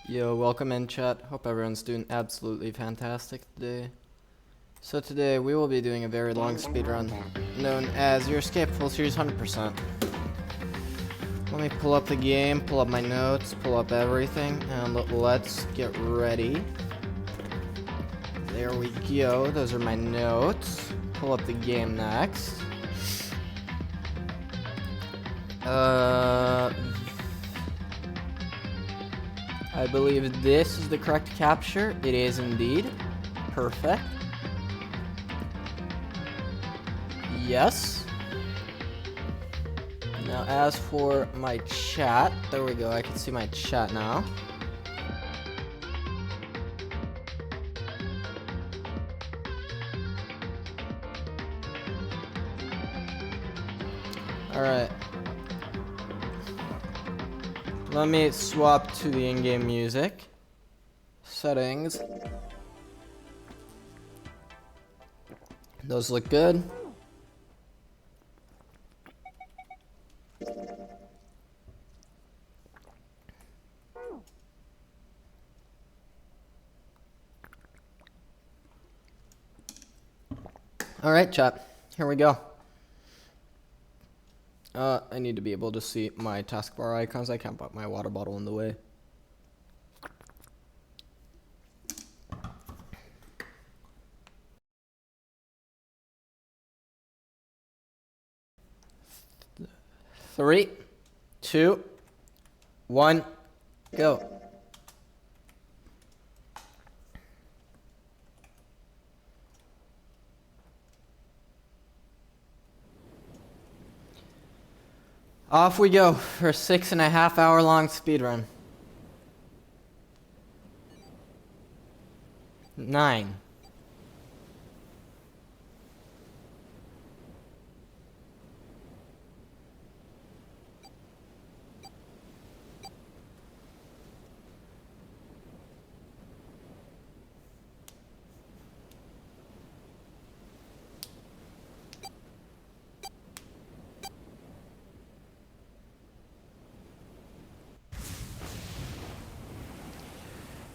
Yo, welcome in chat. Hope everyone's doing absolutely fantastic today. So today we will be doing a very long speedrun known as your Escape Full Series 100%. Let me pull up the game, pull up my notes, pull up everything, and let's get ready. There we go. Those are my notes. Pull up the game next. I believe this is the correct capture. It is indeed. Perfect. Yes. Now as for my chat, there we go. I can see my chat now. Alright. Let me swap to the in-game music. Settings. Those look good. Alright, chat. Here we go. I need to be able to see my taskbar icons. I can't put my water bottle in the way. Three, 2, 1, go. Off we go for a 6.5 hour long speedrun. 9.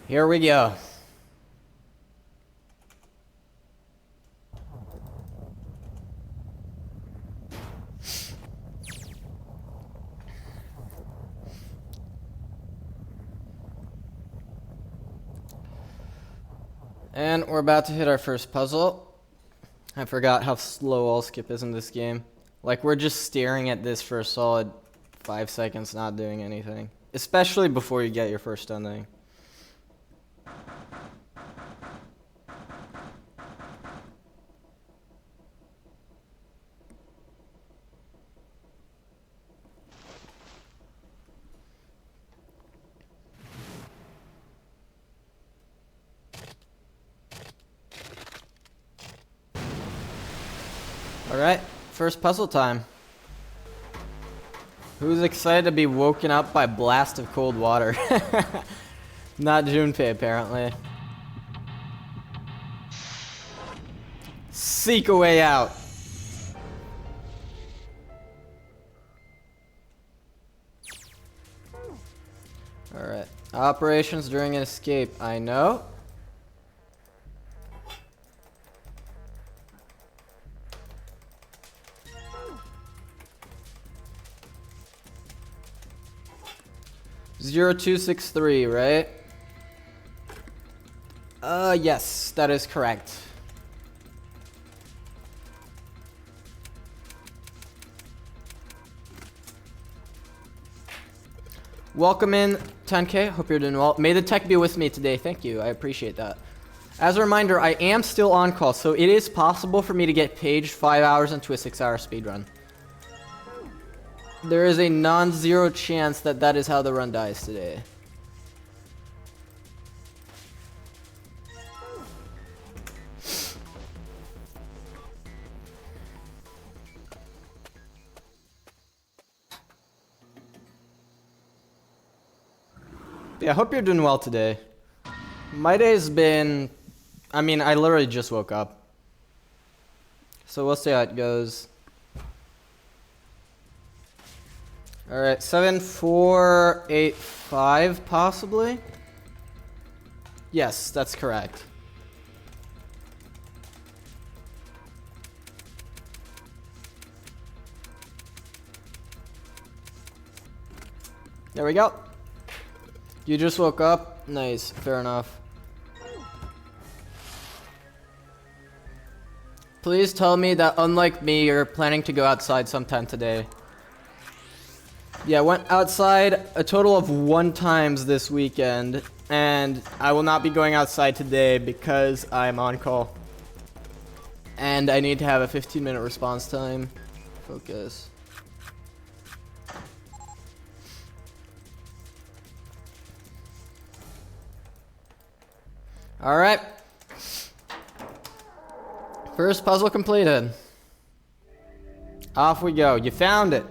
Here we go. And we're about to hit our first puzzle. I forgot how slow all skip is in this game. Like, we're just staring at this for a solid 5 seconds, not doing anything. Especially before you get your first ending. Alright, first puzzle time. Who's excited to be woken up by a blast of cold water? Not Junpei, apparently. Seek a way out. Alright. Operations during an escape. I know. Zero 263, right? Yes, that is correct. Welcome in, 10K. Hope you're doing well. May the tech be with me today. Thank you. I appreciate that. As a reminder, I am still on call, so it is possible for me to get paged 5 hours into a 6-hour speedrun. There is a non-zero chance that that is how the run dies today. Yeah, I hope you're doing well today. My day's been... I mean, I literally just woke up. So we'll see how it goes. Alright, 7485 possibly? Yes, that's correct. There we go. You just woke up? Nice, fair enough. Please tell me that unlike me, you're planning to go outside sometime today. Yeah, I went outside a total of 1 time this weekend, and I will not be going outside today because I'm on call. And I need to have a 15-minute response time. Focus. Alright. First puzzle completed. Off we go. You found it.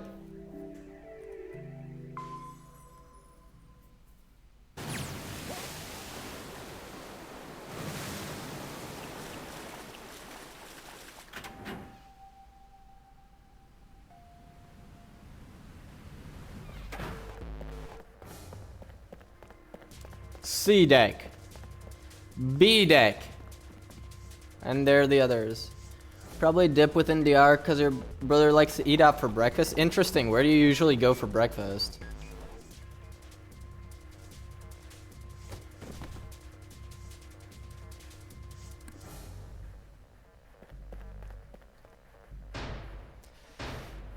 C deck. B deck. And there are the others. Probably dip within DR because your brother likes to eat out for breakfast. Interesting. Where do you usually go for breakfast?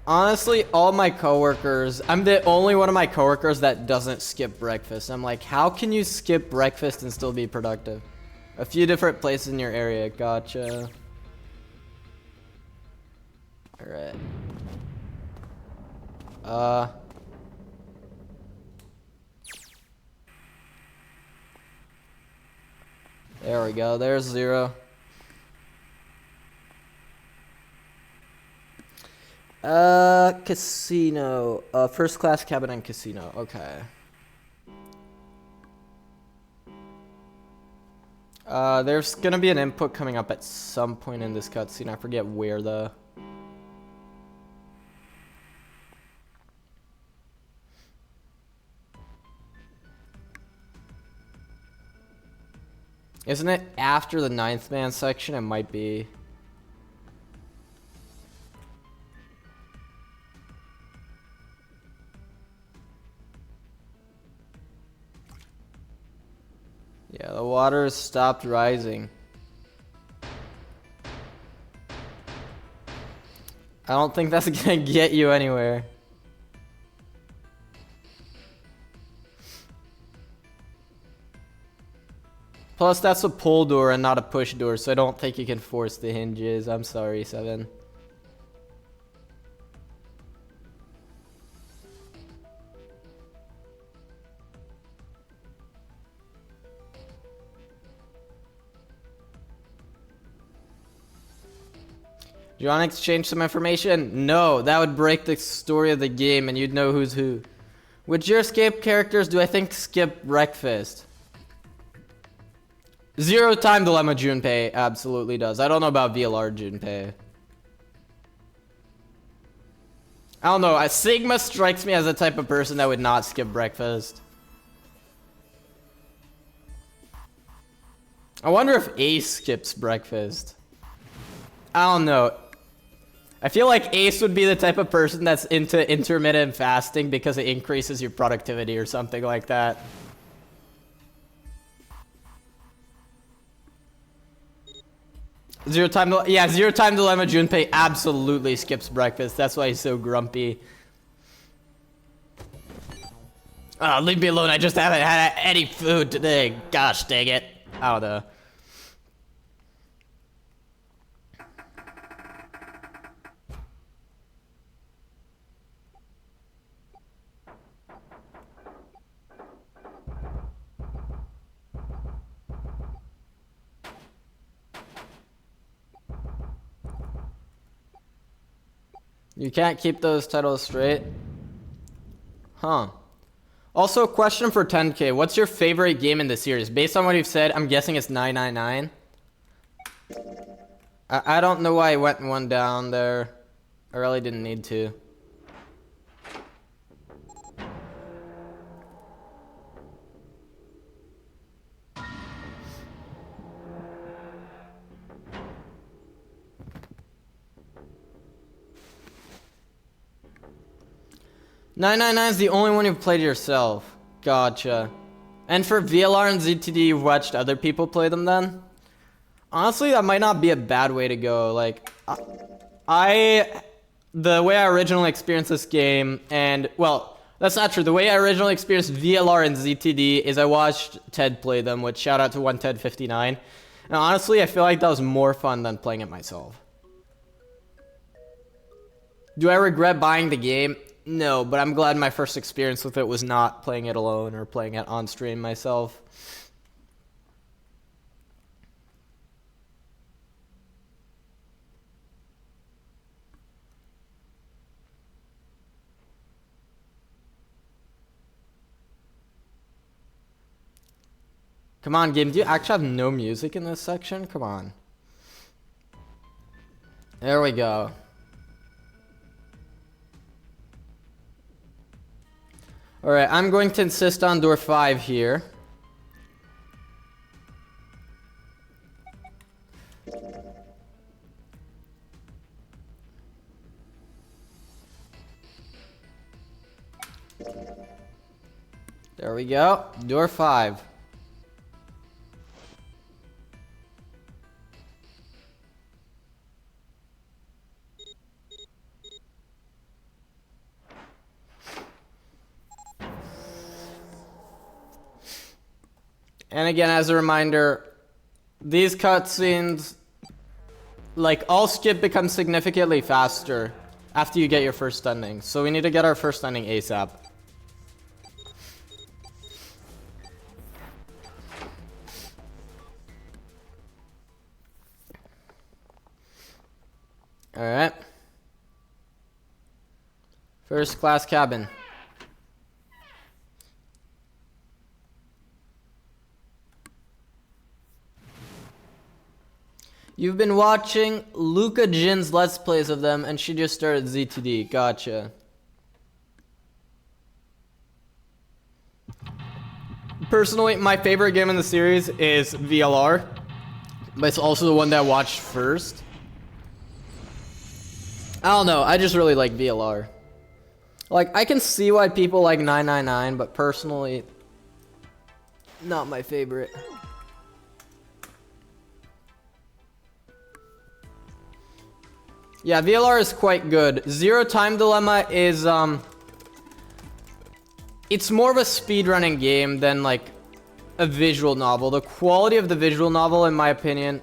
Honestly, all my coworkers, I'm the only one of my coworkers that doesn't skip breakfast. I'm like, how can you skip breakfast and still be productive? A few different places in your area. Gotcha. Alright. There we go. There's 0. Casino. First class cabin and casino. Okay. There's gonna be an input coming up at some point in this cutscene. I forget where though. Isn't it after the 9th man section? It might be. Yeah, the water has stopped rising. I don't think that's gonna get you anywhere. Plus, that's a pull door and not a push door, so I don't think you can force the hinges. I'm sorry, 7. Do you want to exchange some information? No, that would break the story of the game and you'd know who's who. Which your escape characters do I think skip breakfast? 0 Time Dilemma Junpei absolutely does. I don't know about VLR Junpei. I don't know. Sigma strikes me as the type of person that would not skip breakfast. I wonder if Ace skips breakfast. I don't know. I feel like Ace would be the type of person that's into intermittent fasting because it increases your productivity or something like that. Zero Time Dilemma Junpei absolutely skips breakfast. That's why he's so grumpy. Oh, leave me alone. I just haven't had any food today. Gosh dang it. I don't know. You can't keep those titles straight? Huh. Also, question for 10K. What's your favorite game in the series? Based on what you've said, I'm guessing it's 999. I don't know why I went one down there. I really didn't need to. "999 is the only one you've played yourself." Gotcha. And for VLR and ZTD, you've watched other people play them then? Honestly, that might not be a bad way to go. Like, the way I originally experienced this game, and, well, that's not true. The way I originally experienced VLR and ZTD is I watched Ted play them, which shout out to one Ted59. And honestly, I feel like that was more fun than playing it myself. Do I regret buying the game? No, but I'm glad my first experience with it was not playing it alone or playing it on stream myself. Come on, game. Do you actually have no music in this section? Come on. There we go. Alright, I'm going to insist on door 5 here. There we go. Door 5. And again, as a reminder, these cutscenes, like, all skip becomes significantly faster after you get your first ending. So we need to get our first ending ASAP. Alright. First class cabin. You've been watching Luca Jin's Let's Plays of them, and she just started ZTD. Gotcha. Personally, my favorite game in the series is VLR, but it's also the one that I watched first. I don't know, I just really like VLR. Like, I can see why people like 999, but personally, not my favorite. Yeah, VLR is quite good. Zero Time Dilemma is, it's more of a speedrunning game than, like, a visual novel. The quality of the visual novel, in my opinion,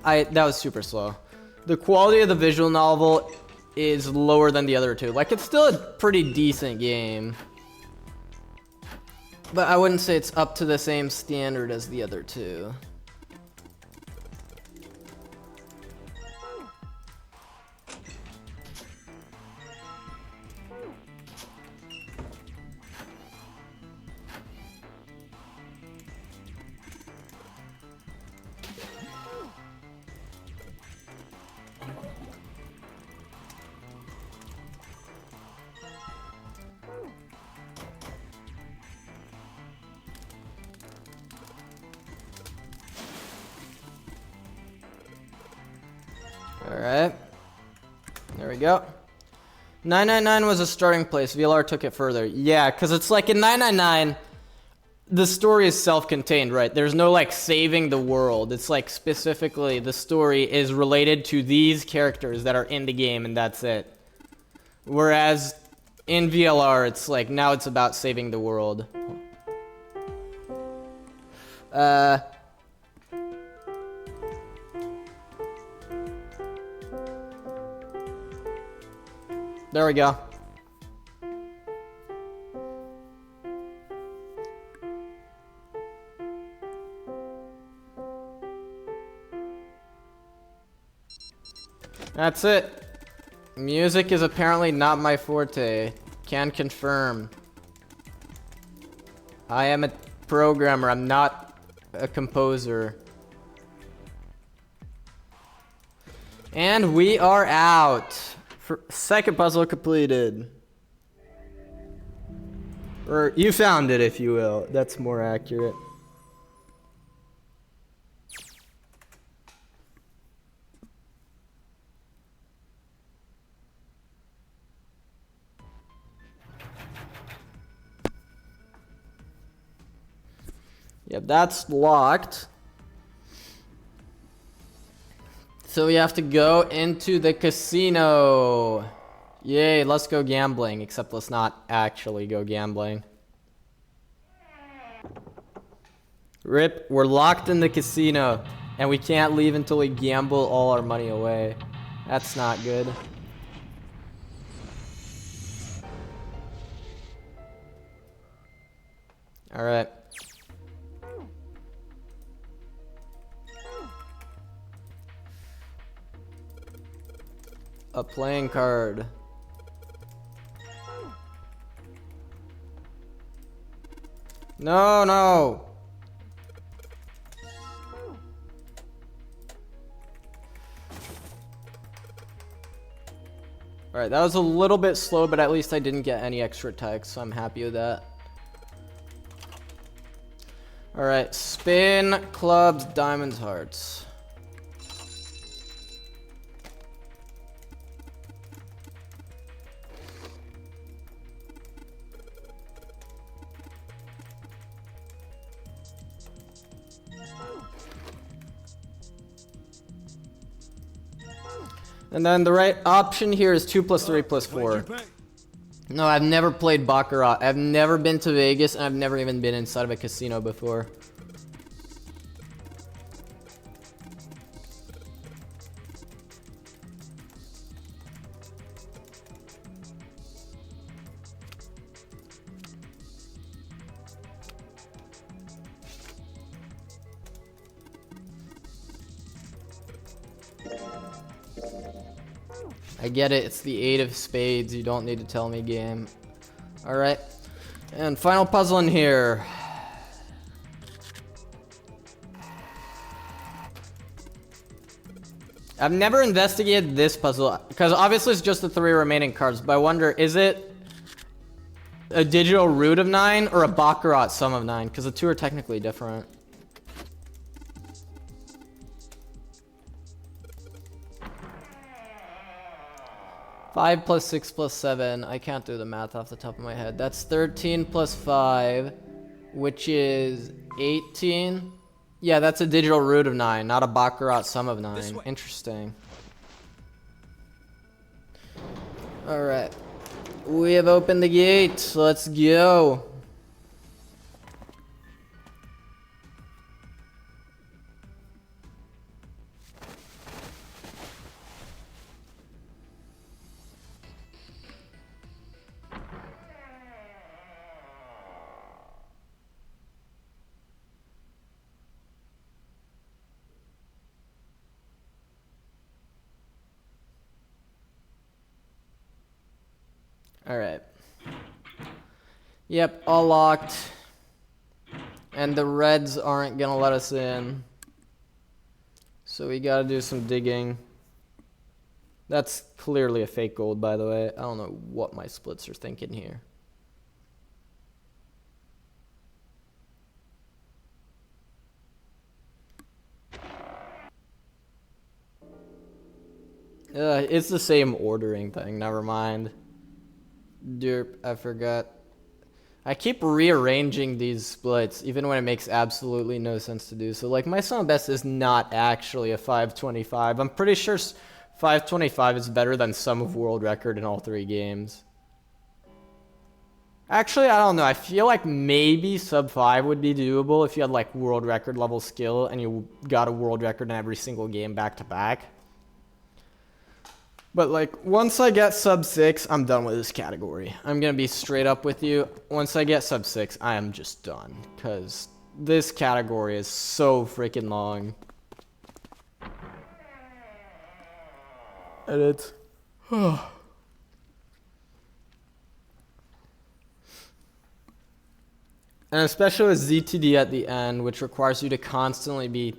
that was super slow. The quality of the visual novel is lower than the other two. Like, it's still a pretty decent game, but I wouldn't say it's up to the same standard as the other two. Alright. There we go. 999 was a starting place. VLR took it further. Yeah, because it's like in 999, the story is self-contained, right? There's no like saving the world. It's like specifically the story is related to these characters that are in the game and that's it. Whereas in VLR, it's like now it's about saving the world. There we go. That's it. Music is apparently not my forte. Can confirm. I am a programmer. I'm not a composer. And we are out. Second puzzle completed. Or you found it, if you will. That's more accurate. Yep, that's locked. So we have to go into the casino. Yay, let's go gambling. Except let's not actually go gambling. RIP, we're locked in the casino. And we can't leave until we gamble all our money away. That's not good. Alright. A playing card. No, no. Alright, that was a little bit slow, but at least I didn't get any extra text, so I'm happy with that. Alright, spin, clubs, diamonds, hearts. And then the right option here is 2 plus 3 plus 4. No, I've never played Baccarat. I've never been to Vegas, and I've never even been inside of a casino before. I get it, it's the 8 of spades, you don't need to tell me, game. Alright, and final puzzle in here. I've never investigated this puzzle, because obviously it's just the 3 remaining cards, but I wonder, is it a digital root of 9 or a Baccarat sum of 9? Because the 2 are technically different. Five plus 6 plus 7. I can't do the math off the top of my head. That's 13 plus 5, which is 18. Yeah, that's a digital root of 9, not a Baccarat sum of 9. Interesting. Alright. We have opened the gate. Let's go. Alright. Yep, all locked. And the reds aren't gonna let us in. So we gotta do some digging. That's clearly a fake gold, by the way. I don't know what my splits are thinking here. It's the same ordering thing. Never mind. Derp, I forgot. I keep rearranging these splits, even when it makes absolutely no sense to do so. Like, my sum best is not actually a 525. I'm pretty sure 525 is better than sum of world record in all 3 games. Actually, I don't know. I feel like maybe sub 5 would be doable if you had, like, world record level skill and you got a world record in every single game back to back. But, like, once I get sub 6, I'm done with this category. I'm going to be straight up with you. Once I get sub 6, I am just done. Because this category is so freaking long. And it's... And especially with ZTD at the end, which requires you to constantly be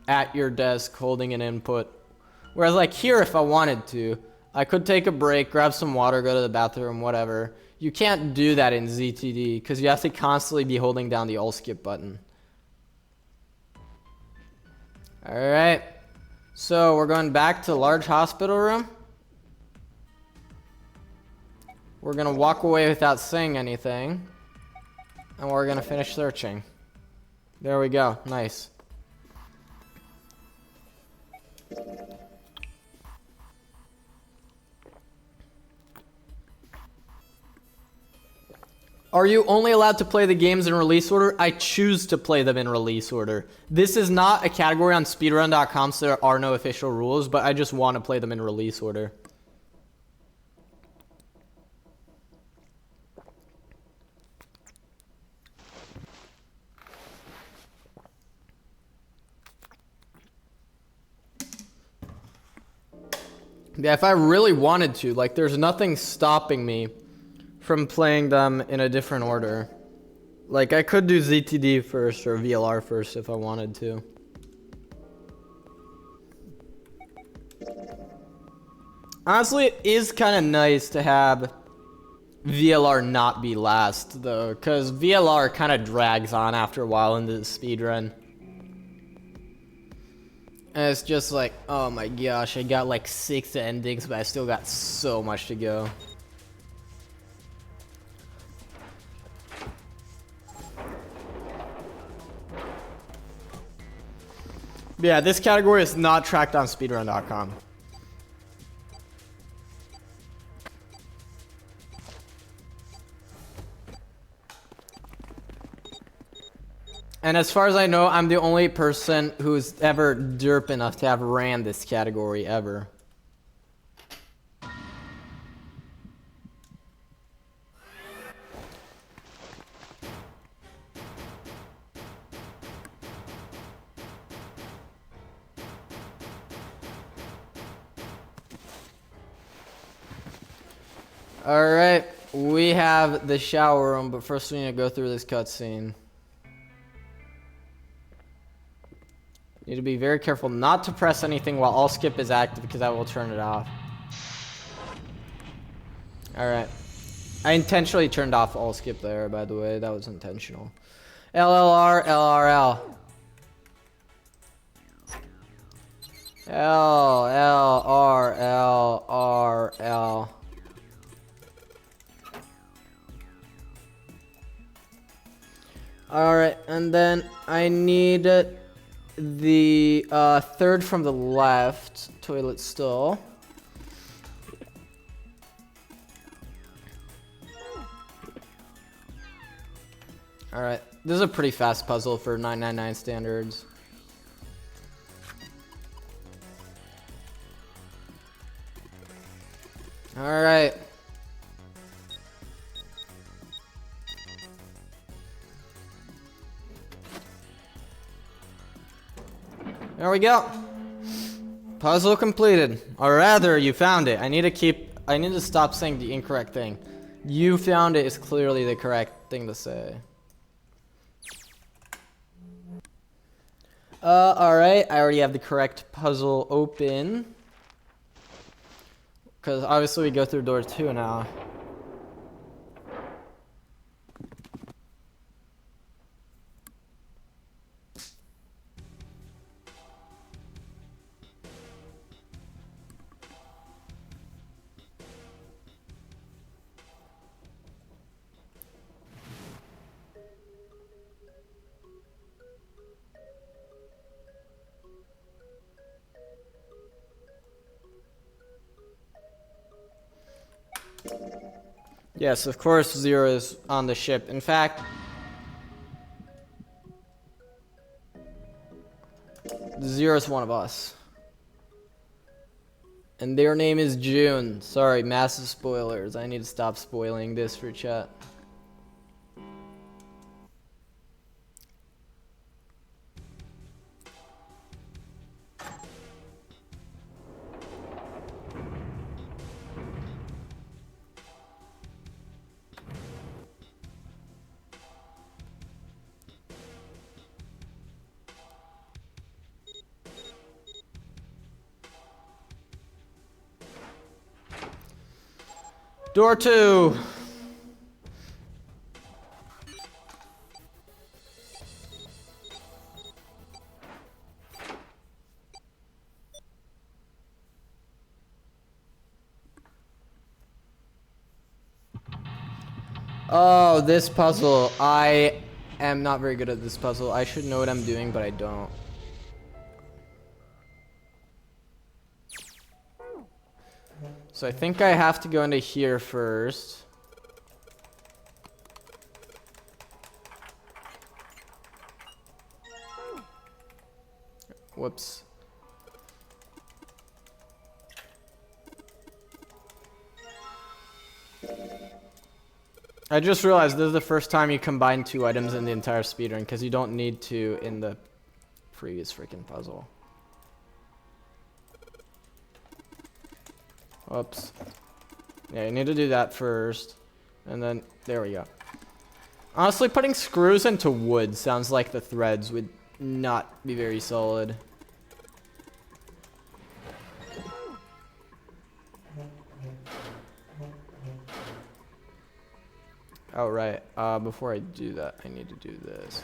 at your desk holding an input. Whereas, like, here, if I wanted to, I could take a break, grab some water, go to the bathroom, whatever. You can't do that in ZTD because you have to constantly be holding down the alt skip button. Alright. So, we're going back to large hospital room. We're going to walk away without saying anything. And we're going to finish searching. There we go. Nice. Are you only allowed to play the games in release order? I choose to play them in release order. This is not a category on speedrun.com, so there are no official rules, but I just want to play them in release order. Yeah, if I really wanted to, like, there's nothing stopping me from playing them in a different order. Like, I could do ZTD first or VLR first if I wanted to. Honestly, it is kind of nice to have VLR not be last, though, because VLR kind of drags on after a while into the speedrun. And it's just like, oh my gosh, I got like 6 endings, but I still got so much to go. Yeah, this category is not tracked on speedrun.com. And as far as I know, I'm the only person who's ever derp enough to have ran this category ever. Alright, we have the shower room, but first we need to go through this cutscene. Need to be very careful not to press anything while alt skip is active because I will turn it off. Alright. I intentionally turned off alt skip there, by the way. That was intentional. LLR, LRL. L, L, R, L, R, L. Alright, and then I need the third from the left toilet stall. Alright, this is a pretty fast puzzle for 999 standards. Alright. There we go. Puzzle completed. Or rather, you found it. I need to stop saying the incorrect thing. You found it is clearly the correct thing to say. Alright, I already have the correct puzzle open. Because obviously we go through door 2 now. Yes, of course Zero is on the ship. In fact, Zero's one of us. And their name is June. Sorry, massive spoilers. I need to stop spoiling this for chat. Door 2. Oh, this puzzle. I am not very good at this puzzle. I should know what I'm doing, but I don't. So I think I have to go into here first. Whoops. I just realized this is the first time you combine 2 items in the entire speedrun, because you don't need to in the previous freaking puzzle. Whoops. Yeah, you need to do that first. And then, there we go. Honestly, putting screws into wood sounds like the threads would not be very solid. Oh, right. Before I do that, I need to do this.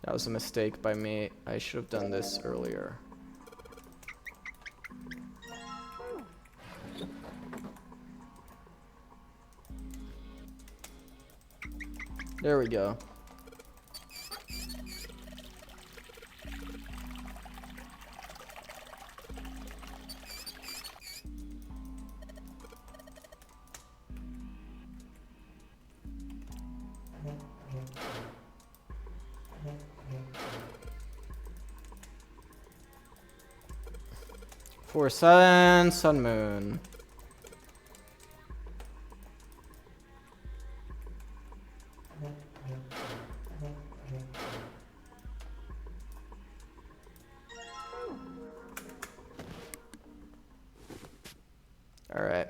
That was a mistake by me. I should have done this earlier. There we go. For Sun Moon. Alright.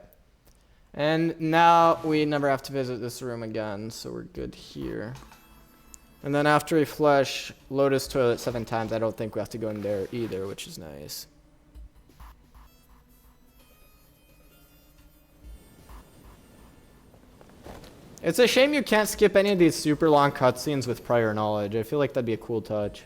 And now we never have to visit this room again, so we're good here. And then after we flush Lotus Toilet 7 times, I don't think we have to go in there either, which is nice. It's a shame you can't skip any of these super long cutscenes with prior knowledge. I feel like that'd be a cool touch.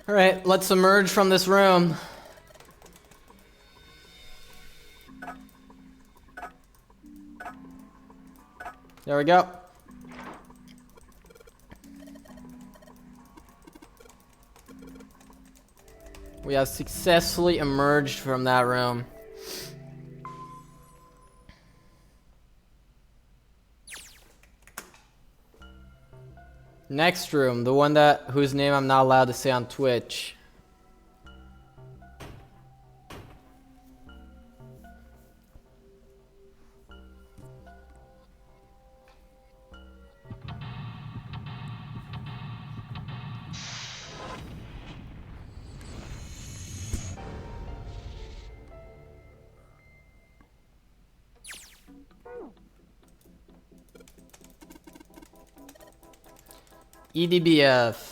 Alright, let's emerge from this room. There we go. We have successfully emerged from that room. Next room, the one whose name I'm not allowed to say on Twitch. EDBF.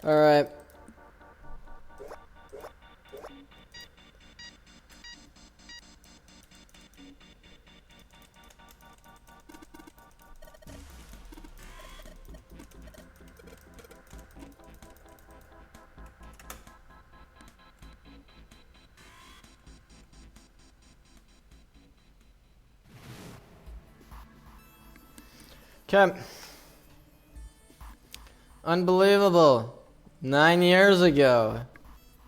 All right. Okay. Unbelievable. 9 years ago.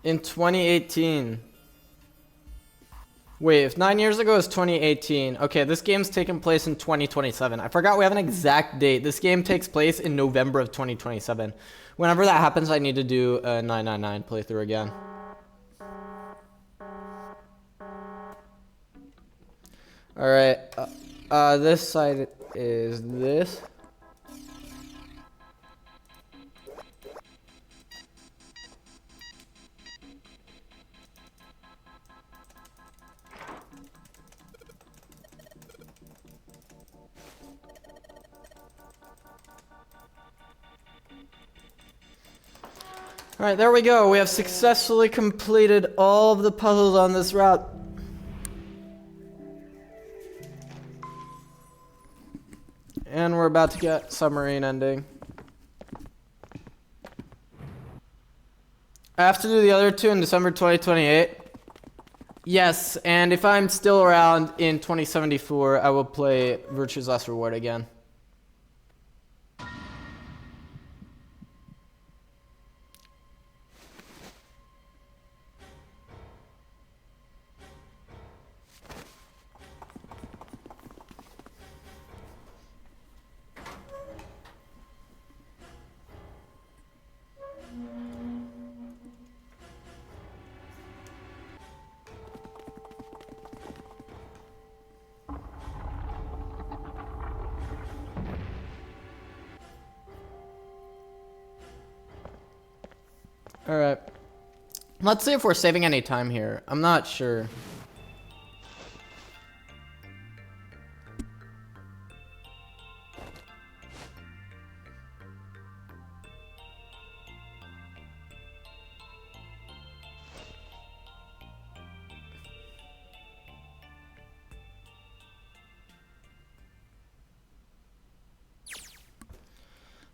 In 2018. Wait, if 9 years ago is 2018. Okay, this game's taking place in 2027. I forgot we have an exact date. This game takes place in November of 2027. Whenever that happens, I need to do a 999 playthrough again. Alright. This side is this. Alright, there we go. We have successfully completed all of the puzzles on this route. And we're about to get submarine ending. I have to do the other two in December 2028. Yes, and if I'm still around in 2074, I will play Virtue's Last Reward again. Alright. Let's see if we're saving any time here. I'm not sure.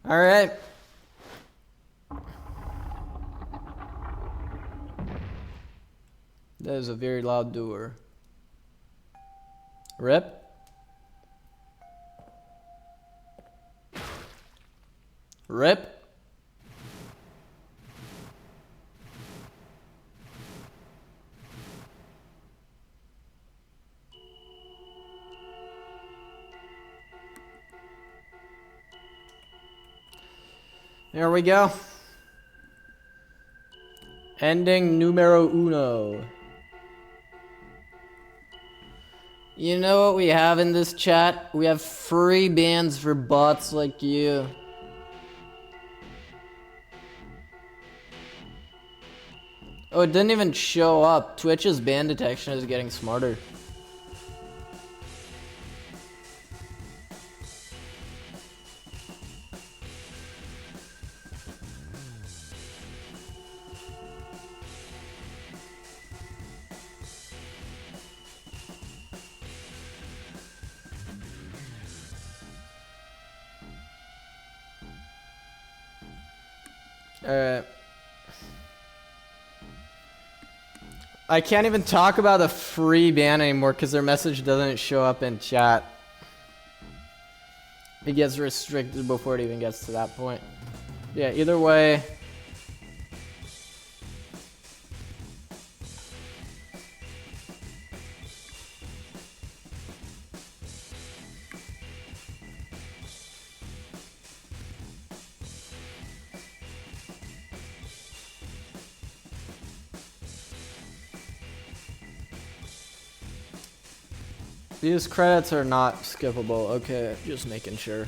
Alright. That is a very loud door. Rip. Rip. There we go. Ending numero uno. You know what we have in this chat? We have free bans for bots like you. Oh, it didn't even show up. Twitch's ban detection is getting smarter. Alright. I can't even talk about the free ban anymore because their message doesn't show up in chat. It gets restricted before it even gets to that point. Yeah, either way. These credits are not skippable. Okay, just making sure.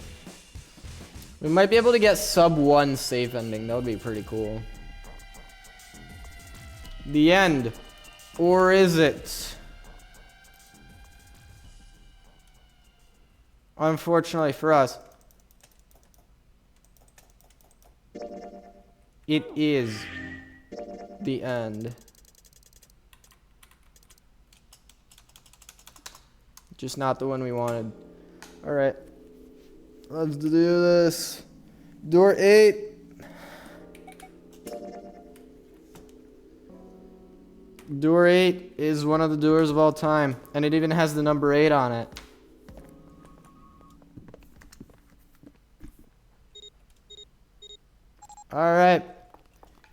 We might be able to get sub 1 safe ending. That would be pretty cool. The end. Or is it? Unfortunately for us, it is the end. Just not the one we wanted. Alright. Let's do this. Door 8. Door 8 is one of the doors of all time. And it even has the number 8 on it. Alright.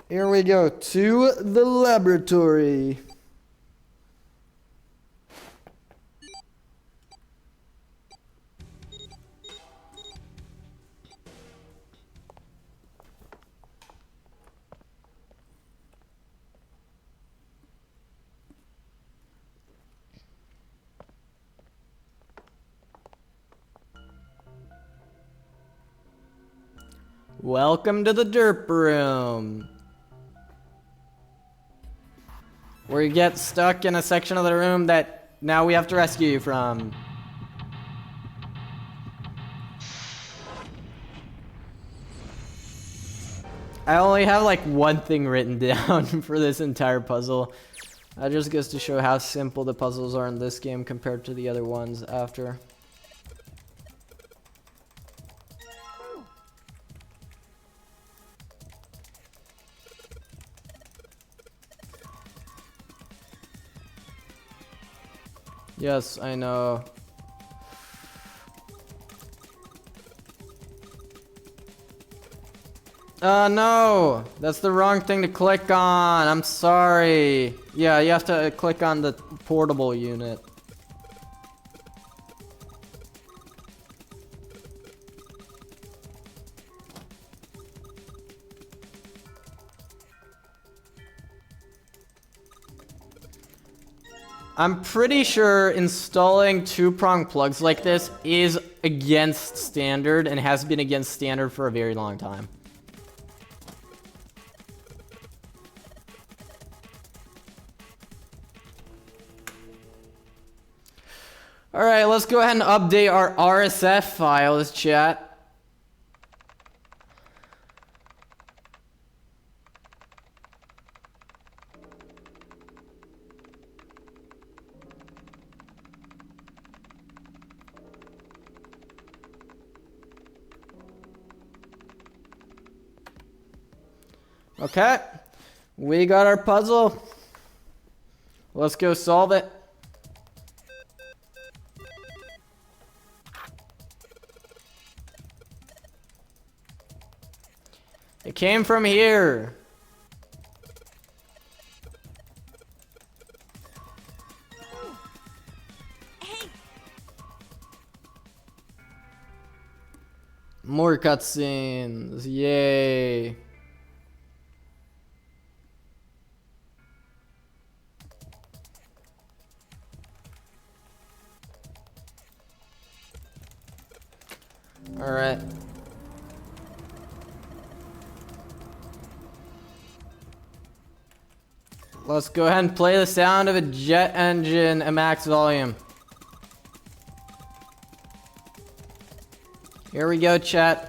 Here we go. To the laboratory. Welcome to the derp room. Where you get stuck in a section of the room that now we have to rescue you from. I only have like one thing written down for this entire puzzle. That just goes to show how simple the puzzles are in this game compared to the other ones after. Yes, I know. No! That's the wrong thing to click on. I'm sorry. Yeah, you have to click on the portable unit. I'm pretty sure installing two-prong plugs like this is against standard and has been against standard for a very long time. Alright, let's go ahead and update our RSF files, chat. Okay, we got our puzzle. Let's go solve it. It came from here. Hey. More cutscenes. Yay. Alright. Let's go ahead and play the sound of a jet engine at max volume. Here we go, chat.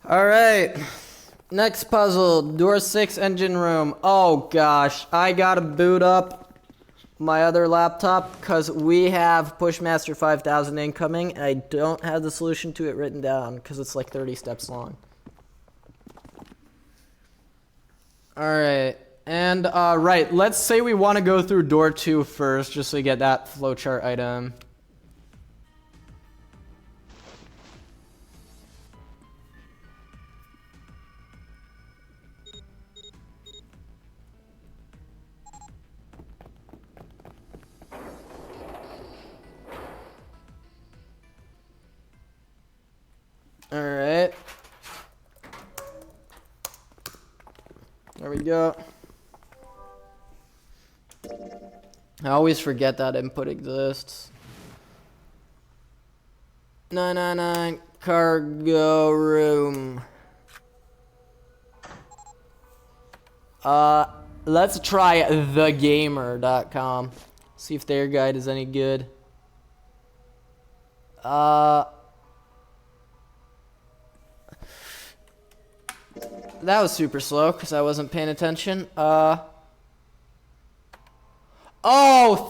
Alright, next puzzle, door 6 engine room. Oh gosh, I gotta boot up my other laptop because we have Pushmaster 5000 incoming and I don't have the solution to it written down because it's like 30 steps long. Alright, and right, let's say we want to go through door 2 first just so we get that flowchart item. Alright. There we go. I always forget that input exists. 999 cargo room. Let's try thegamer.com. See if their guide is any good. That was super slow because I wasn't paying attention. Oh,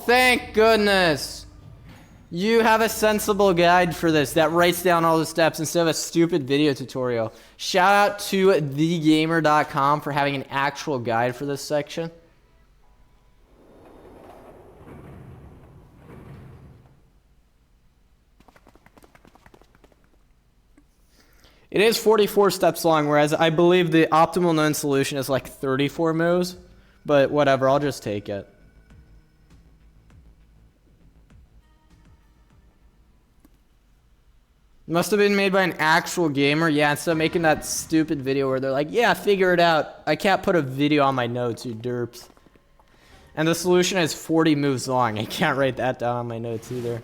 thank goodness! You have a sensible guide for this that writes down all the steps instead of a stupid video tutorial. Shout out to thegamer.com for having an actual guide for this section. It is 44 steps long, whereas I believe the optimal known solution is like 34 moves. But whatever, I'll just take it. Must have been made by an actual gamer. Yeah, instead of making that stupid video where they're like, yeah, figure it out. I can't put a video on my notes, you derps. And the solution is 40 moves long. I can't write that down on my notes either.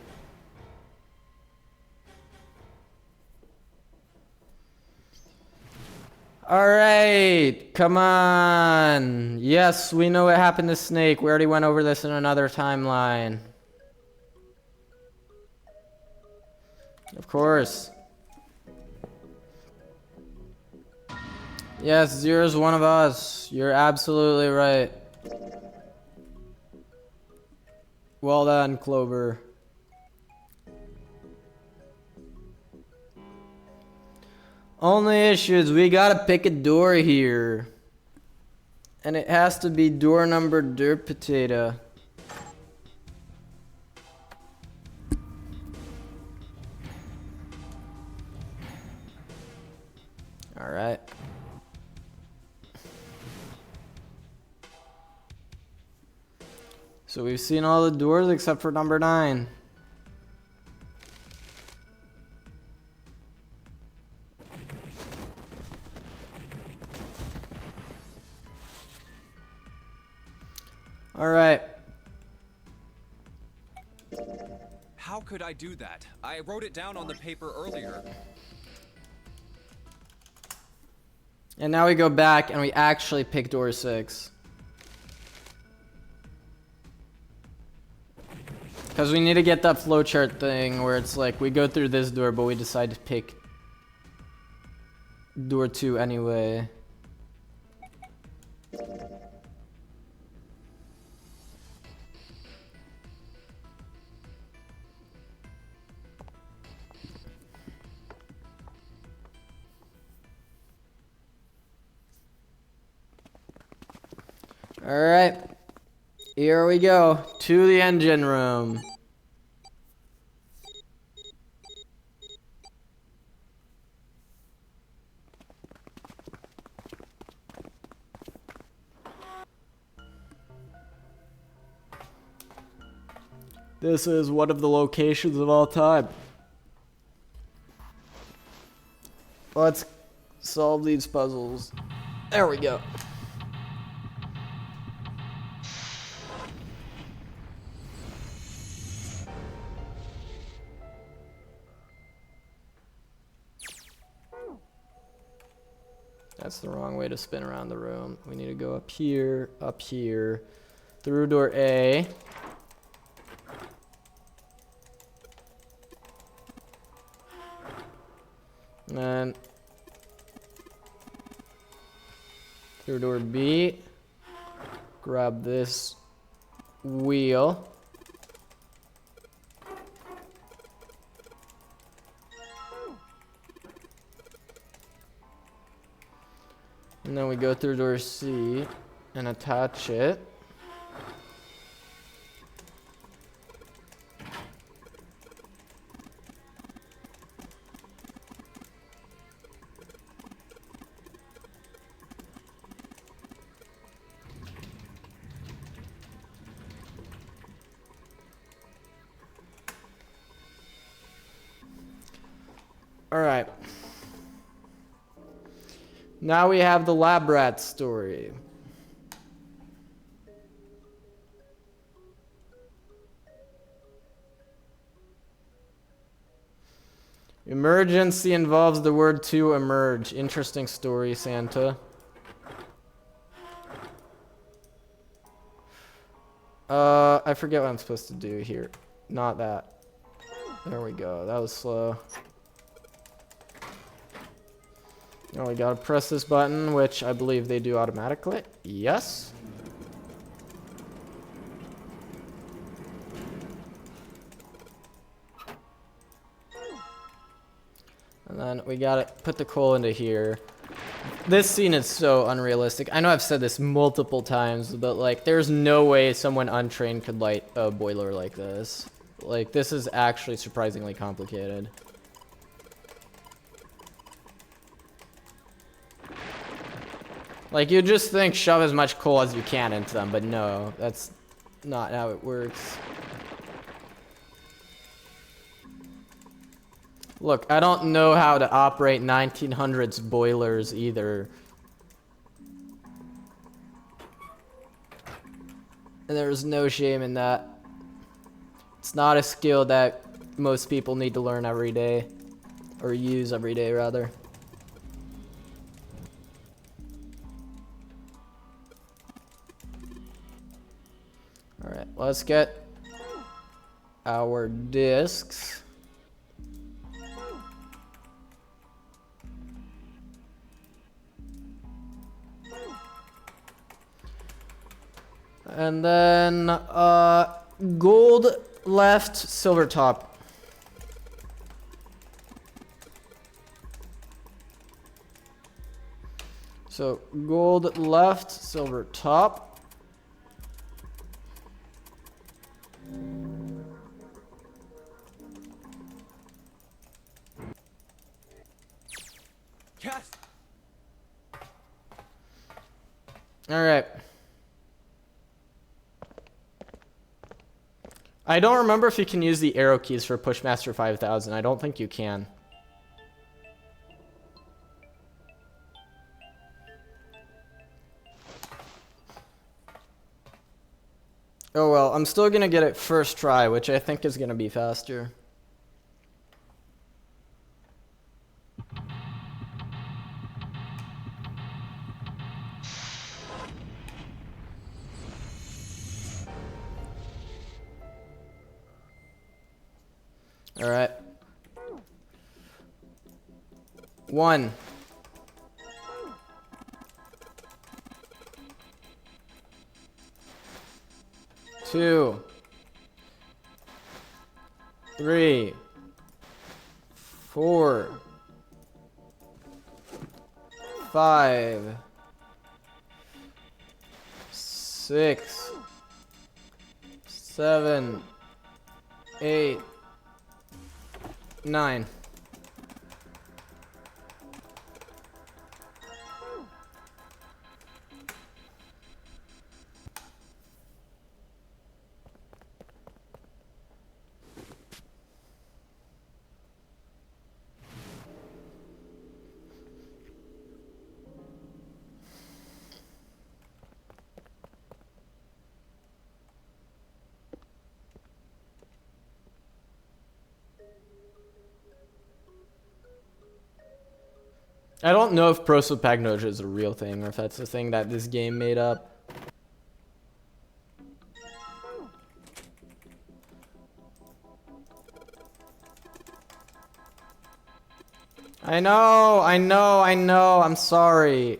Alright, come on. Yes, we know what happened to Snake. We already went over this in another timeline. Of course. Yes, Zero's one of us. You're absolutely right. Well done, Clover. Only issue is we gotta pick a door here. And it has to be door number Dirt Potato. Alright. So we've seen all the doors except for number 9. Alright. How could I do that? I wrote it down on the paper earlier. And now we go back and we actually pick door 6. Because we need to get that flowchart thing where it's like we go through this door but we decide to pick door 2 anyway. Alright, here we go, to the engine room. This is one of the locations of all time. Let's solve these puzzles. There we go. That's the wrong way to spin around the room. We need to go up here, through door A. And then through door B. Grab this wheel. And then we go through door C and attach it. All right. Now we have the lab rat story. Emergency involves the word to emerge. Interesting story, Santa. I forget what I'm supposed to do here. Not that. There we go. That was slow. Now we gotta press this button, which I believe they do automatically. Yes. And then we gotta put the coal into here. This scene is so unrealistic. I know I've said this multiple times, but like, there's no way someone untrained could light a boiler like this. Like, this is actually surprisingly complicated. Like, you just think shove as much coal as you can into them, but no, that's not how it works. Look, I don't know how to operate 1900s boilers either. And there's no shame in that. It's not a skill that most people need to learn every day. Or use every day, rather. Alright, let's get our discs. And then, gold left, silver top. So, gold left, silver top. Yes. All right. I don't remember if you can use the arrow keys for Pushmaster 5000. I don't think you can. Oh well, I'm still gonna get it first try, which I think is gonna be faster. All right. 1. 2. 3. 4. 5. 6. 7. 8. 9. I don't know if prosopagnosia is a real thing or if that's a thing that this game made up. I know, I'm sorry.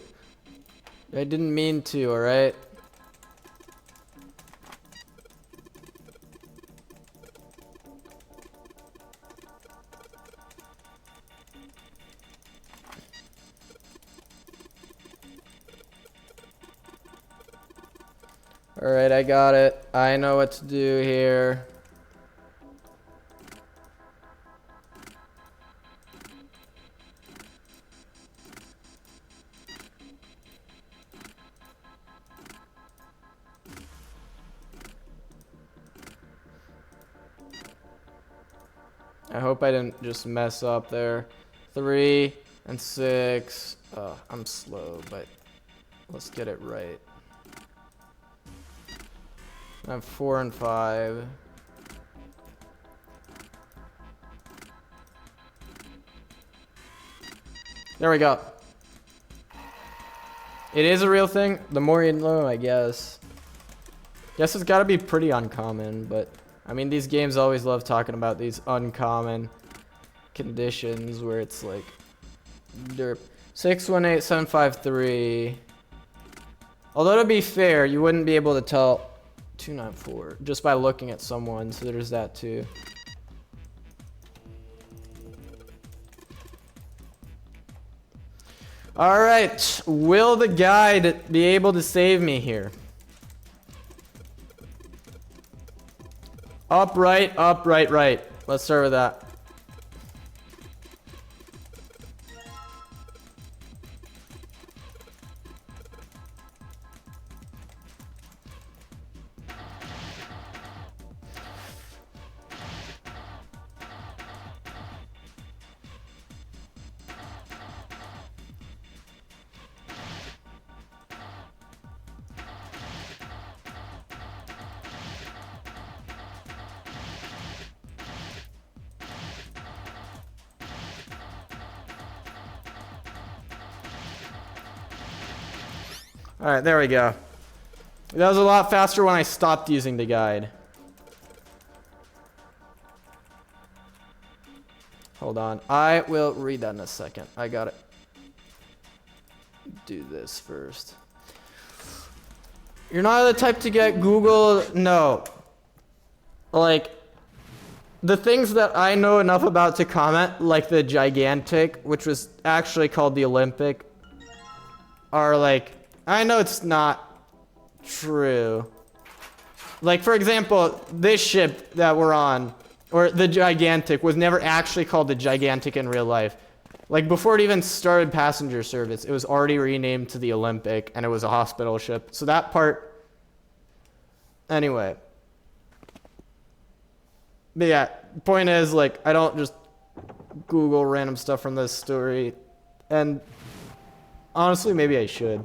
I didn't mean to, alright? Alright, I got it. I know what to do here. I hope I didn't just mess up there. 3 and 6. I'm slow, but let's get it right. I have 4 and 5. There we go. It is a real thing. The more you know, I guess. Guess it's got to be pretty uncommon, but I mean, these games always love talking about these uncommon conditions where it's like derp. 618753. Although to be fair, you wouldn't be able to tell 294 just by looking at someone, so there's that too. All right, will the guide be able to save me here? Up, right, right. Let's start with that. Alright, there we go. That was a lot faster when I stopped using the guide. Hold on. I will read that in a second. I gotta do this first. You're not the type to get Google. No. Like, the things that I know enough about to comment, like the Gigantic, which was actually called the Olympic, are like, I know it's not true. Like, for example, this ship that we're on, or the Gigantic, was never actually called the Gigantic in real life. Like, before it even started passenger service, it was already renamed to the Olympic, and it was a hospital ship. So that part... Anyway. But yeah, point is, like, I don't just Google random stuff from this story. And honestly, maybe I should.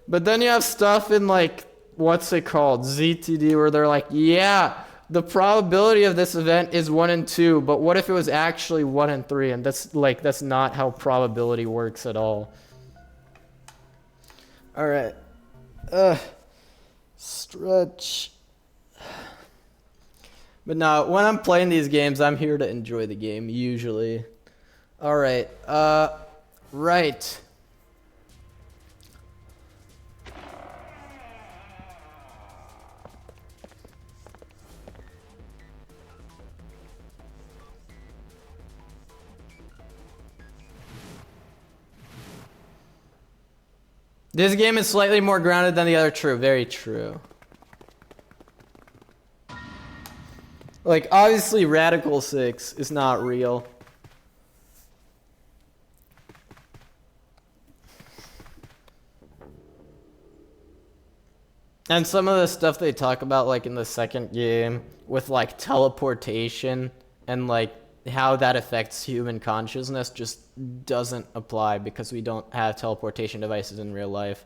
But then you have stuff in, like, what's it called? ZTD, where they're like, yeah, the probability of this event is 1 in 2, but what if it was actually 1 in 3? And that's, like, that's not how probability works at all. All right. Stretch. But no, when I'm playing these games, I'm here to enjoy the game, usually. All right. Right. This game is slightly more grounded than the other. True, very true. Like, obviously, Radical 6 is not real. And some of the stuff they talk about, like, in the second game, with, like, teleportation and, like, how that affects human consciousness just doesn't apply because we don't have teleportation devices in real life.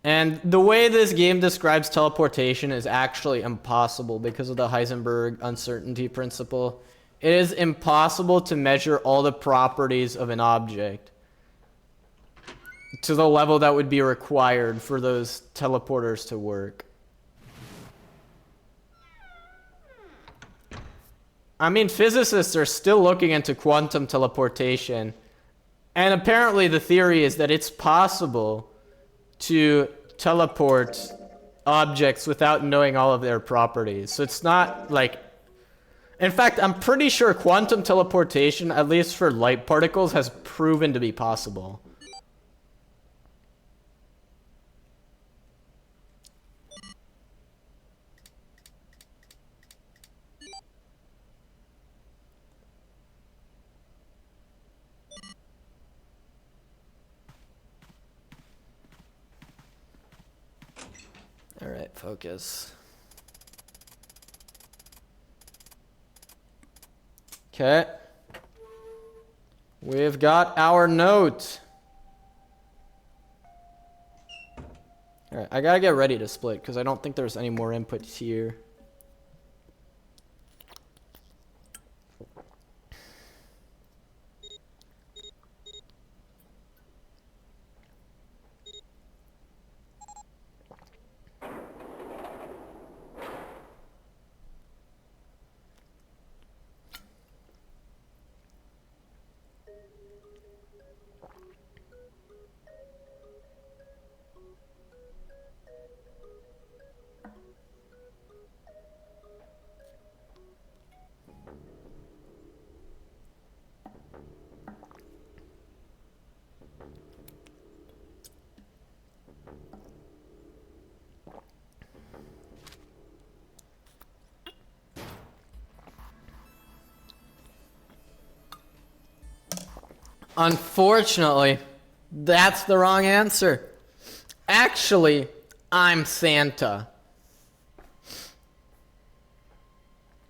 And the way this game describes teleportation is actually impossible because of the Heisenberg uncertainty principle. It is impossible to measure all the properties of an object to the level that would be required for those teleporters to work. I mean, physicists are still looking into quantum teleportation, and apparently the theory is that it's possible to teleport objects without knowing all of their properties. So it's not like... In fact, I'm pretty sure quantum teleportation, at least for light particles, has proven to be possible. All right, focus. Okay. We've got our note. All right, I gotta get ready to split because I don't think there's any more inputs here. Unfortunately, that's the wrong answer. Actually, I'm Santa.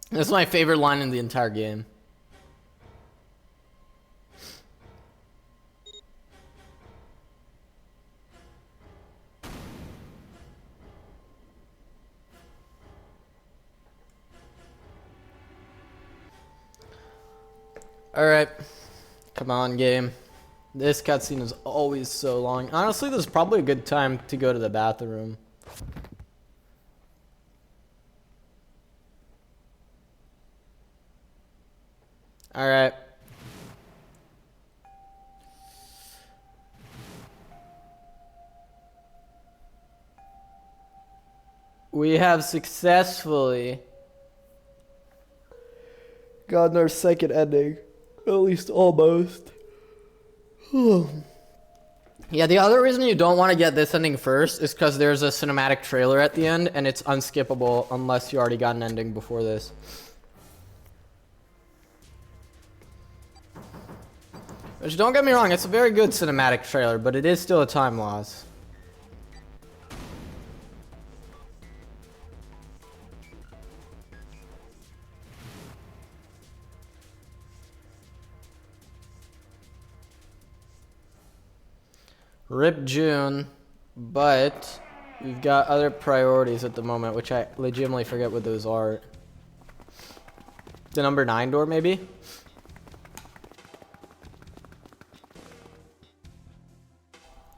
That's my favorite line in the entire game. Alright. Come on, game. This cutscene is always so long. Honestly, this is probably a good time to go to the bathroom. Alright. We have successfully gotten our second ending. At least almost. Yeah, the other reason you don't want to get this ending first is because there's a cinematic trailer at the end, and it's unskippable unless you already got an ending before this. Which, don't get me wrong, it's a very good cinematic trailer, but it is still a time loss. Rip June, but we've got other priorities at the moment, which I legitimately forget what those are. The number 9 door, maybe?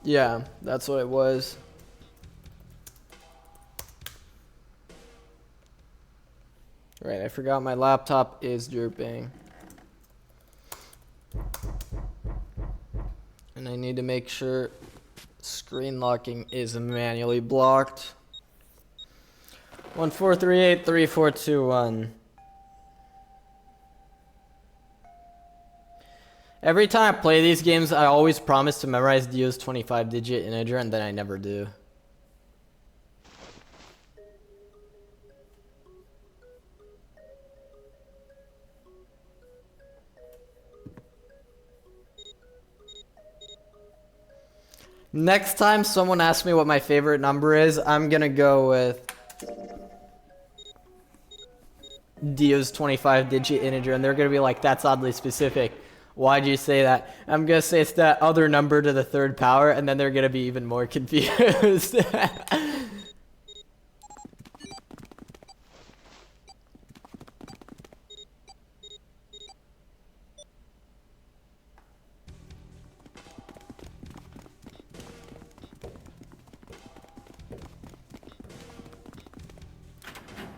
Yeah, that's what it was. Right, I forgot my laptop is drooping. And I need to make sure screen locking is manually blocked. 14383421. Every time I play these games, I always promise to memorize Dio's 25-digit integer, and then I never do. Next time someone asks me what my favorite number is, I'm gonna go with Dio's 25-digit integer, and they're gonna be like, that's oddly specific. Why'd you say that? I'm gonna say it's that other number to the third power, and then they're gonna be even more confused.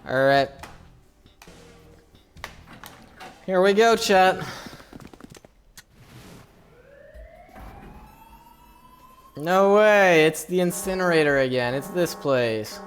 Alright. Here we go, chat. No way, it's the incinerator again. It's this place.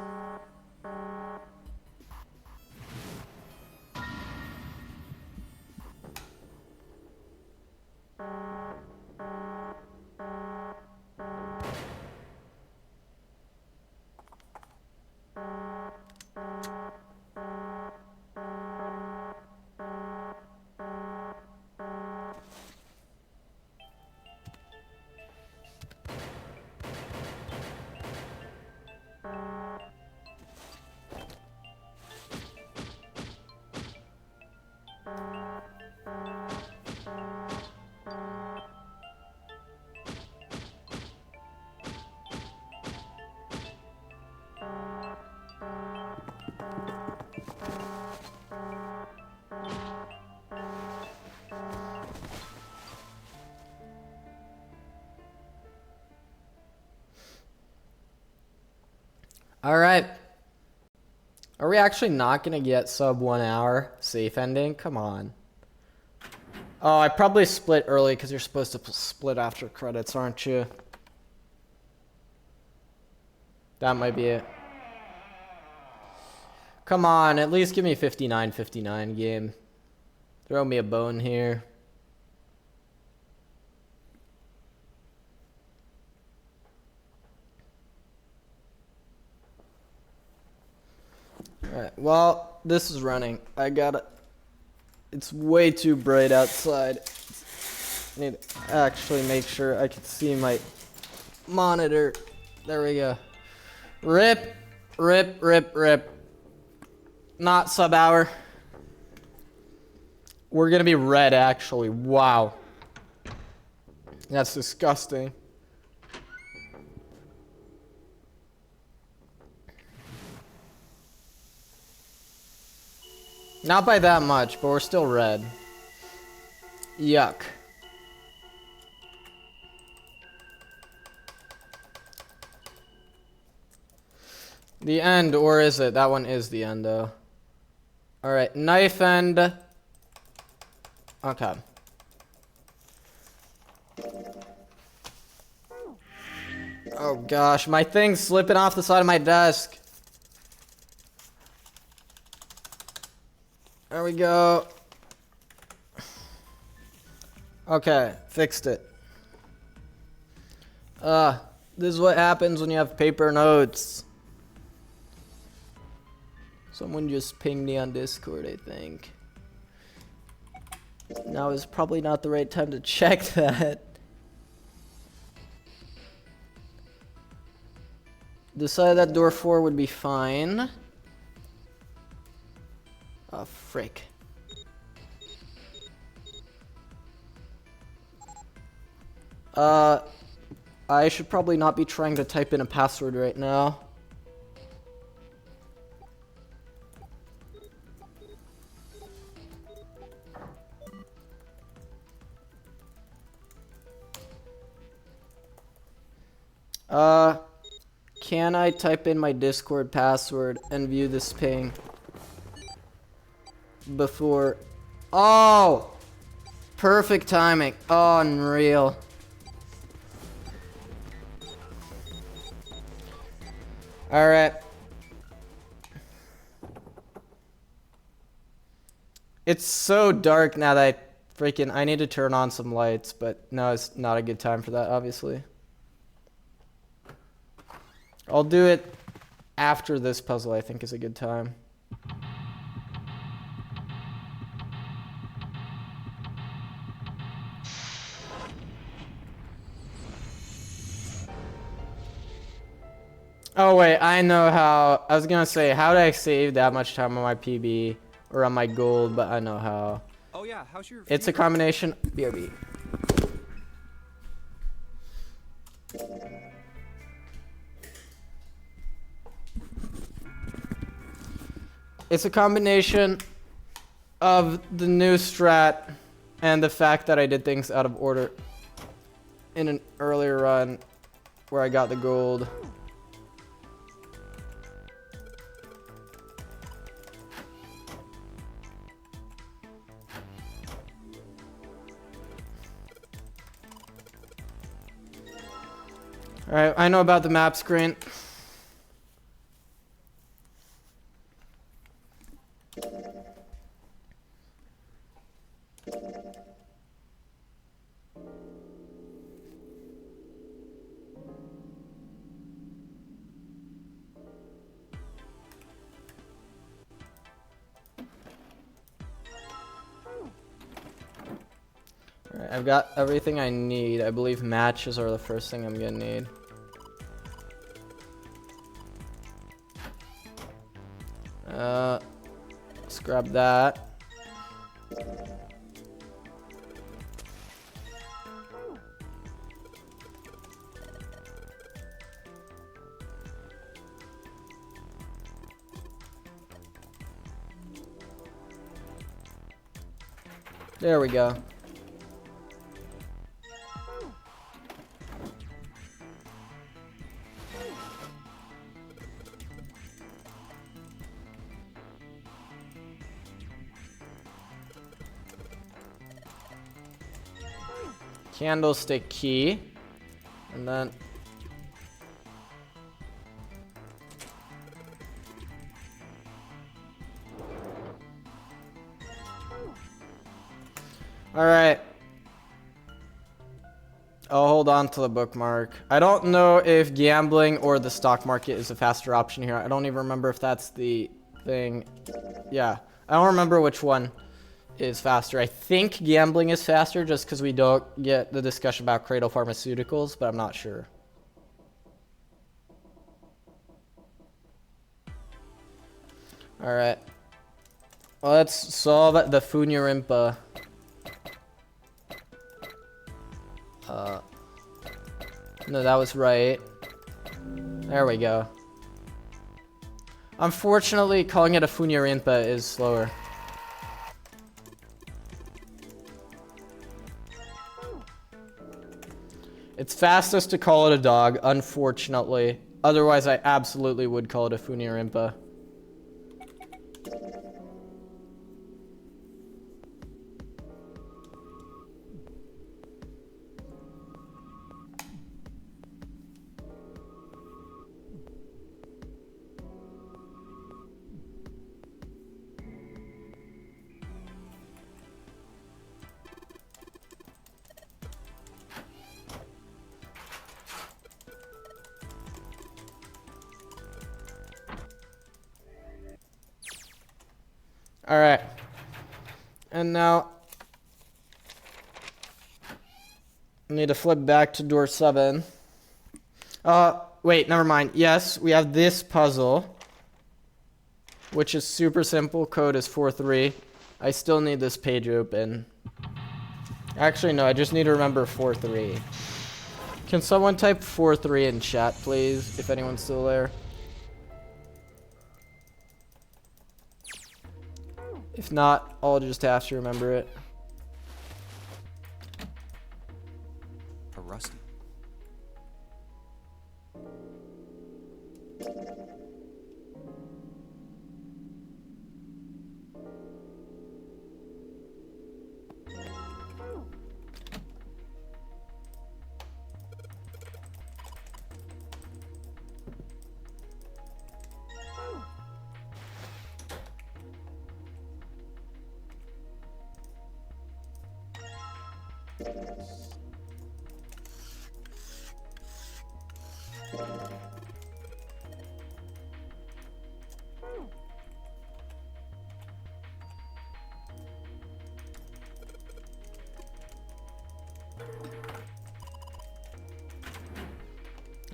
Alright. Are we actually not gonna get sub 1 hour safe ending? Come on. Oh, I probably split early because you're supposed to split after credits, aren't you? That might be it. Come on, at least give me 59-59 game. Throw me a bone here. Alright, well, this is running. I gotta... It's way too bright outside. I need to actually make sure I can see my monitor. There we go. Rip, rip, rip, rip. Not sub hour. We're gonna be red, actually. Wow. That's disgusting. Not by that much, but we're still red. Yuck. The end, or is it? That one is the end, though. Alright, knife end. Okay. Oh gosh, my thing's slipping off the side of my desk. There we go. Okay, fixed it. This is what happens when you have paper notes. Someone just pinged me on Discord, I think. Now is probably not the right time to check that. Decided that door 4 would be fine. Oh, frick. I should probably not be trying to type in a password right now. Can I type in my Discord password and view this ping before... Oh! Perfect timing. Oh, unreal. Alright. It's so dark now that I need to turn on some lights, but no, it's not a good time for that, obviously. I'll do it after this puzzle, I think is a good time. Oh wait, I know how. I was gonna say, how did I save that much time on my PB or on my gold, but I know how. Oh yeah, how's your It's a fever? combination. BRB. It's a combination of the new strat and the fact that I did things out of order in an earlier run where I got the gold. Alright, I know about the map screen. Alright, I've got everything I need. I believe matches are the first thing I'm gonna need. Let's grab that. There we go. Candlestick key. And then alright. I'll hold on to the bookmark. I don't know if gambling or the stock market is a faster option here. I don't even remember if that's the thing. Yeah. I don't remember which one is faster. I think gambling is faster just because we don't get the discussion about Cradle Pharmaceuticals, but I'm not sure. Alright. Well, let's solve the Funyurimpa. No, that was right. There we go. Unfortunately, calling it a Funyurimpa is slower. It's fastest to call it a dog, unfortunately. Otherwise, I absolutely would call it a Funyurimpa. Alright. And now I need to flip back to door 7. Wait, never mind. Yes, we have this puzzle, which is super simple. Code is 4-3. I still need this page open. Actually, no, I just need to remember 4-3. Can someone type 4-3 in chat, please, if anyone's still there? If not, I'll just have to remember it. A rusty.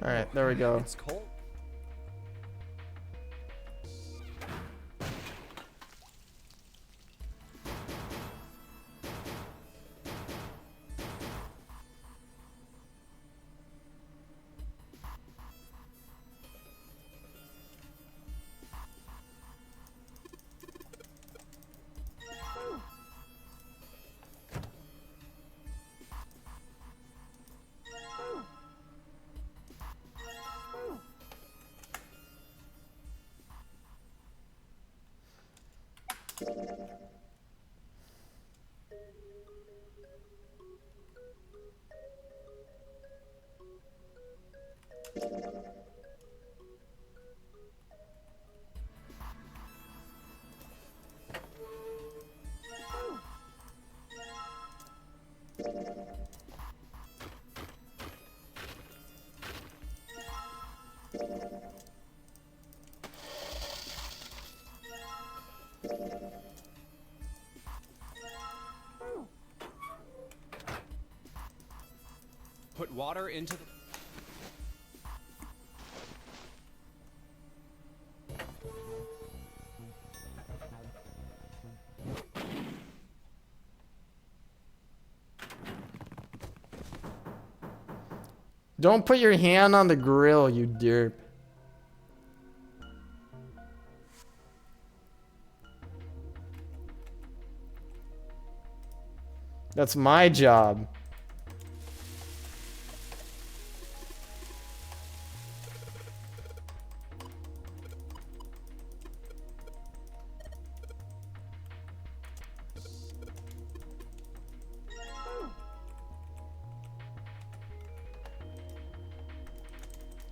Alright, there we go. It's cold. Put water into the... Don't put your hand on the grill, you derp. That's my job.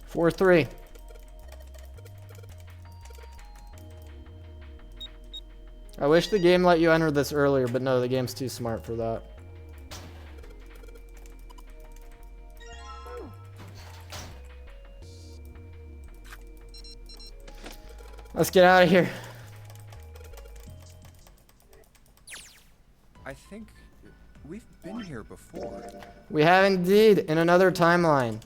Four, 3. I wish the game let you enter this earlier, but no, the game's too smart for that. Let's get out of here. I think we've been here before. We have indeed, in another timeline.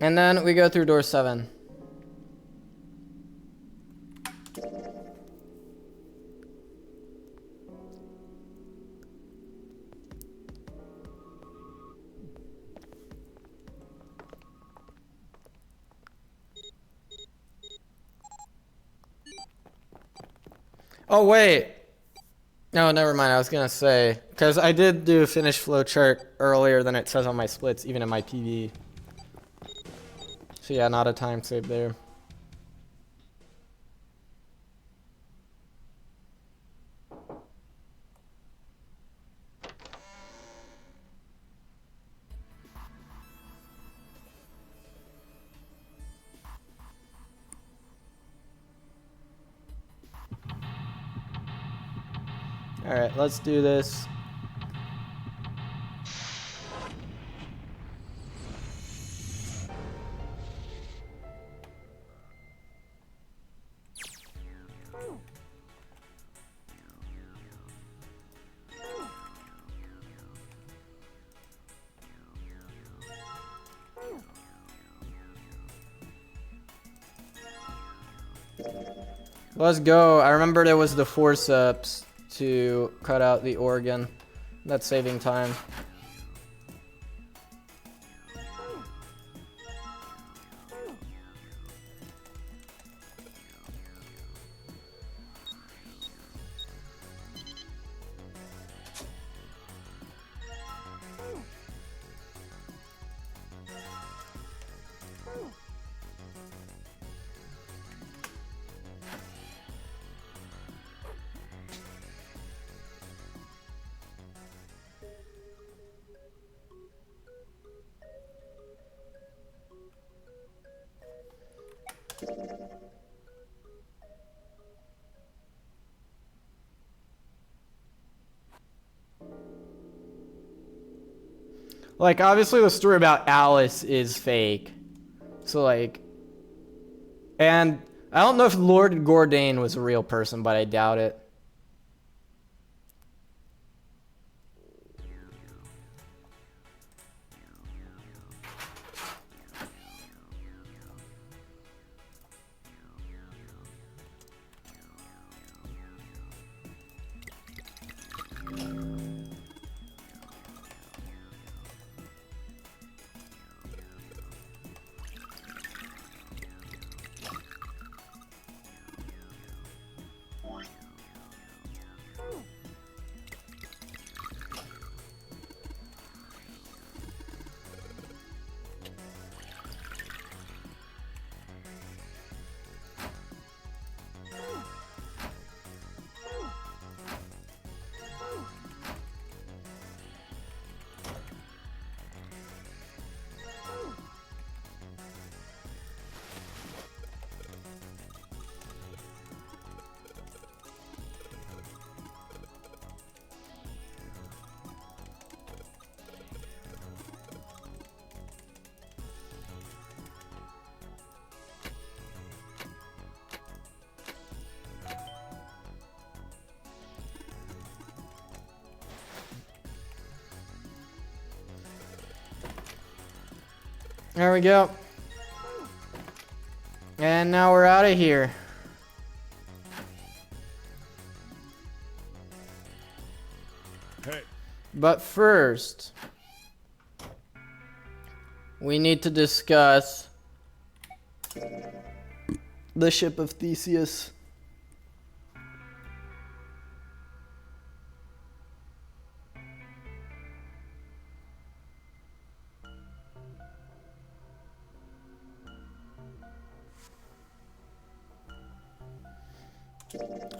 And then we go through door 7. Oh, wait. No, never mind. I was going to say, because I did do finish flowchart earlier than it says on my splits, even in my PV. So yeah, not a time save there. All right, let's do this. Let's go. I remember there was the forceps to cut out the organ. That's saving time. Like, obviously the story about Alice is fake. So, like... And I don't know if Lord Gordain was a real person, but I doubt it. There we go. And now we're out of here. Hey. But first, we need to discuss the ship of Theseus.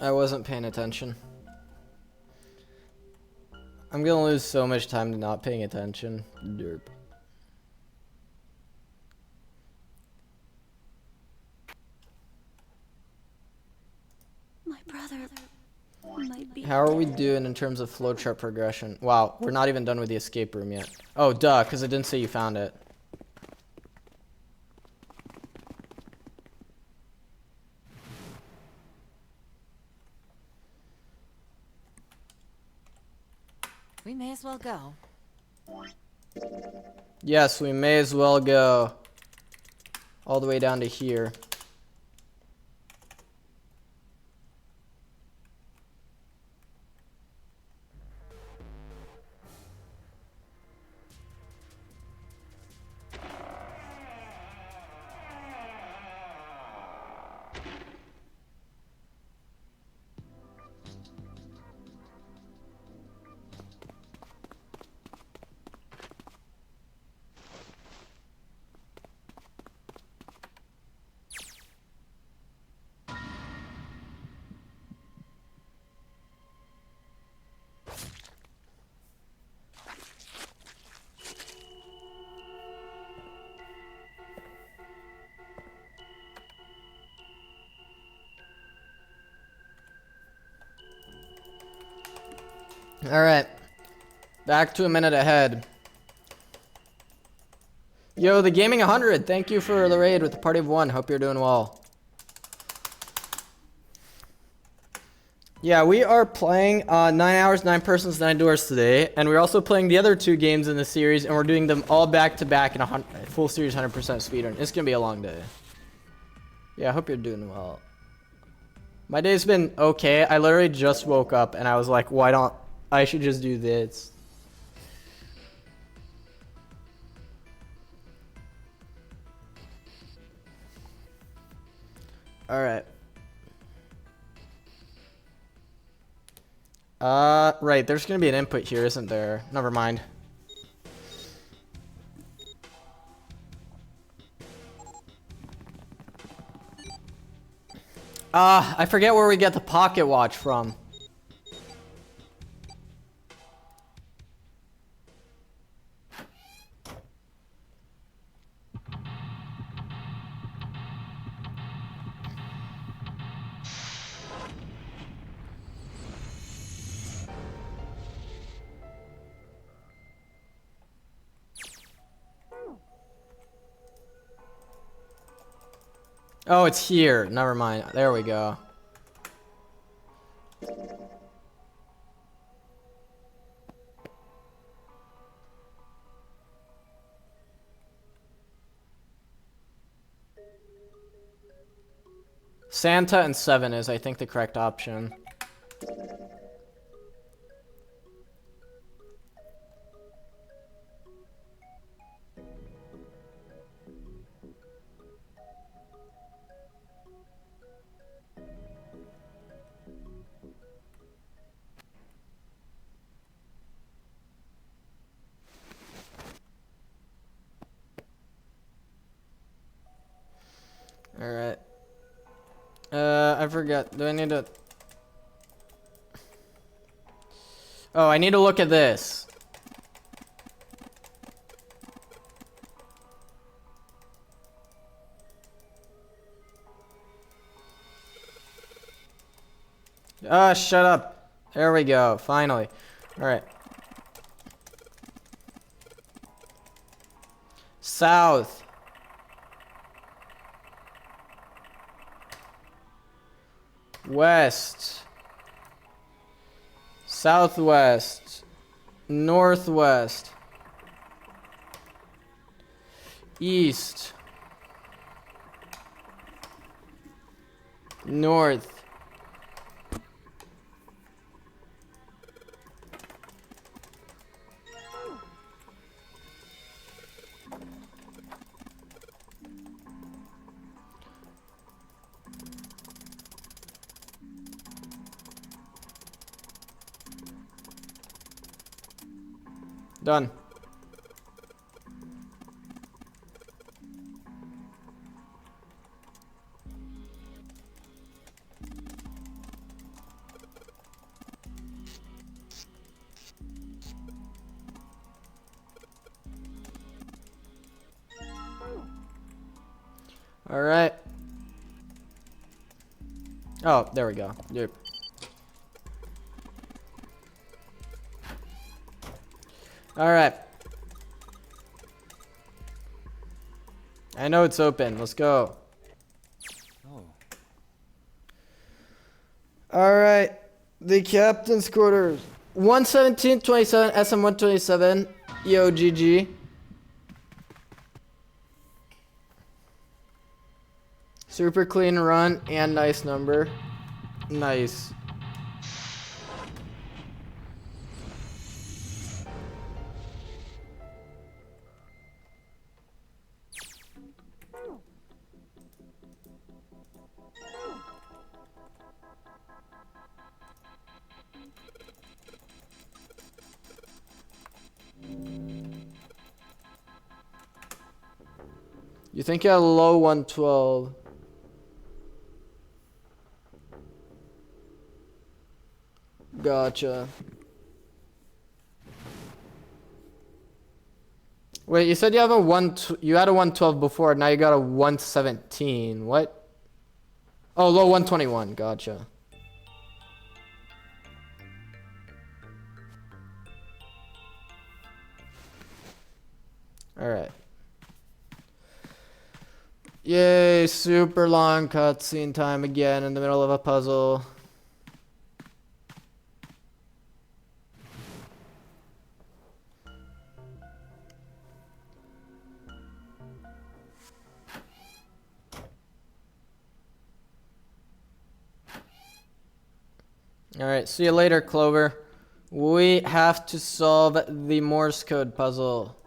I wasn't paying attention. I'm gonna lose so much time to not paying attention. Derp. My brother might be. How are we doing in terms of flowchart progression? Wow, we're not even done with the escape room yet. Oh, duh, because it didn't say you found it. We may as well go. Yes, we may as well go all the way down to here. Alright. Back to a minute ahead. Yo, the Gaming 100. Thank you for the raid with the party of one. Hope you're doing well. Yeah, we are playing 9 hours, 9 persons, 9 doors today. And we're also playing the other 2 games in the series. And we're doing them all back to back in a full series 100% speedrun. It's going to be a long day. Yeah, I hope you're doing well. My day's been okay. I literally just woke up and I was like, why don't I should just do this. Alright. Right, there's gonna be an input here, isn't there? Never mind. I forget where we get the pocket watch from. Oh, it's here. Never mind. There we go. Santa and 7 is, I think, the correct option. Alright. I forgot. Do I need to... Oh, I need to look at this. Ah, shut up. There we go. Finally. Alright. South. West, southwest, northwest, East. North. Done. All right. Oh, there we go. Yep. All right. I know it's open. Let's go. Oh. All right. The captain's quarters. 117.27 SM127 EOGG. Super clean run and nice number. Nice. You think you had a low 112. Gotcha. Wait, you said you have a you had a 112 before, now you got a 117. What? Oh, low 121. Gotcha. All right. Yay, super long cutscene time again in the middle of a puzzle. Alright, see you later, Clover. We have to solve the Morse code puzzle.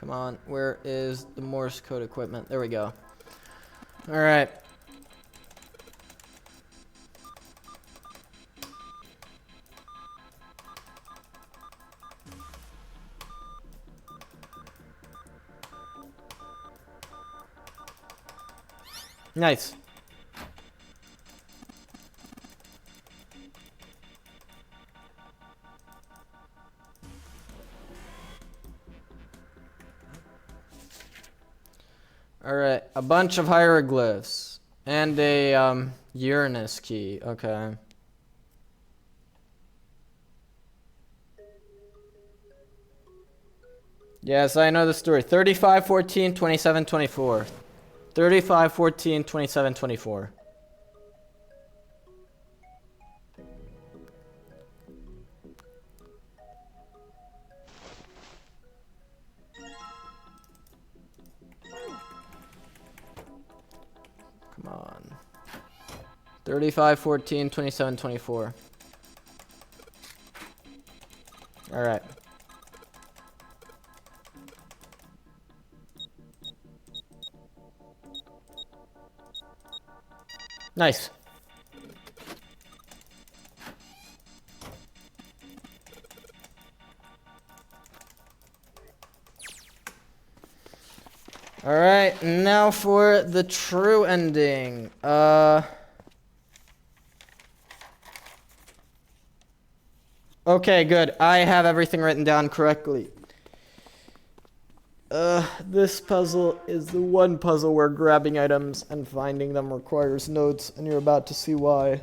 Come on, where is the Morse code equipment? There we go. All right. Nice. Alright, a bunch of hieroglyphs. And a Uranus key. Okay. Yes, I know the story. 35, 14, 27, 24. 35, 14, 27, 24. Come on. 35, 14, 27, 24. All right. Nice. All right, now for the true ending. Okay, good. I have everything written down correctly. This puzzle is the one puzzle where grabbing items and finding them requires notes, and you're about to see why.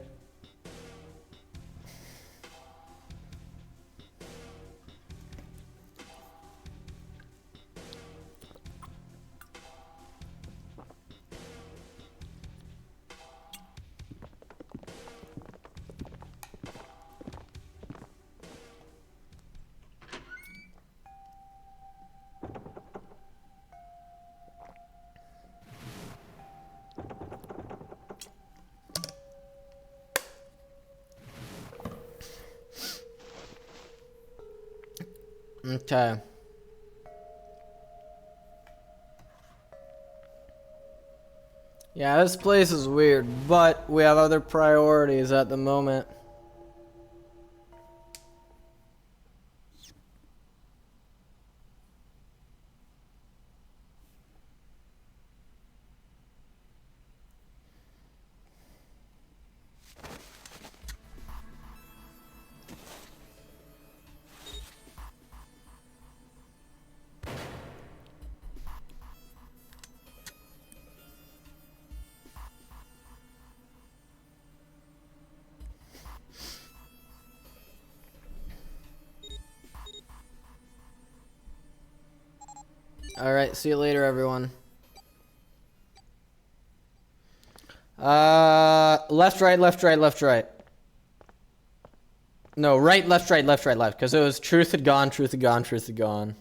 Okay. Yeah, this place is weird, but we have other priorities at the moment. Alright, see you later, everyone. Left, right, left, right, left, right. No, right, left, right, left, right, left. Because it was truth had gone, truth had gone, truth had gone.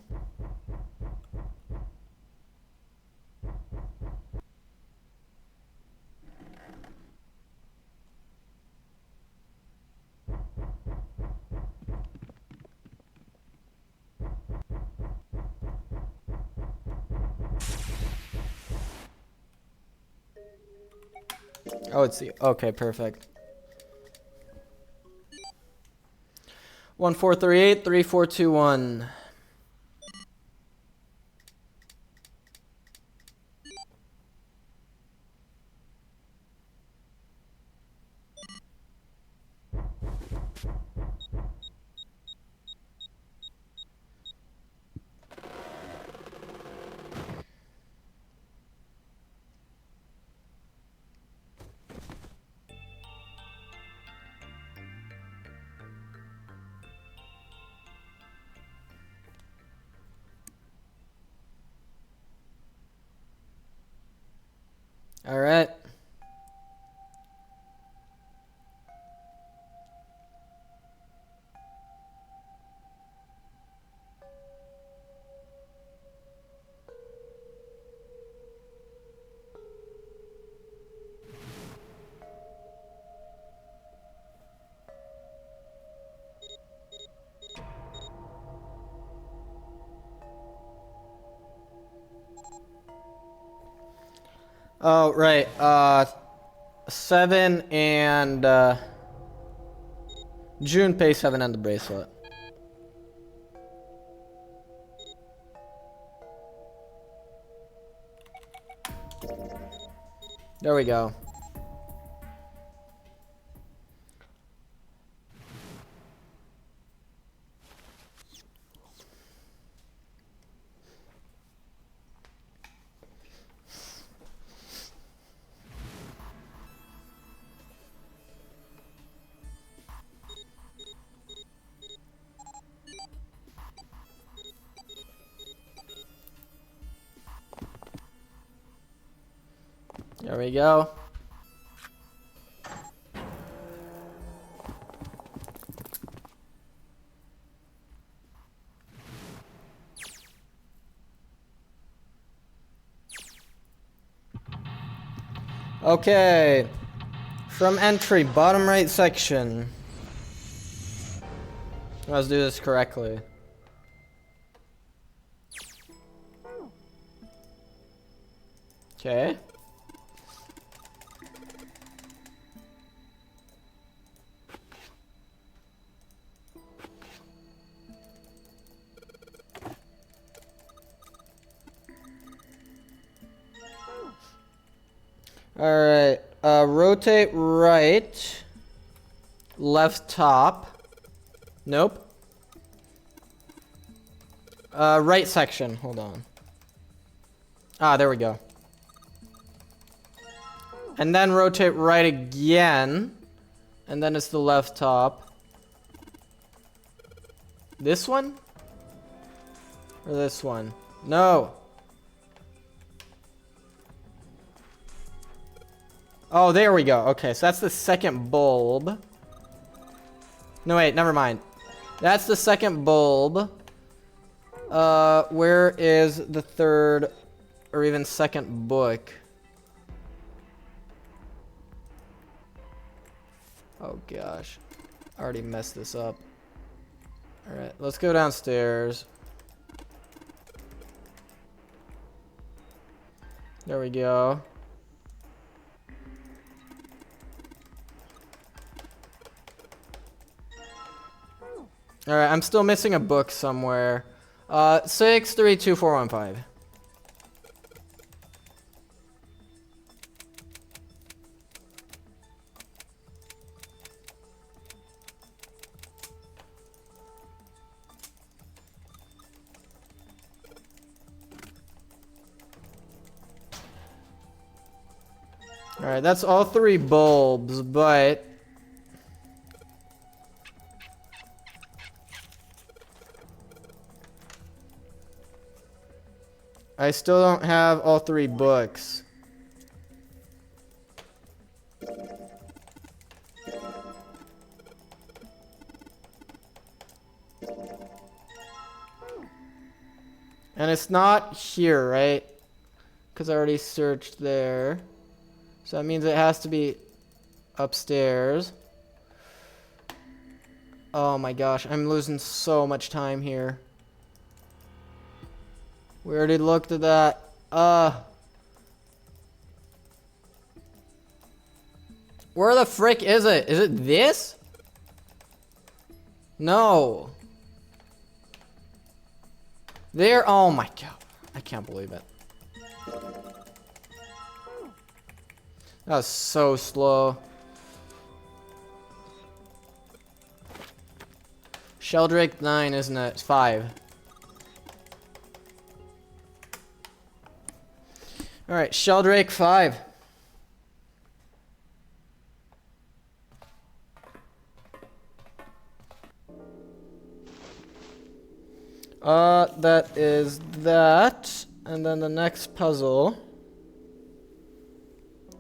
Oh, it's the... Okay, perfect. 1438 3421. All right. Oh, right. 7 and Junpei 7 and the bracelet. There we go. There we go. Okay. From entry, bottom right section. Let's do this correctly. Okay. Alright, rotate right, left top, nope, right section, hold on. Ah, there we go. And then rotate right again. And then it's the left top. This one? Or this one? No. Oh, there we go. Okay, so that's the second bulb. No, wait, never mind. That's the second bulb. Where is the third or even second book? Oh gosh. I already messed this up. Alright, let's go downstairs. There we go. Alright, I'm still missing a book somewhere. 632415. Alright, that's all 3 bulbs, but I still don't have all 3 books. And it's not here, right? Because I already searched there. So that means it has to be upstairs. Oh my gosh, I'm losing so much time here. We already looked at that. Where the frick is it? Is it this? No. There. Oh my god. I can't believe it. That was so slow. Sheldrake 9, isn't it? It's 5. Alright, Sheldrake 5. That is that. And then the next puzzle,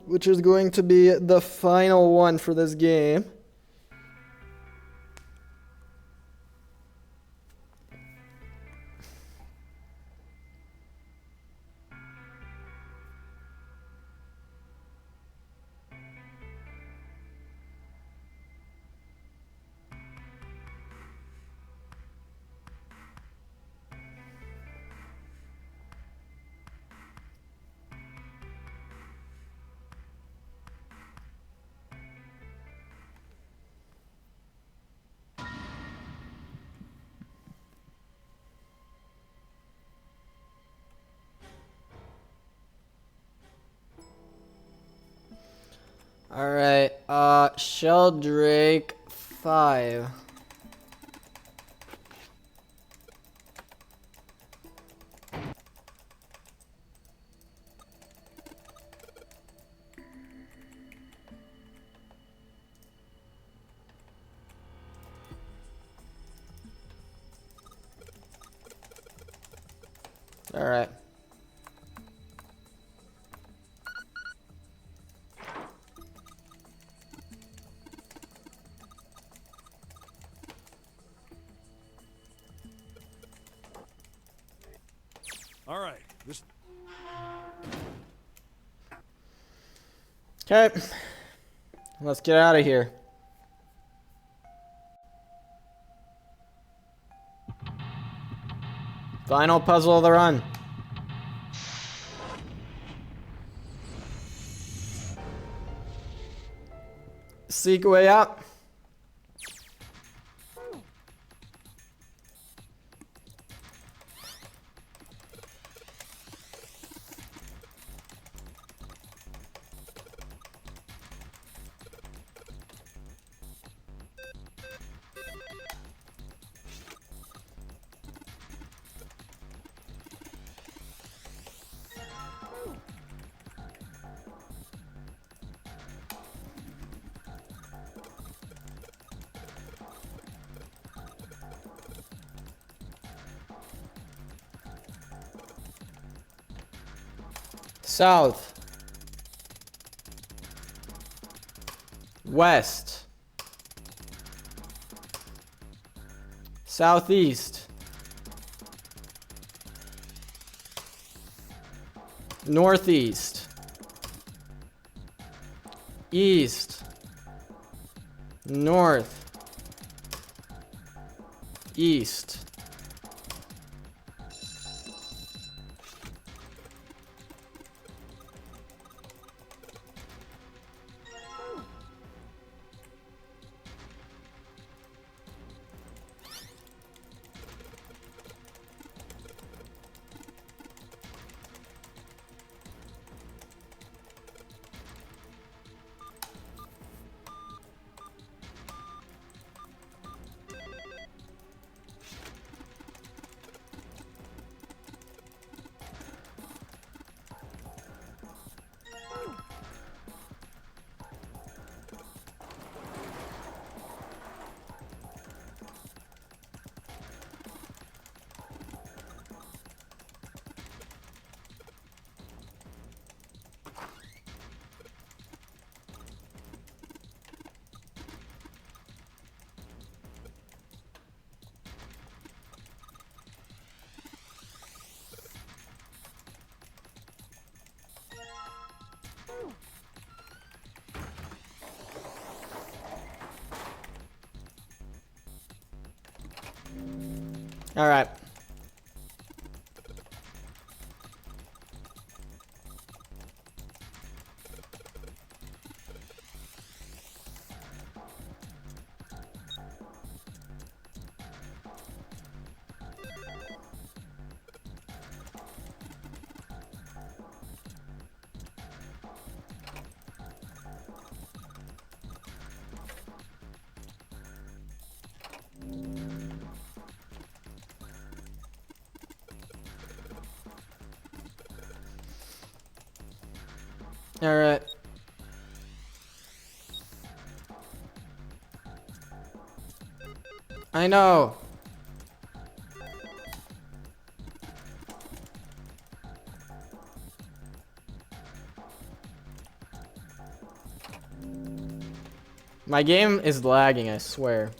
which is going to be the final one for this game. Alright, Sheldrake 5. Alright. All right. This. Okay. Let's get out of here. Final puzzle of the run. Seek a way out. South. West. Southeast. Northeast. East. North. East. All right. All right. I know. My game is lagging, I swear.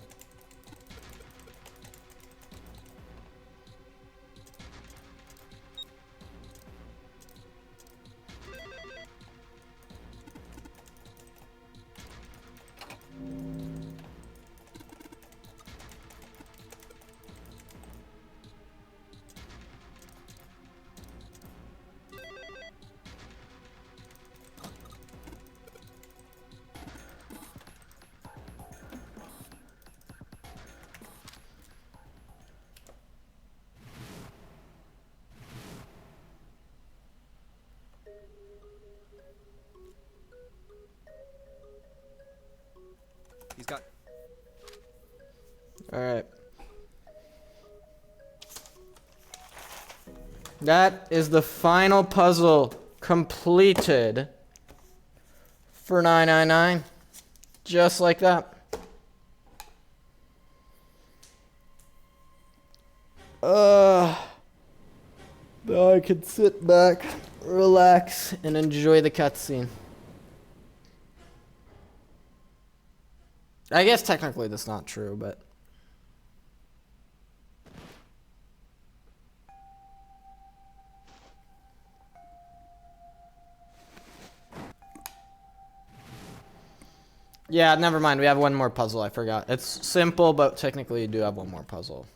He's got. All right. That is the final puzzle completed for 999. Just like that. Now I can sit back, relax, and enjoy the cutscene. I guess technically that's not true, but... Yeah, never mind. We have one more puzzle. I forgot. It's simple, but technically you do have one more puzzle.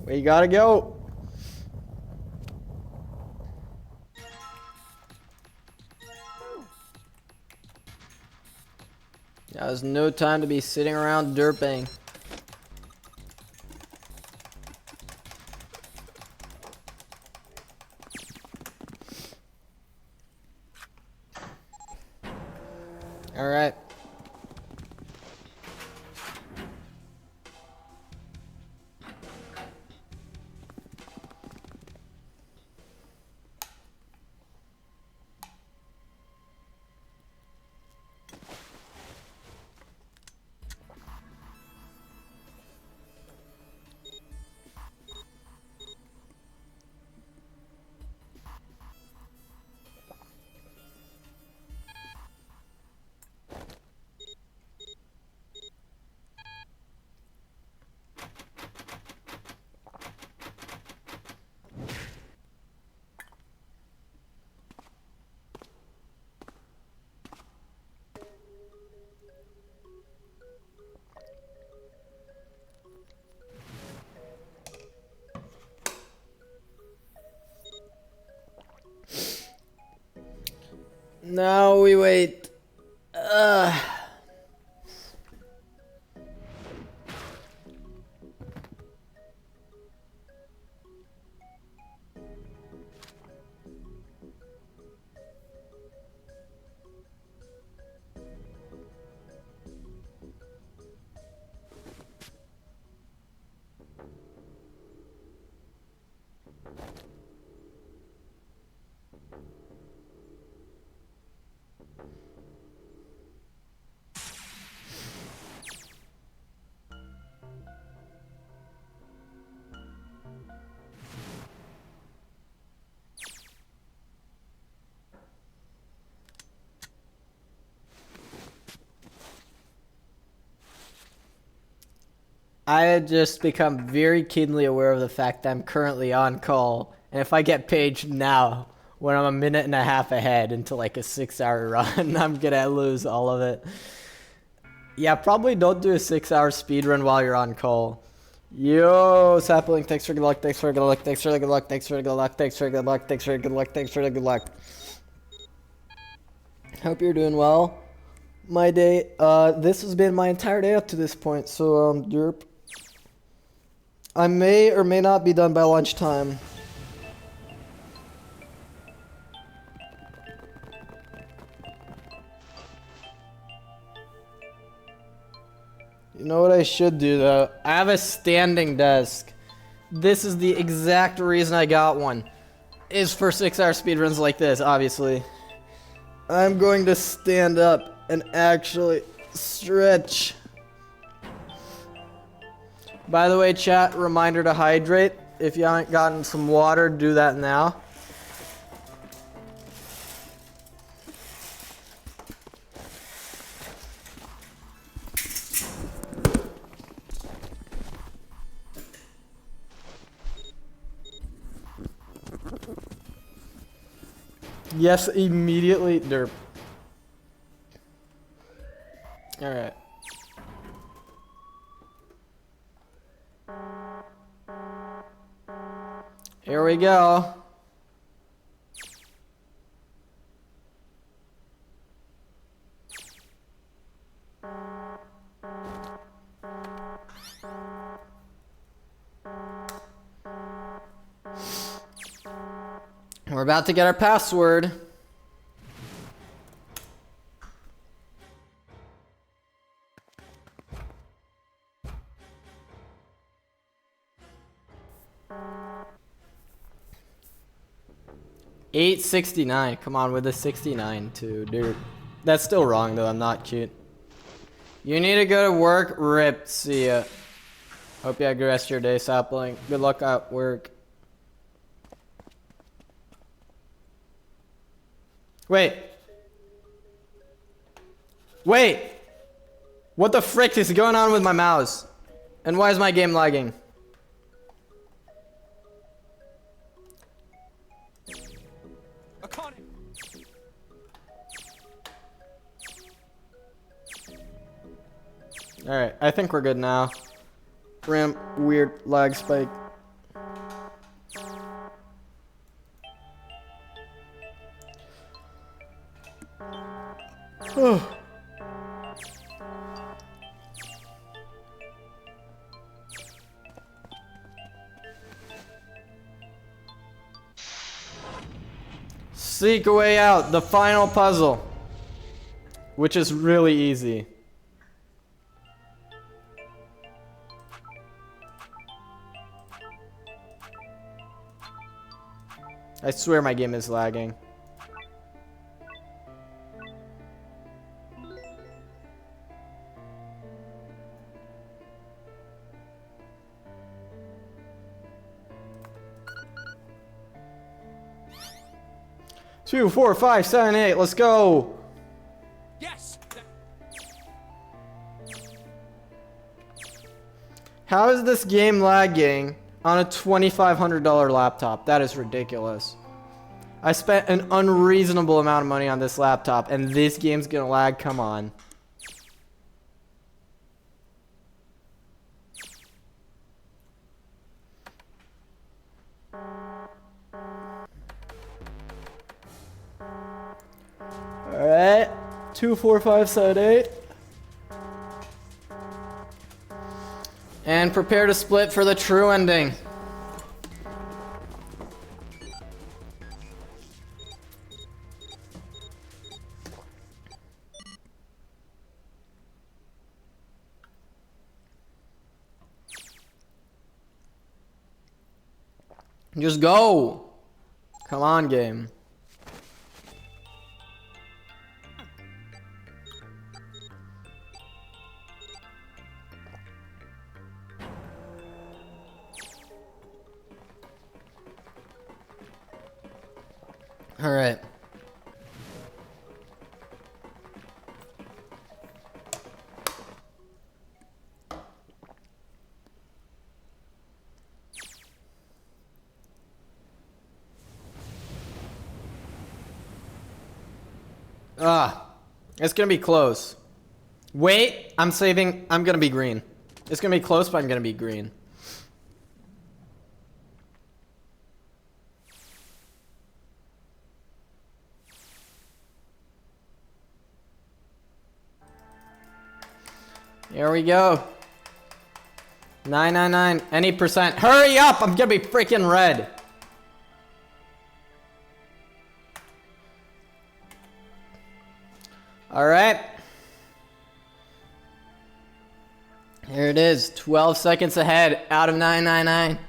We gotta go. There's no time to be sitting around derping. All right. Now we wait. I had just become very keenly aware of the fact that I'm currently on call, and if I get paged now, when I'm a minute and a half ahead into like a 6-hour run, I'm gonna lose all of it. Yeah, probably don't do a 6-hour speed run while you're on call. Yo, Sapling, thanks for good luck, thanks for good luck, thanks for the good luck, thanks for the good luck, thanks for the good luck, thanks for the good luck, thanks for the good luck. Hope you're doing well. My day, this has been my entire day up to this point, so, derp. I may or may not be done by lunchtime. You know what I should do though? I have a standing desk. This is the exact reason I got one. Is for 6-hour speedruns like this, obviously. I'm going to stand up and actually stretch. By the way, chat, reminder to hydrate. If you haven't gotten some water, do that now. Yes, immediately, derp. Alright. Here we go. We're about to get our password. $8.69. Come on with a 69 too, dude. That's still wrong though. I'm not cute. You need to go to work. Rip. See ya. Hope you have a good rest of your day, Sapling. Good luck at work. Wait. Wait. What the frick is going on with my mouse? And why is my game lagging? Alright, I think we're good now. Ramp, weird lag spike. Seek a way out, the final puzzle, which is really easy. I swear my game is lagging. Two, 4, 5, 7, 8, let's go! Yes! How is this game lagging on a $2,500 laptop? That is ridiculous. I spent an unreasonable amount of money on this laptop, and this game's gonna lag? Come on. Alright. 2, 4, 5, 7, 8. And prepare to split for the true ending. Just go! Come on, game. All right. It's gonna be close. Wait, I'm saving. I'm gonna be green. It's gonna be close, but I'm gonna be green. Here we go. 999, any percent. Hurry up! I'm gonna be freaking red. All right. Here it is. 12 seconds ahead out of 999.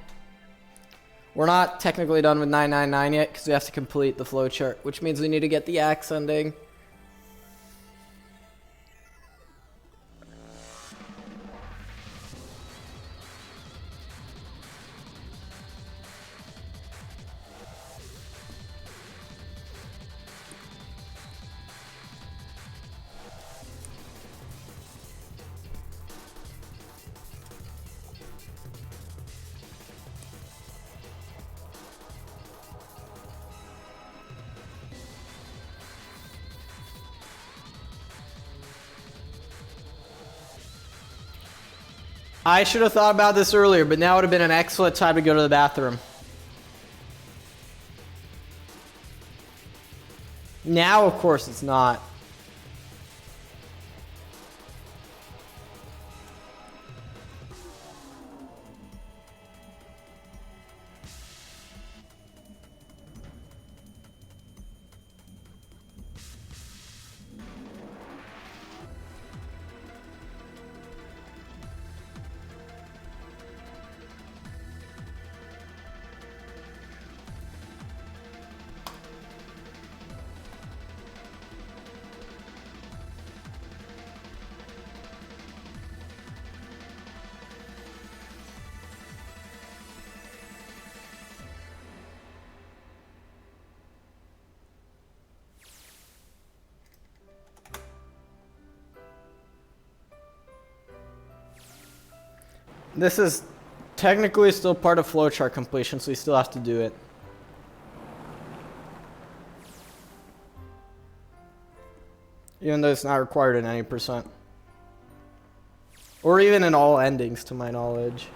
We're not technically done with 999 yet because we have to complete the flowchart, which means we need to get the axe ending. I should have thought about this earlier, but now would have been an excellent time to go to the bathroom. Now, of course, it's not. This is technically still part of flowchart completion, so we still have to do it. Even though it's not required in any percent. Or even in all endings, to my knowledge.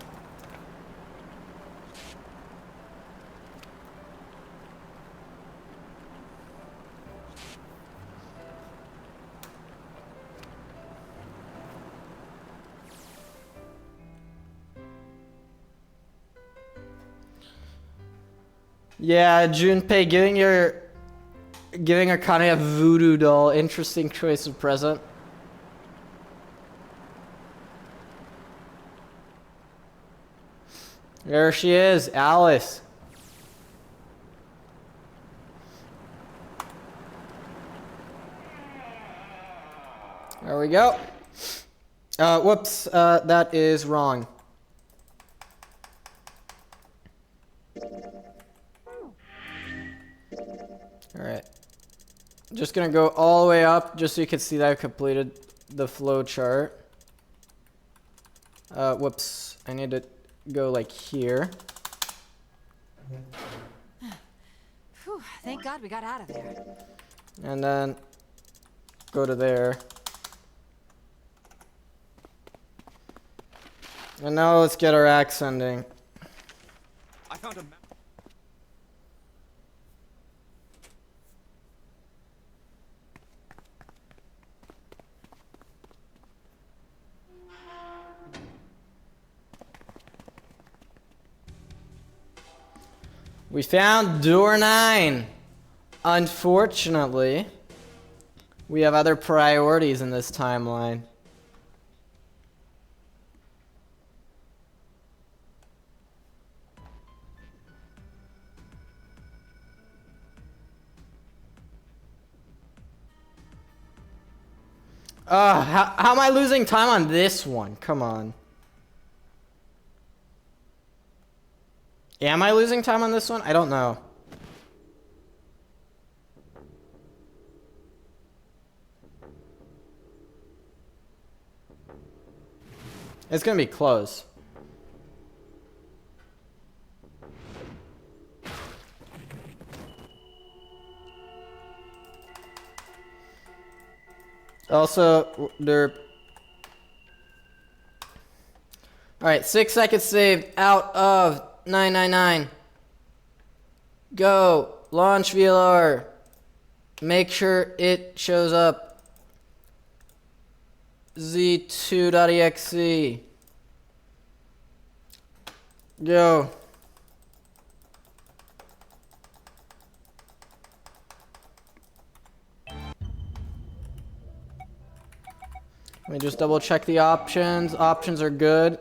Yeah, Junpei, giving her Akane a voodoo doll. Interesting choice of present. There she is, Alice. There we go. Whoops, that is wrong. Alright. Just gonna go all the way up just so you can see that I completed the flow chart. Whoops, I need to go like here. Whew, thank God we got out of there. And then go to there. And now let's get our axe ending. I found a map. We found door 9. Unfortunately, we have other priorities in this timeline. How am I losing time on this one? Come on. Am I losing time on this one? I don't know. It's gonna be close. Also, they're... Alright, 6 seconds saved out of 999. Go. Launch VLR. Make sure it shows up. Z2.exe. Go. Let me just double check the options. Options are good.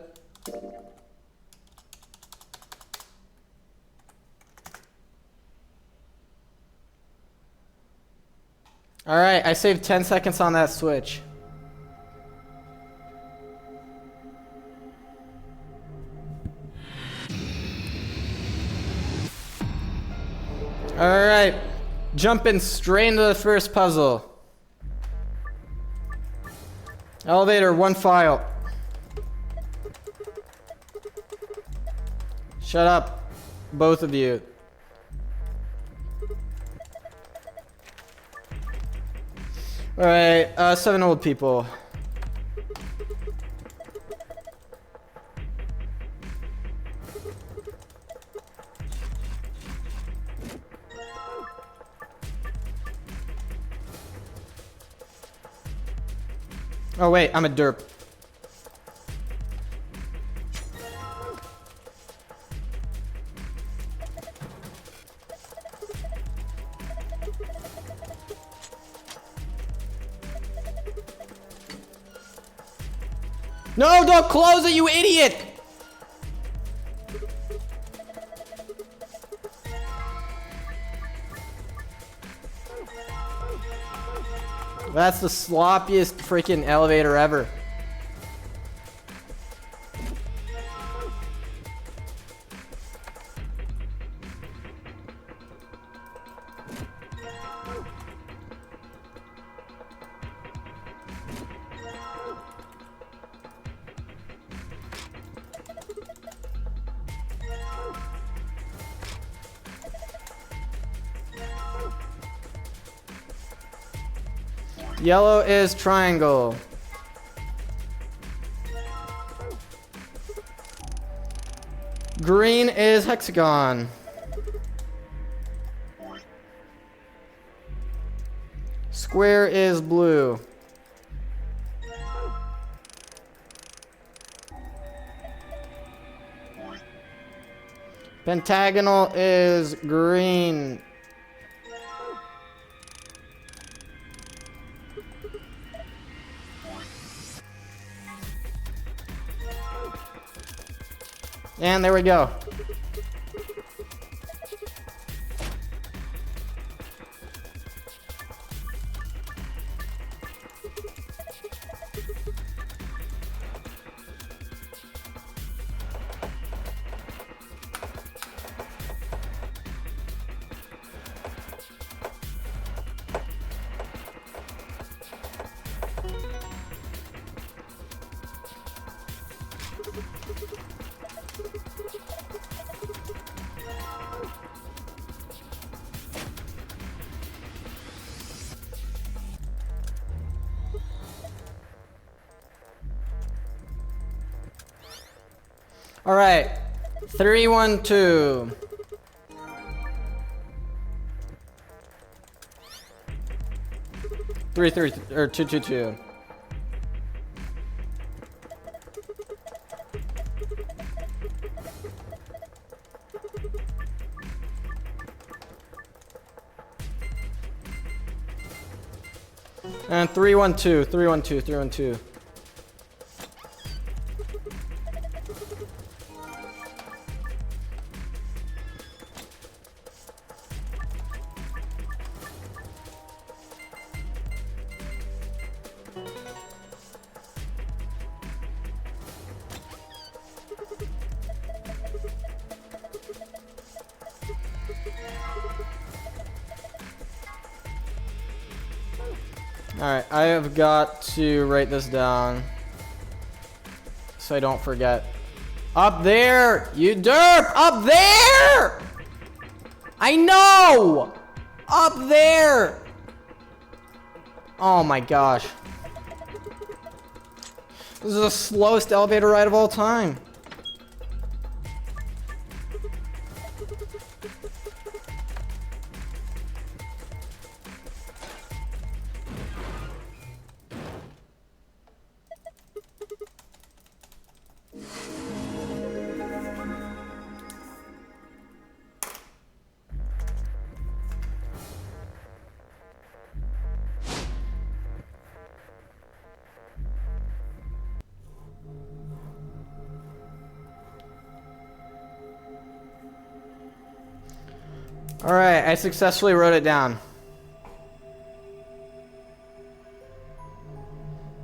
Alright, I saved 10 seconds on that switch. Alright, jumping straight into the first puzzle. Elevator, 1 file. Shut up, both of you. Alright, 7 old people. Oh wait, I'm a derp. No, don't close it, you idiot! That's the sloppiest freaking elevator ever. Yellow is triangle. Green is hexagon. Square is blue. Pentagonal is green. And there we go. All right, 312. Three or 222. And 312, 312, 312. Alright, I have got to write this down so I don't forget. Up there! You derp! Up there! I know! Up there! Oh my gosh. This is the slowest elevator ride of all time. Alright, I successfully wrote it down.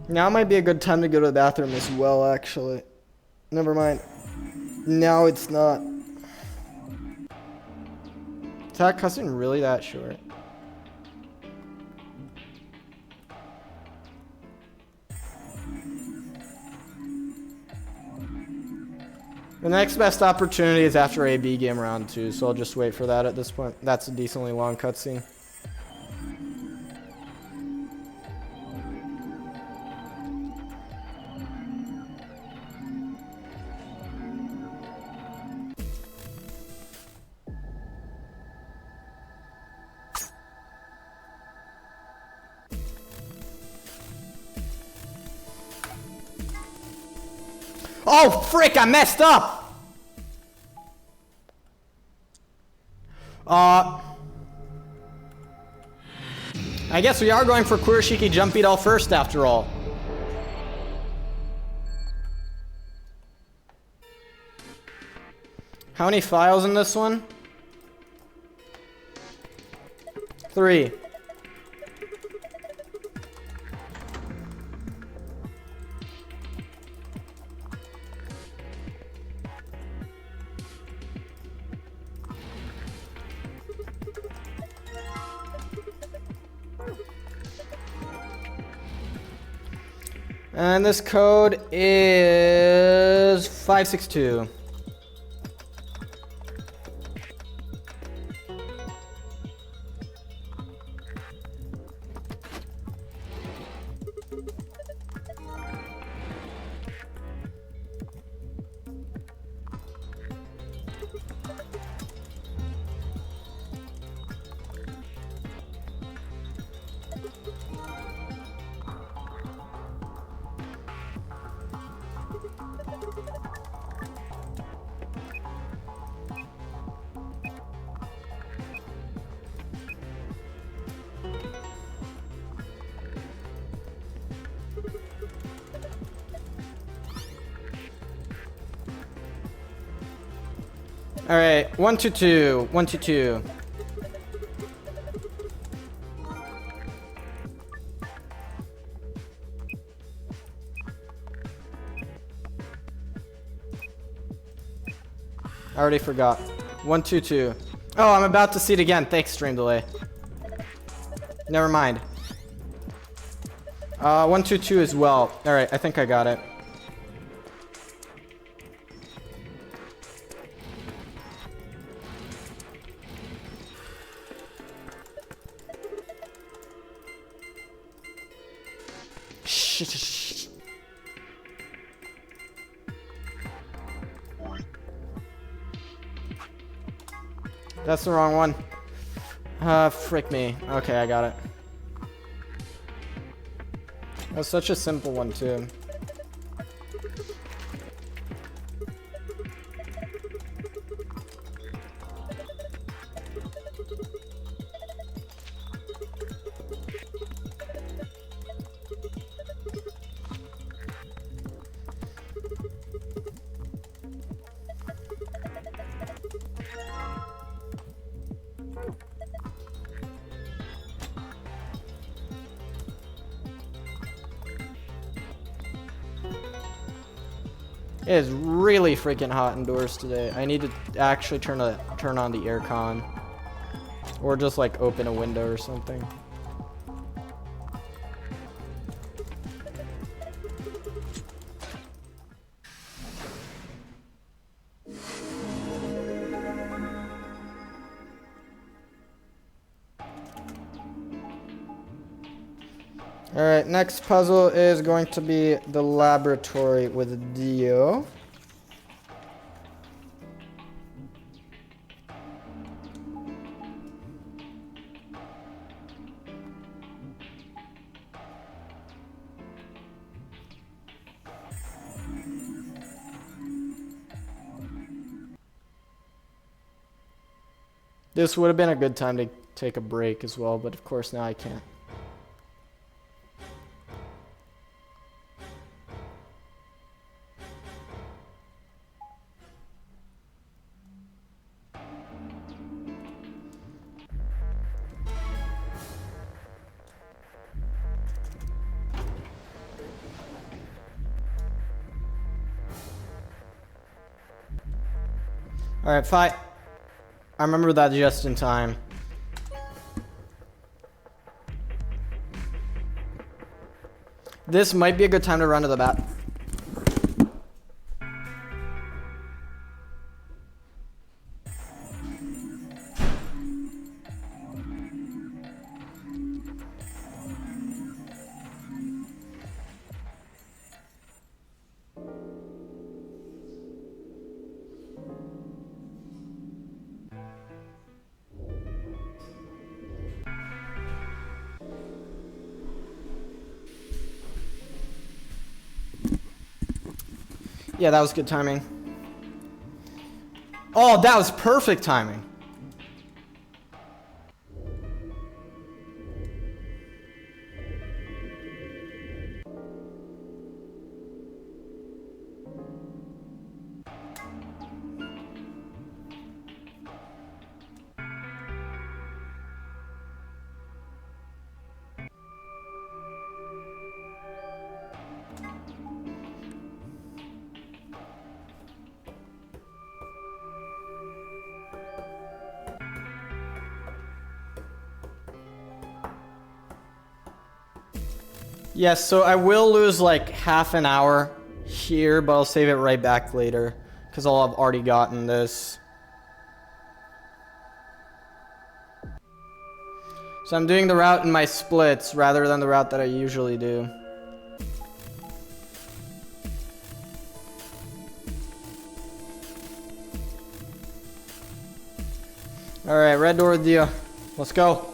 Now might be a good time to go to the bathroom as well, actually. Never mind. No, it's not. Is that cutscene really that short? The next best opportunity is after AB game round 2, so I'll just wait for that at this point. That's a decently long cutscene. Oh, frick, I messed up! I guess we are going for Kurashiki Jump Beat all first after all. How many files in this one? 3. And this code is 562. Alright, 122. 122. I already forgot. 122. Oh, I'm about to see it again. Thanks, stream delay. Never mind. 122 as well. Alright, I think I got it. Shh. That's the wrong one. Frick me. Okay, I got it. That was such a simple one, too. It is really freaking hot indoors today. I need to actually turn on the aircon, or just like open a window or something. Alright, next puzzle is going to be the laboratory with Dio. This would have been a good time to take a break as well, but of course now I can't. Alright, fight. I remember that just in time. This might be a good time to run to the bat. Yeah, that was good timing. Oh, that was perfect timing. Yes, so I will lose like half an hour here, but I'll save it right back later, because I'll have already gotten this. So I'm doing the route in my splits rather than the route that I usually do. Alright, red door with Dio. Let's go.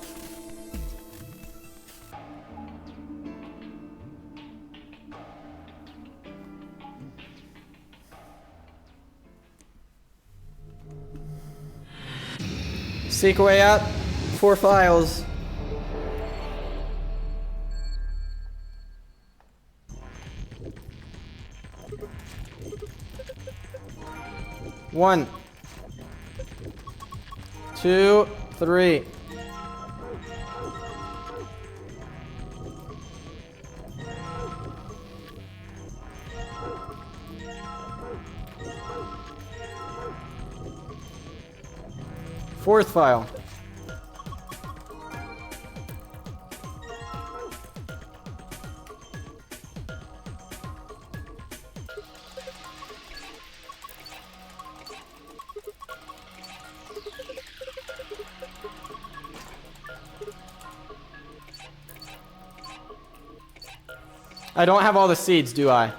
Seek a way out. 4 files. One. 2, 3. Fourth file. I don't have all the seeds, do I?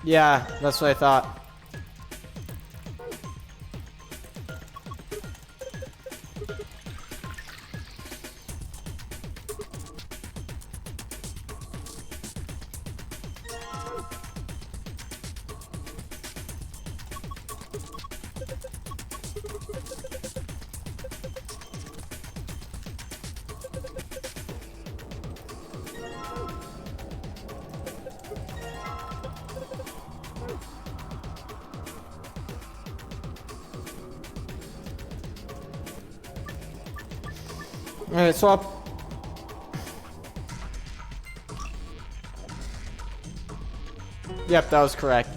Yeah, that's what I thought. Alright, swap. Yep, that was correct.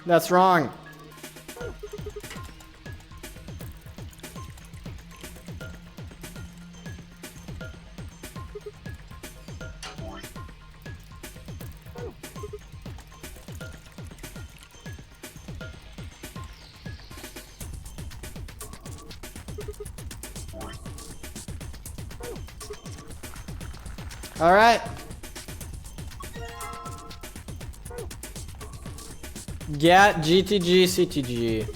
That's wrong. All right. Get GTG CTG.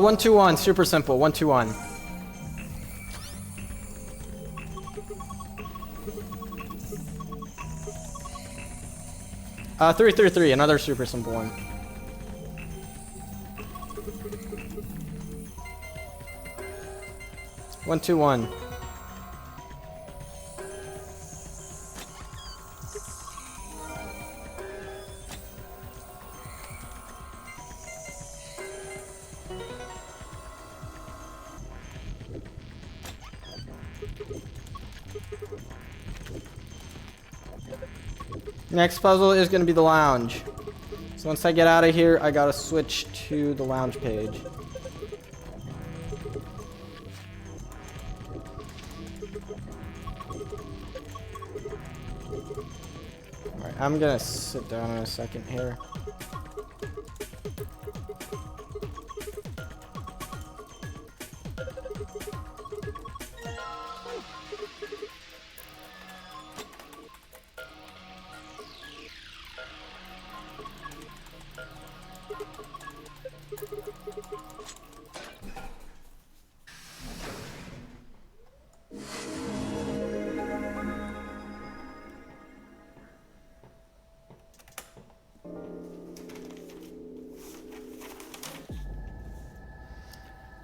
One, two, one. Super simple. 1, 2, 1. Three, 3, 3. Another super simple one. One, 2, 1. Next puzzle is going to be the lounge. So once I get out of here, I gotta switch to the lounge page. I'm gonna sit down in a second here.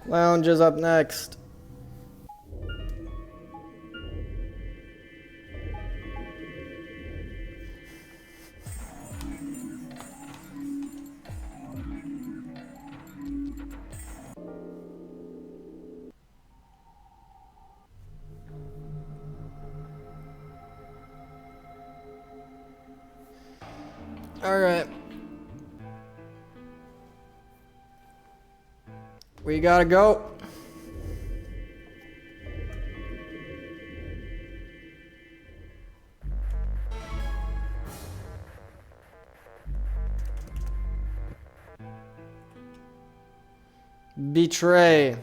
Lounge is up next. All right. We gotta go. Betray.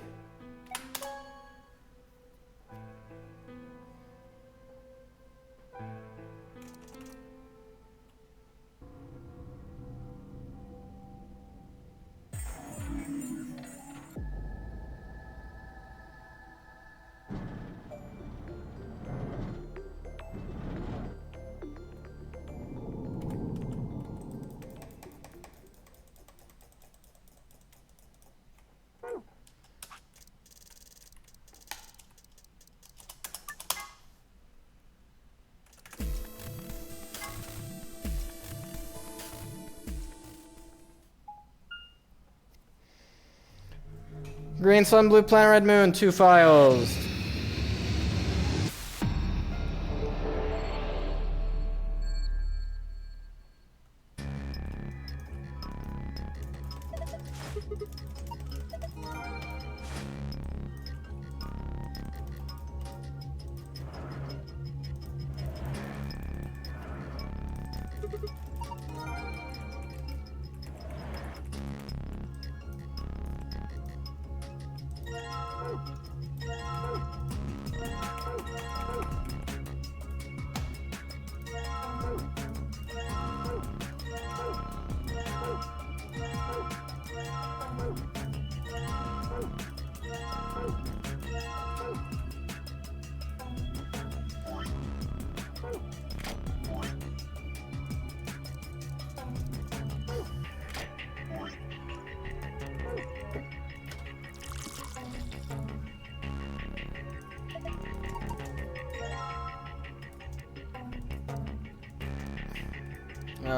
Green Sun, Blue Planet, Red Moon, 2 files.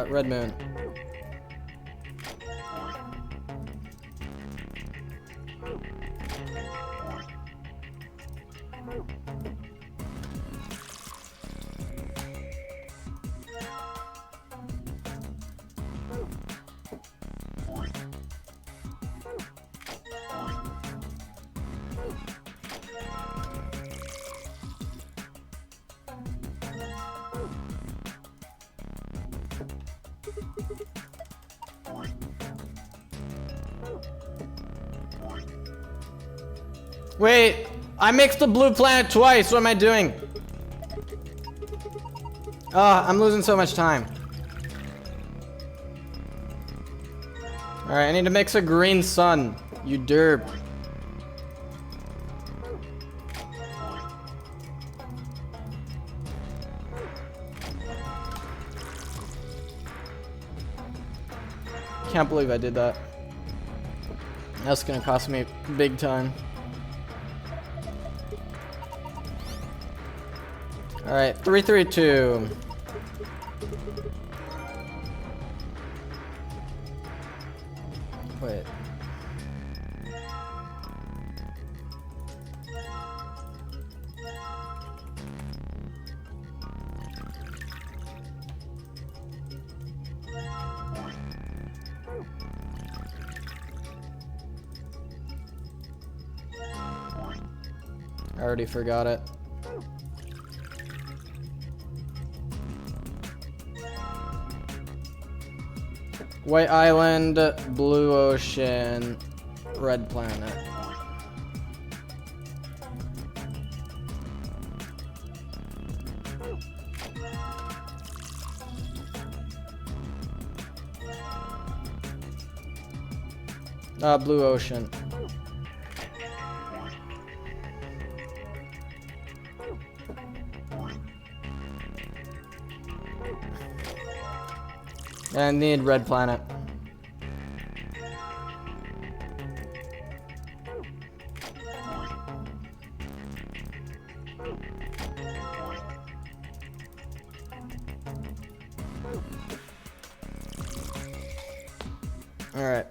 Red Moon. Wait, I mixed the Blue Planet twice. What am I doing? I'm losing so much time. Alright, I need to mix a Green Sun. You derp. Can't believe I did that. That's gonna cost me big time. Alright, 332. Wait. I already forgot it. White Island, Blue Ocean, Red Planet. Blue Ocean. I need Red Planet. Alright.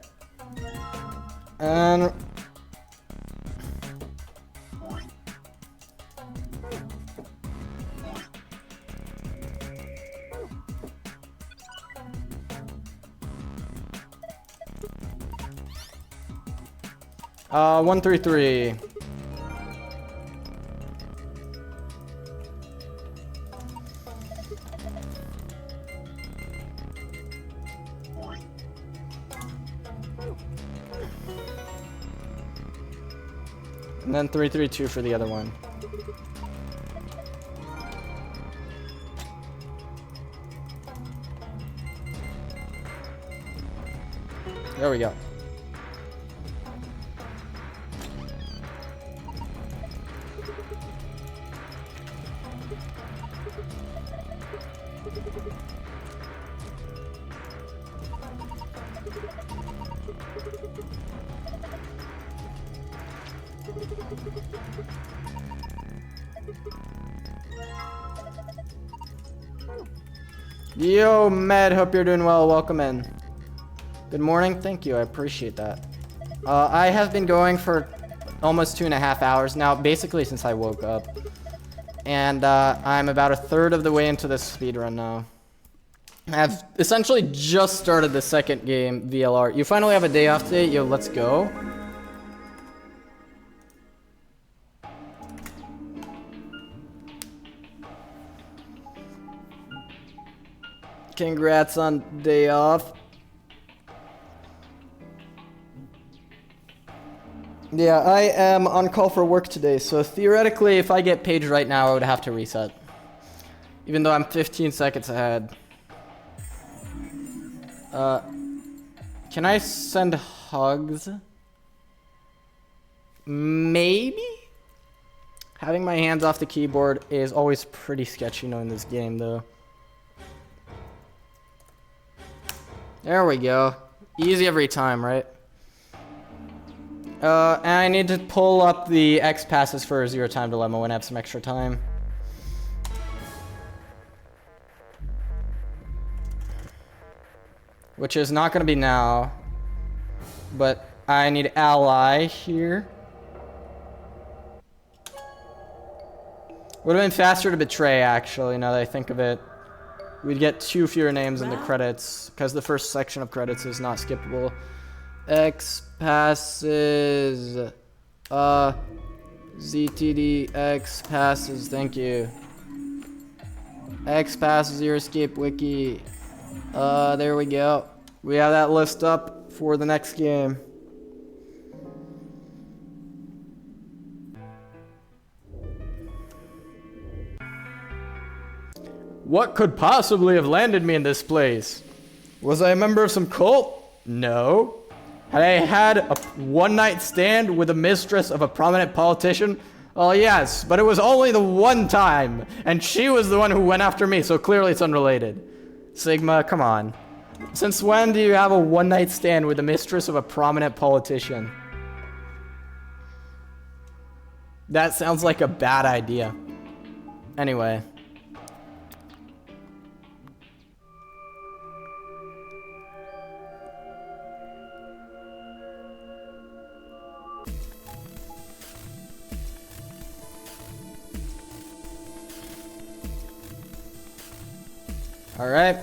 And 133. And then 332 for the other one. There we go. Yo, Med, hope you're doing well. Welcome in. Good morning. Thank you. I appreciate that. I have been going for almost 2.5 hours now, basically since I woke up. And I'm about a third of the way into this speedrun now. I've essentially just started the second game, VLR. You finally have a day off today? Yo, let's go. Congrats on day off. Yeah, I am on call for work today, so theoretically, if I get paged right now, I would have to reset. Even though I'm 15 seconds ahead. Can I send hugs? Maybe? Having my hands off the keyboard is always pretty sketchy knowing this game, though. There we go. Easy every time, right? And I need to pull up the X passes for a Zero Time Dilemma when I have some extra time. Which is not going to be now. But I need ally here. Would have been faster to betray, actually, now that I think of it. We'd get 2 fewer names in the credits, because the first section of credits is not skippable. X passes. ZTD X passes, thank you. X passes your escape wiki. There we go. We have that list up for the next game. What could possibly have landed me in this place? Was I a member of some cult? No. Had I had a one-night stand with the mistress of a prominent politician? Well, yes, but it was only the one time, and she was the one who went after me, so clearly it's unrelated. Sigma, come on. Since when do you have a one-night stand with the mistress of a prominent politician? That sounds like a bad idea. Anyway. All right.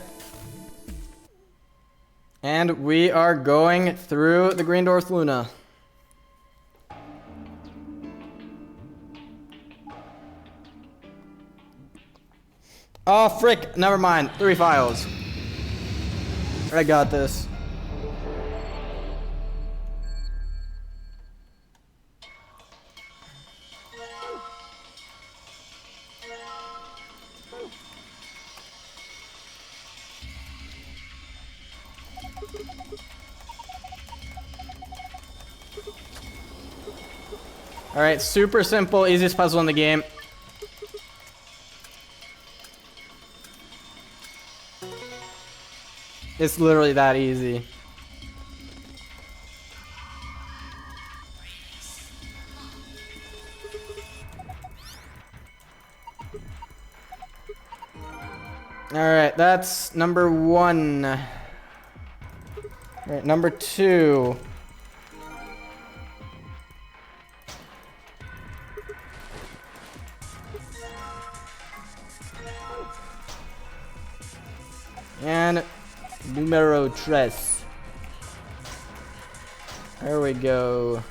And we are going through the Green Dwarf Luna. Oh, frick. Never mind. 3 files. I got this. Alright, super simple, easiest puzzle in the game. It's literally that easy. Alright, that's number 1. Alright, number 2. And numero 3. There we go.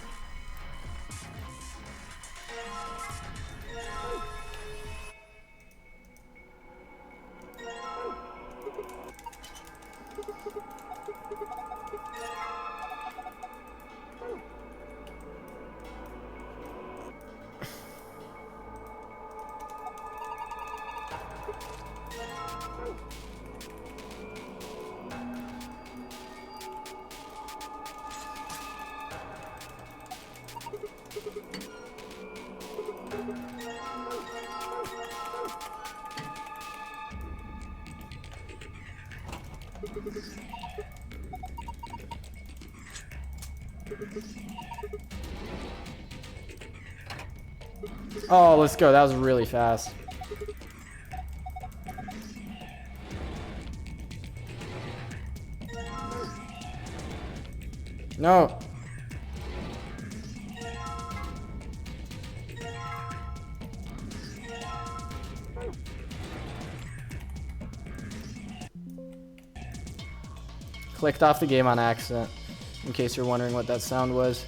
Oh, let's go. That was really fast. No. Clicked off the game on accident, in case you're wondering what that sound was.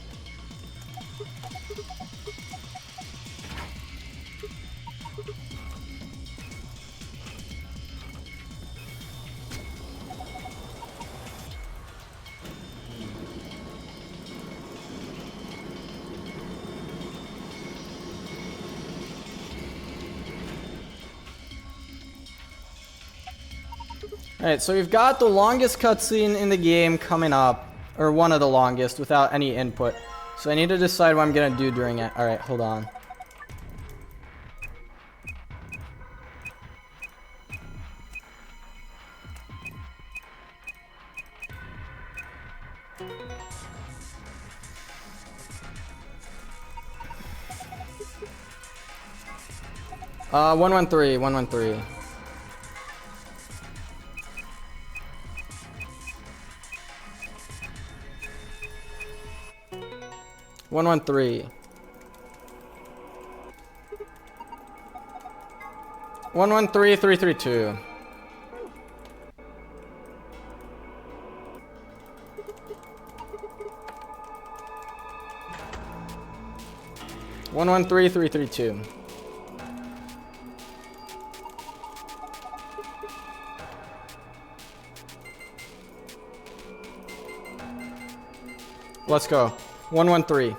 Alright, so we've got the longest cutscene in the game coming up, or one of the longest, without any input. So I need to decide what I'm gonna do during it. Alright, hold on. Uh, 113, 113. 113. 113 332. One one three three three two. Let's go. 113.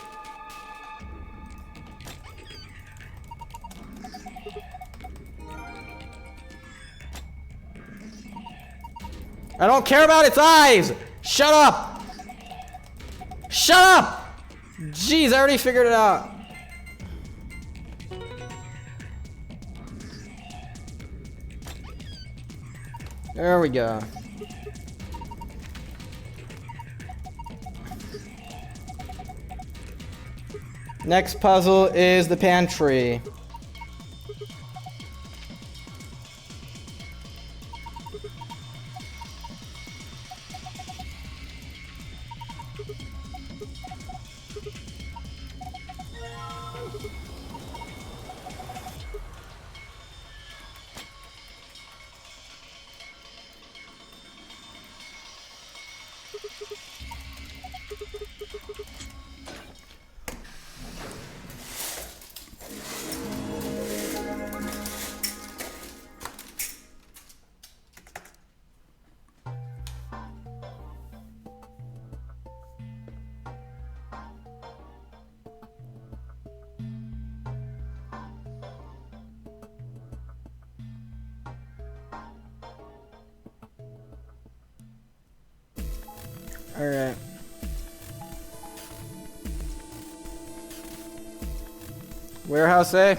I don't care about its eyes! Shut up! Shut up! Jeez, I already figured it out. There we go. Next puzzle is the pantry. All right. Warehouse A.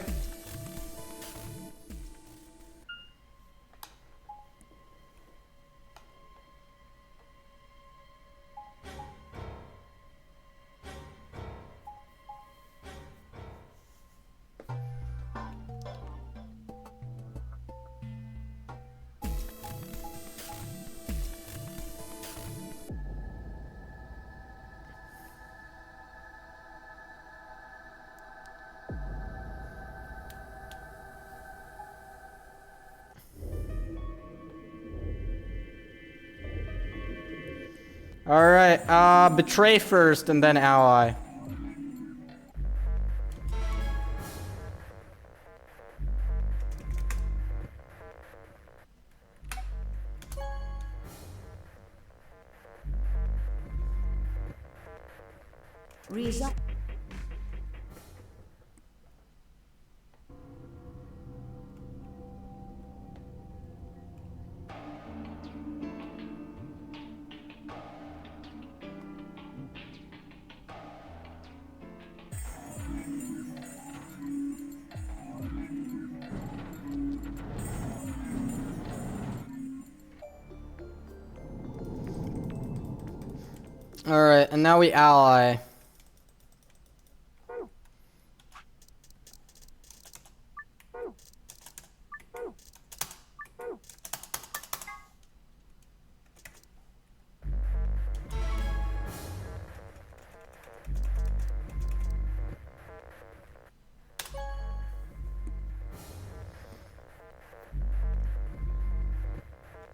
Alright, betray first and then ally. Result. Alright, and now we ally.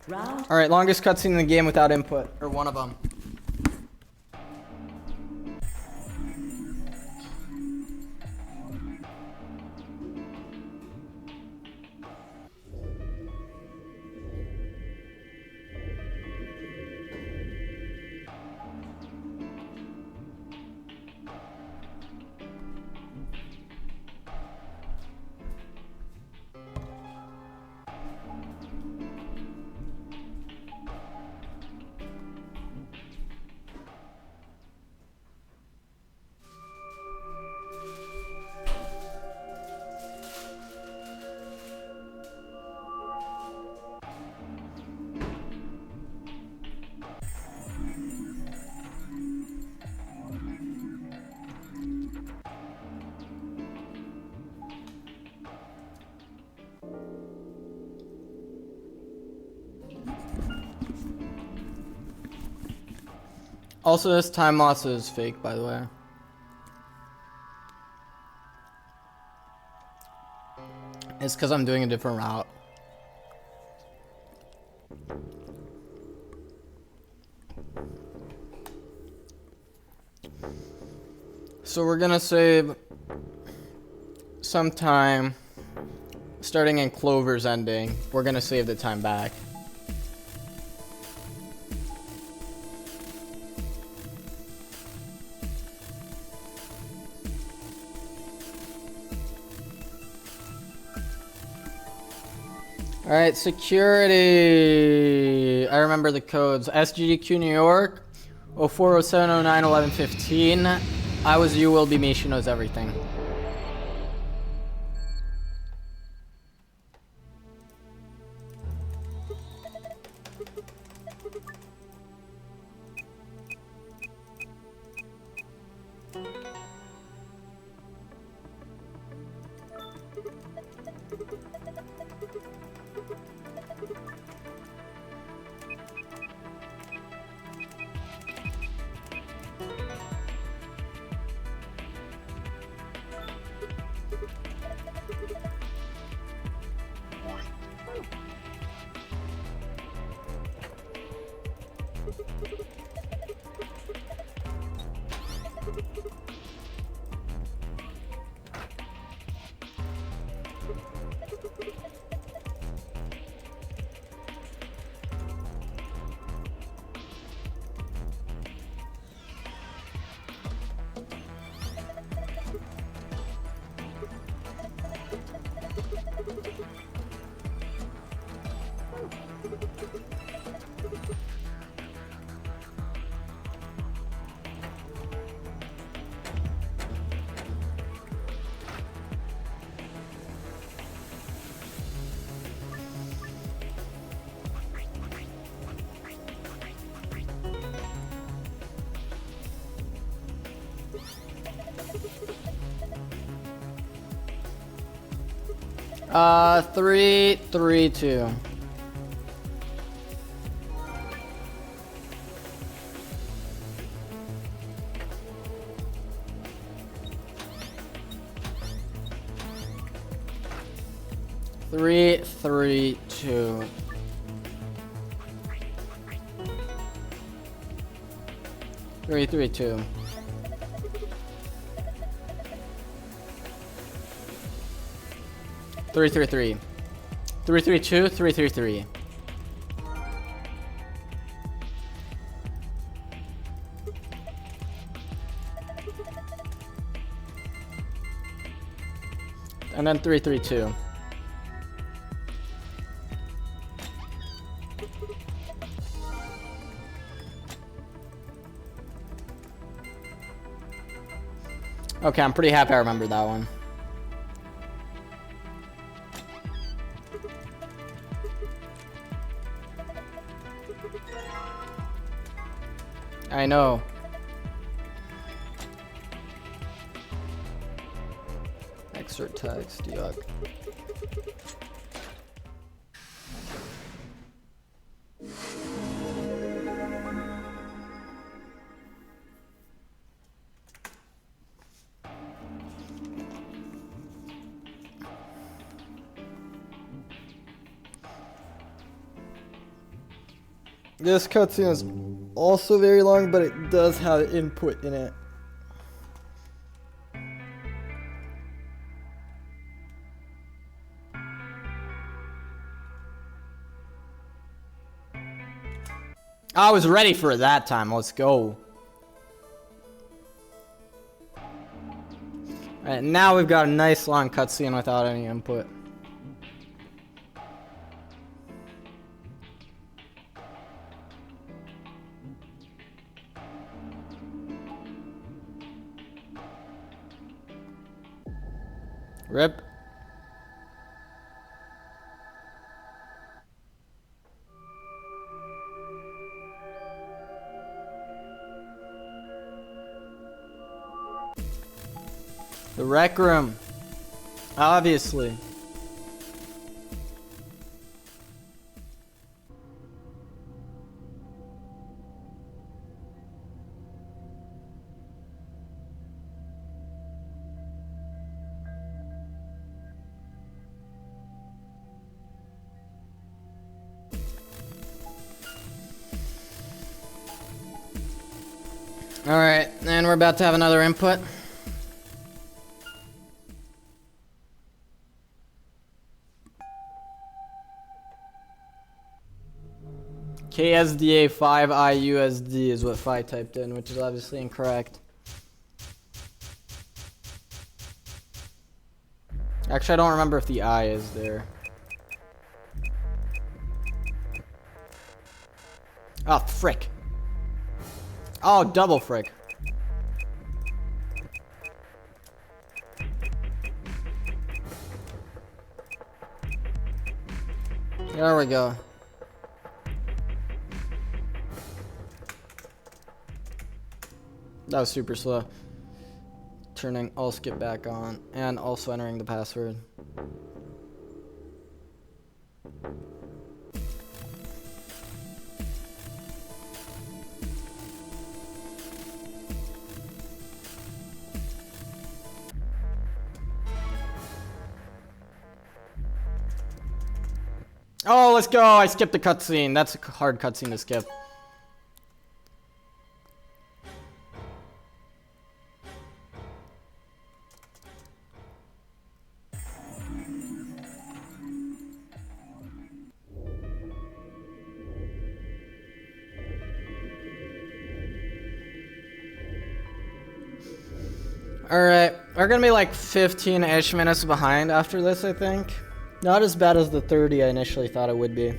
Round. Alright, longest cutscene in the game without input. Or one of them. Also, this time loss is fake, by the way. It's because I'm doing a different route. So we're gonna save some time starting in Clover's ending. We're gonna save the time back. Alright, security. I remember the codes. SGDQ New York, 040709 1115. I was you, will be me, she knows everything. 3, 3, 2. Three, 3, 2. Three, 3, 2. Three, 3, 3. 3, 3, 2, 3, 3, 3. And then 3, 3, 2. Okay, I'm pretty happy I remember that one. I know. Extra text, yuck. This cutscene is also very long, but it does have input in it. I was ready for it that time. Let's go. Alright, now we've got a nice long cutscene without any input. Rip. The rec room. Obviously. Alright, and we're about to have another input. KSDA 5IUSD is what Phi typed in, which is obviously incorrect. Actually, I don't remember if the I is there. Oh, frick. Oh, double frick. There we go. That was super slow. Turning all skip back on and also entering the password. Oh, let's go. I skipped the cutscene. That's a hard cutscene to skip. Alright, we're gonna be like 15-ish minutes behind after this, I think. Not as bad as the 30 I initially thought it would be.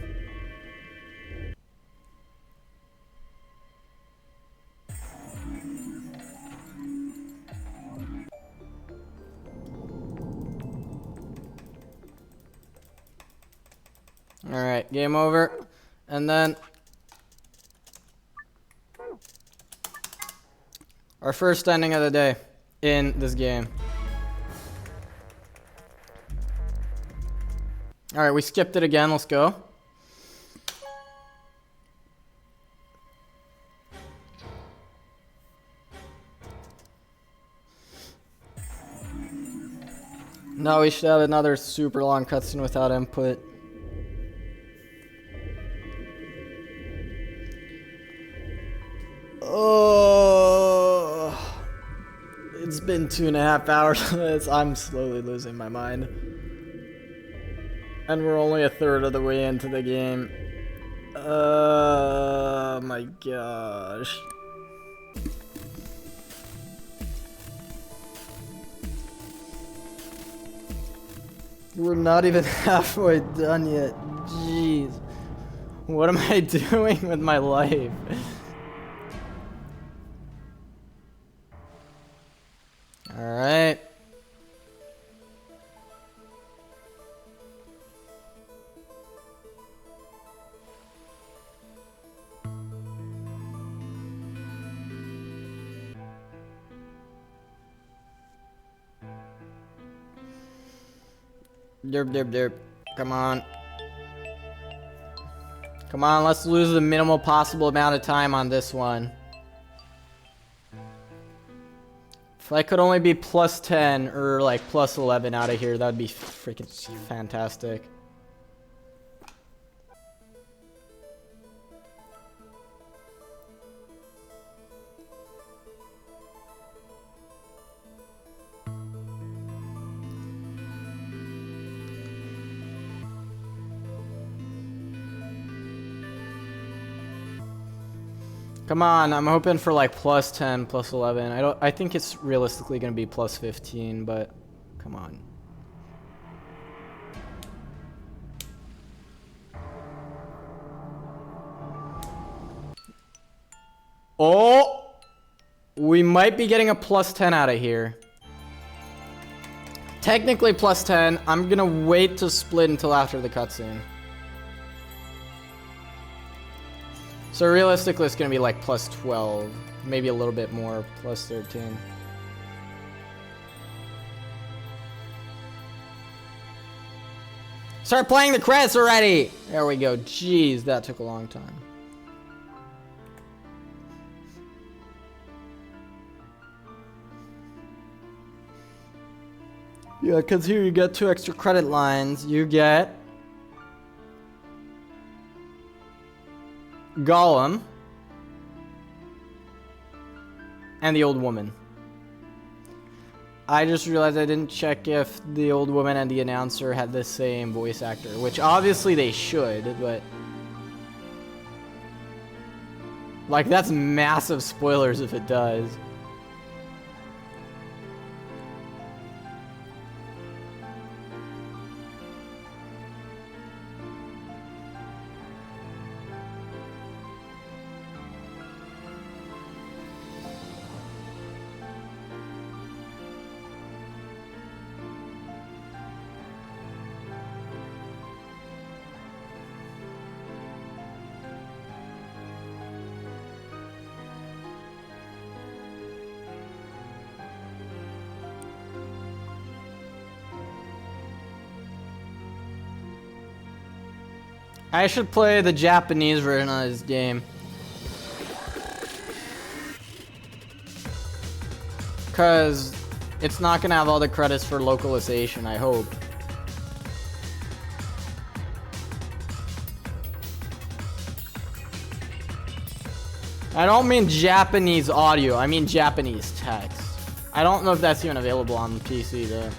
Alright, game over. And then our first ending of the day in this game. Alright, we skipped it again. Let's go. No, we should have another super long cutscene without input. Oh, it's been 2.5 hours. I'm slowly losing my mind. And we're only a third of the way into the game. Oh my gosh. We're not even halfway done yet. Jeez. What am I doing with my life? Alright. Derp, derp, derp. Come on. Come on, let's lose the minimal possible amount of time on this one. If I could only be plus 10 or like plus 11 out of here, that would be freaking fantastic. Come on, I'm hoping for like plus 10, plus 11. I think it's realistically going to be plus 15, but come on. Oh! We might be getting a plus 10 out of here. Technically plus 10. I'm going to wait to split until after the cutscene. So realistically, it's going to be like plus 12. Maybe a little bit more, plus 13. Start playing the credits already! There we go. Jeez, that took a long time. Yeah, because here you get 2 extra credit lines. You get Gollum and the old woman. I just realized I didn't check if the old woman and the announcer had the same voice actor, which obviously they should, but like that's massive spoilers if it does. I should play the Japanese version of this game. Cause it's not gonna have all the credits for localization, I hope. I don't mean Japanese audio, I mean Japanese text. I don't know if that's even available on the PC though.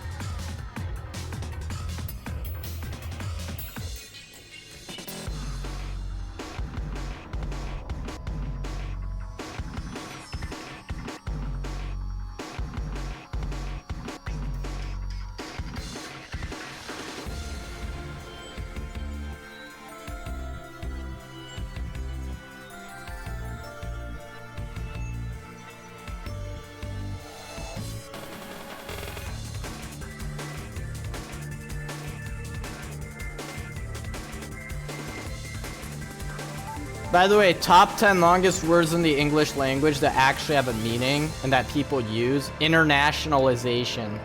By the way, top 10 longest words in the English language that actually have a meaning and that people use. Internationalization.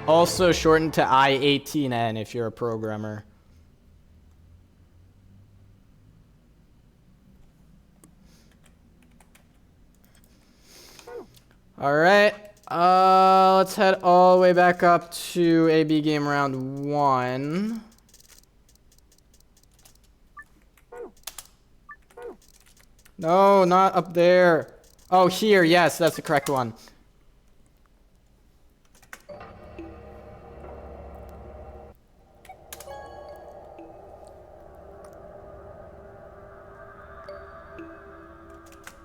Also shortened to I-18N if you're a programmer. Alright, let's head all the way back up to AB game round 1. No, not up there. Oh, here, yes, that's the correct one.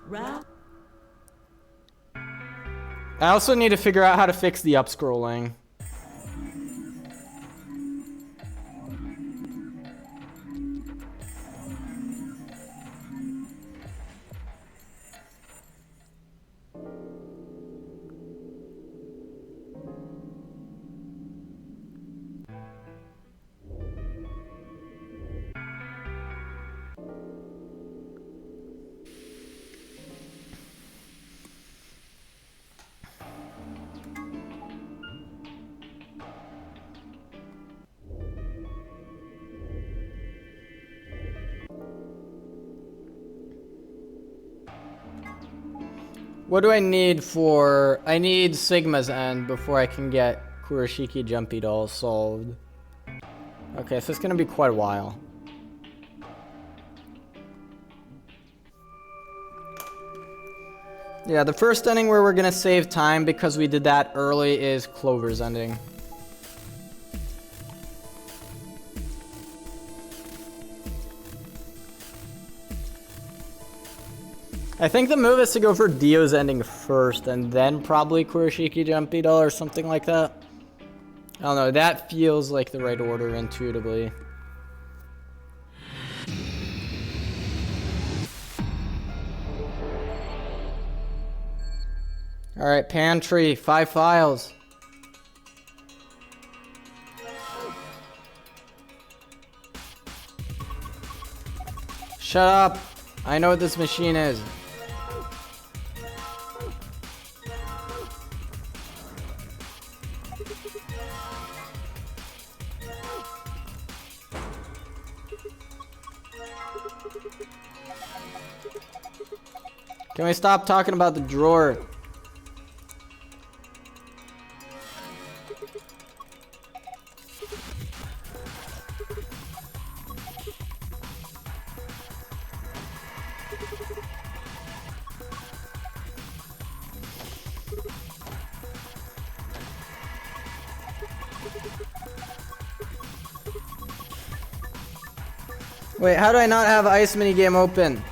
Round. I also need to figure out how to fix the up-scrolling. What do I need for... I need Sigma's End before I can get Kurashiki Jumpy Doll solved. Okay, so it's gonna be quite a while. Yeah, the first ending where we're gonna save time because we did that early is Clover's ending. I think the move is to go for Dio's ending first and then probably Kurashiki Jumpy Doll or something like that. I don't know, that feels like the right order intuitively. Alright, pantry, 5 files. Shut up! I know what this machine is. Can we stop talking about the drawer? Wait, how do I not have ice minigame open?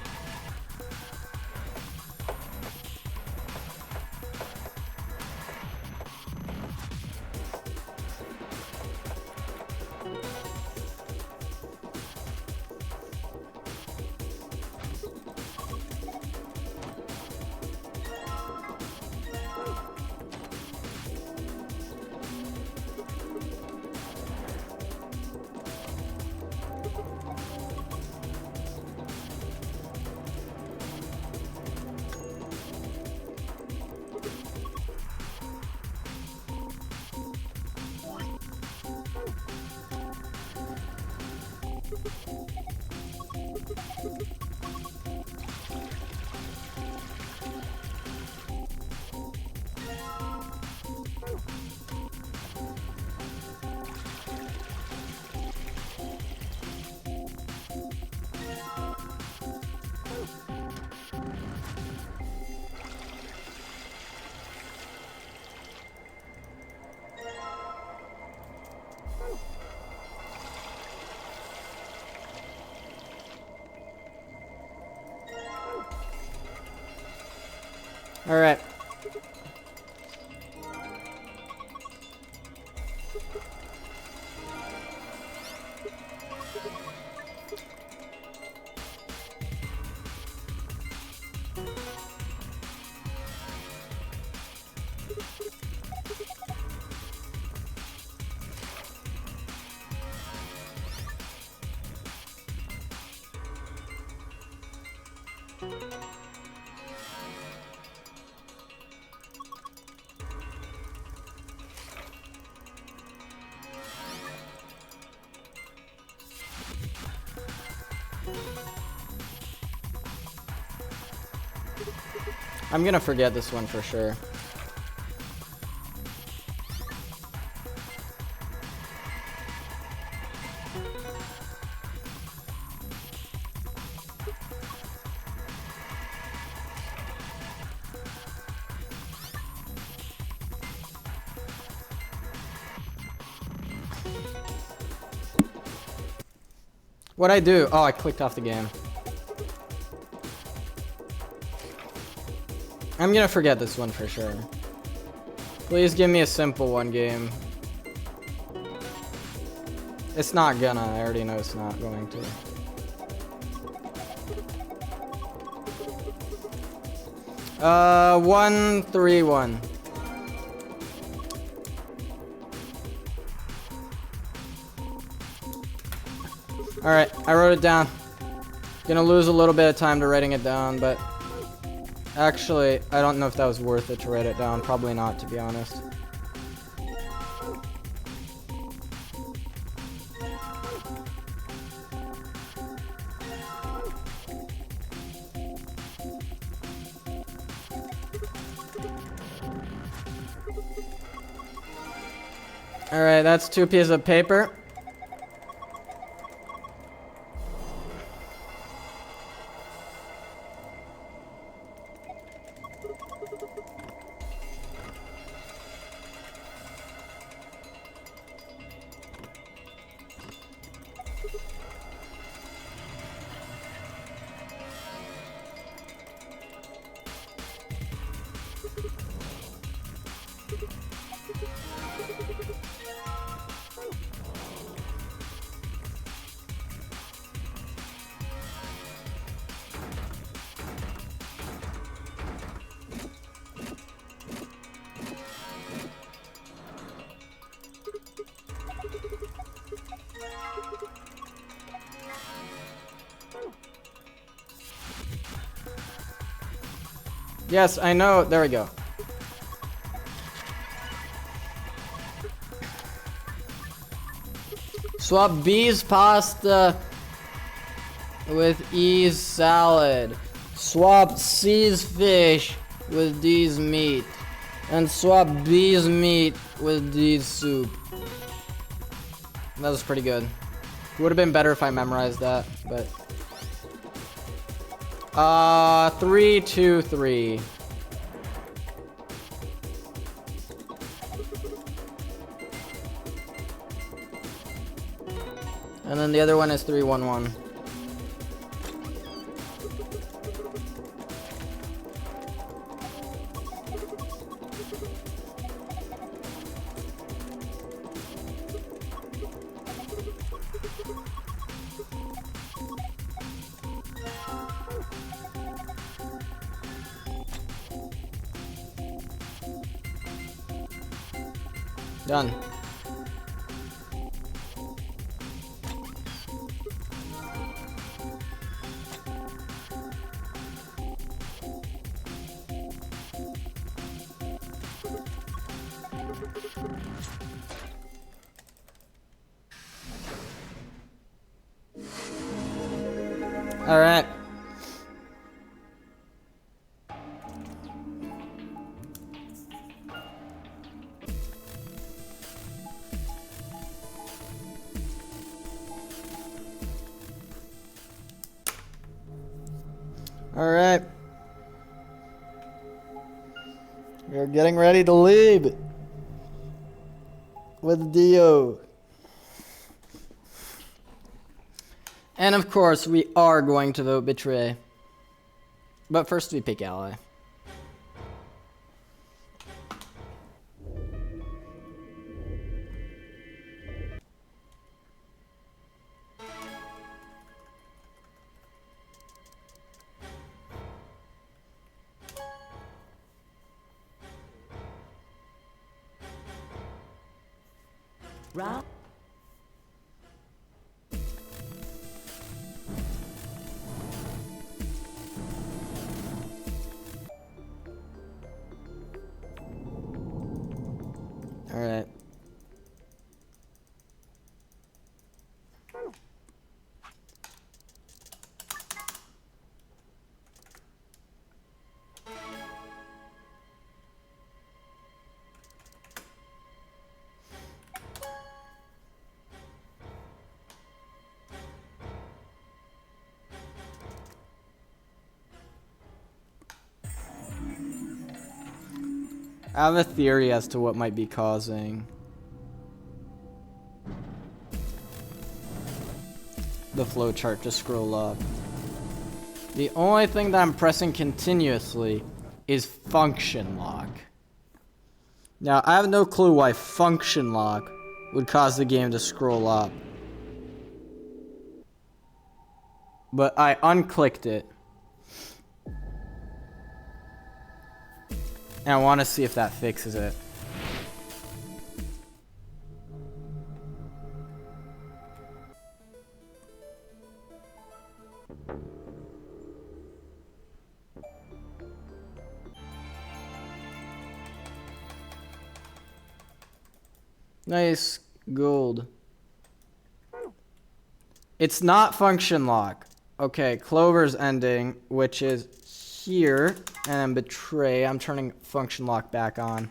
All right. I'm gonna forget this one for sure. What'd I do? Oh, I clicked off the game. I'm gonna forget this one for sure. Please give me a simple one, game. It's not gonna. I already know it's not going to. 131. Alright, I wrote it down. Gonna lose a little bit of time to writing it down, but actually, I don't know if that was worth it to write it down. Probably not, to be honest. Alright, that's 2 pieces of paper. Yes, I know. There we go. Swap B's pasta with E's salad. Swap C's fish with D's meat. And swap B's meat with D's soup. That was pretty good. Would have been better if I memorized that, but 3, 2, 3. And then the other one is 3, 1, 1. Done. All right. All right. We're getting ready to leave with Dio. And of course, we are going to vote Betray. But first we pick Ally. Round. All right. I have a theory as to what might be causing the flowchart to scroll up. The only thing that I'm pressing continuously is function lock. Now, I have no clue why function lock would cause the game to scroll up. But I unclicked it. And I want to see if that fixes it. Nice gold. It's not function lock. Okay, Clover's ending, which is here, and then betray. I'm turning function lock back on.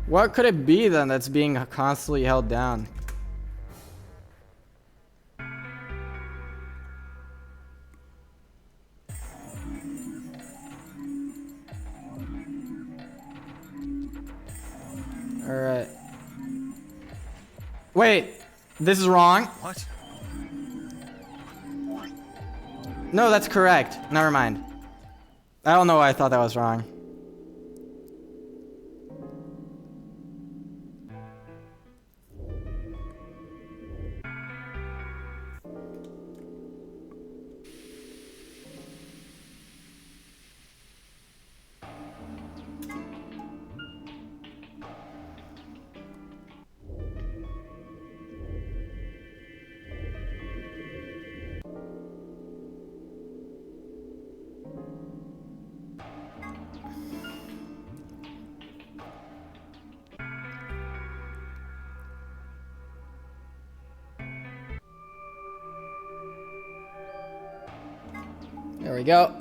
What could it be then that's being constantly held down? Alright. Wait, this is wrong. What? No, that's correct. Never mind. I don't know why I thought that was wrong. There we go.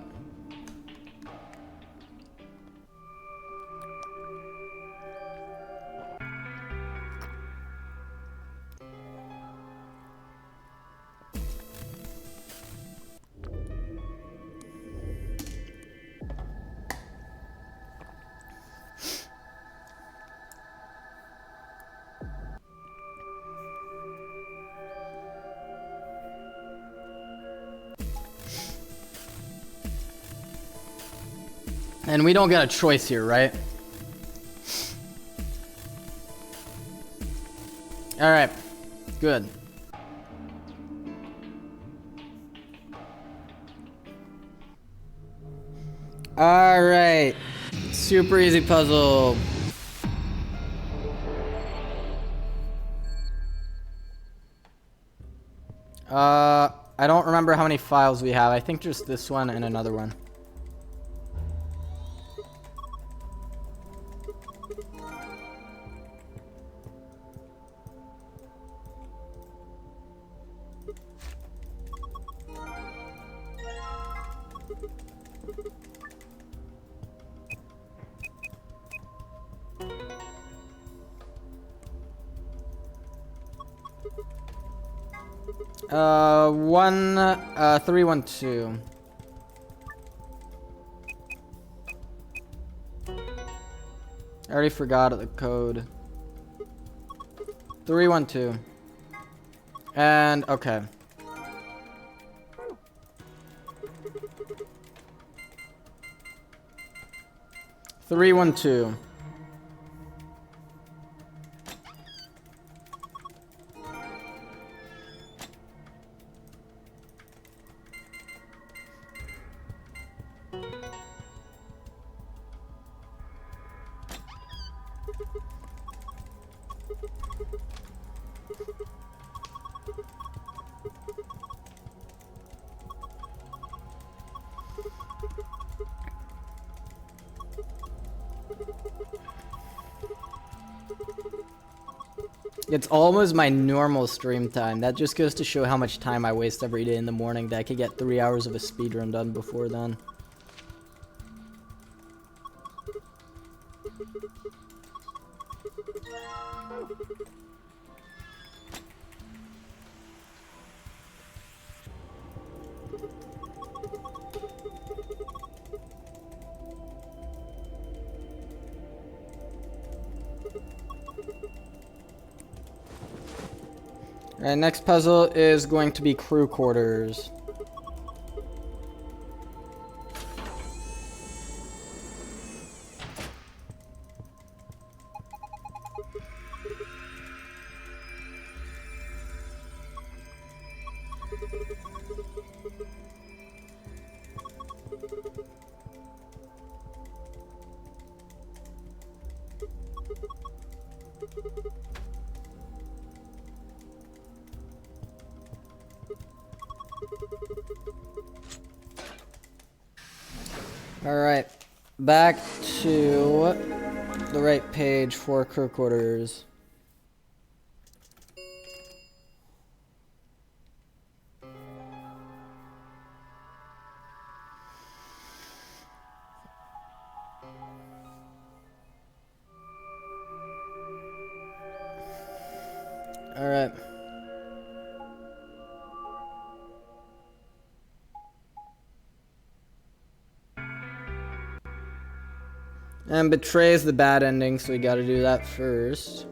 And we don't get a choice here, right? All right, good. All right, super easy puzzle. I don't remember how many files we have. I think just this one and another one. One, 312. I already forgot the code. 312. And, okay. Three, 1, 2. It's almost my normal stream time. That just goes to show how much time I waste every day in the morning, that I could get 3 hours of a speedrun done before then. Alright, next puzzle is going to be crew quarters. Alright, back to the right page for crew quarters. Alright. And betrays the bad ending, so we gotta do that first.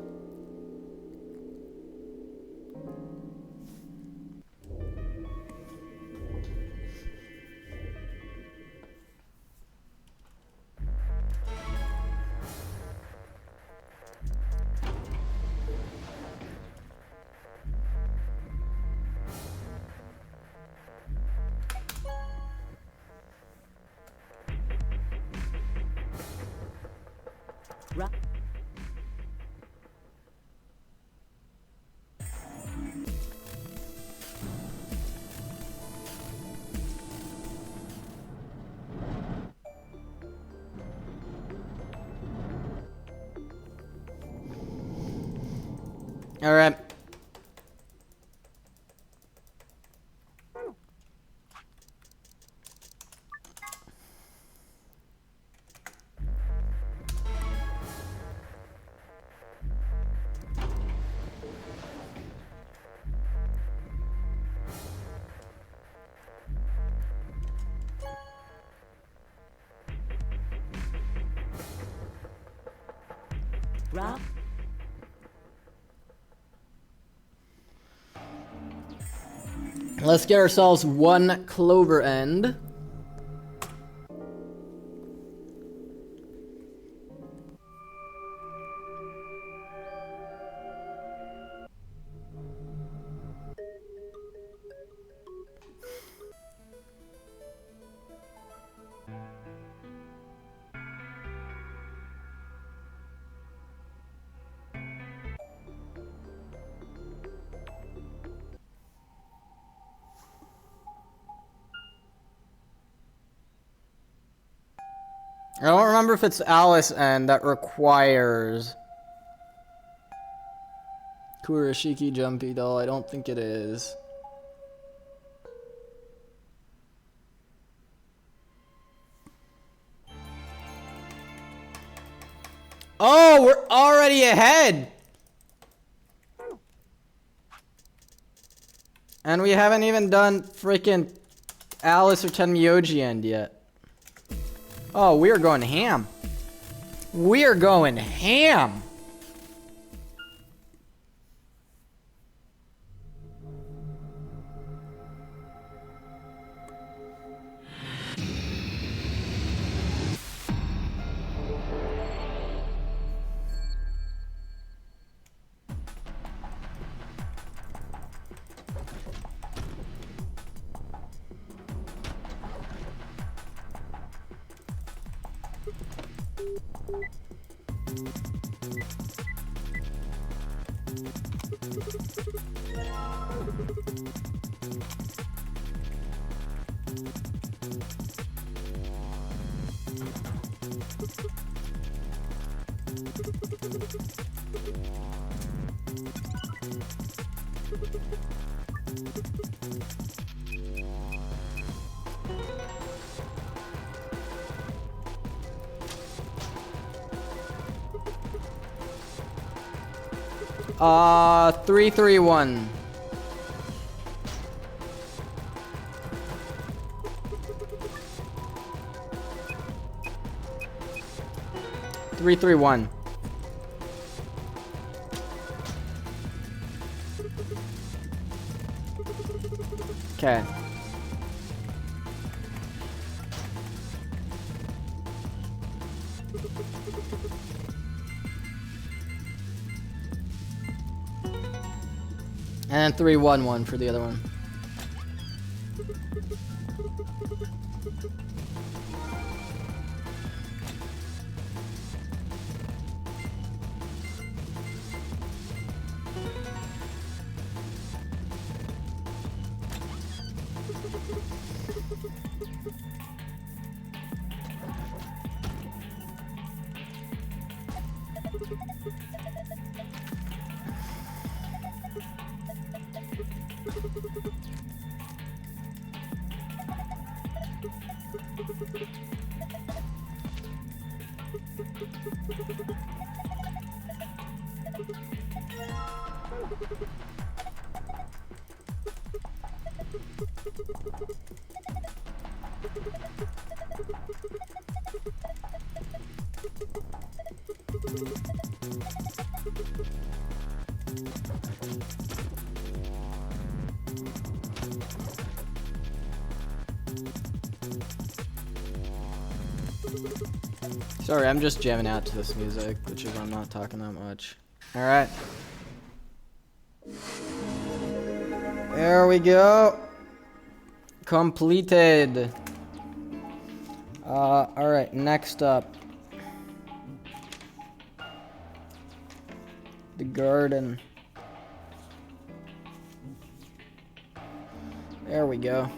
Ra- All right. Ra- Let's get ourselves one clover end. I don't remember if it's Alice End that requires Kurashiki Jumpy doll. I don't think it is. Oh, we're already ahead! And we haven't even done freaking Alice or Tenmyoji End yet. Oh, we are going ham. We are going ham. Uh, 331. Three, three, one. Okay. And 3-1-1 for the other one. Sorry, I'm just jamming out to this music, which is why I'm not talking that much. Alright. There we go. Completed. Alright, next up. The garden. There we go.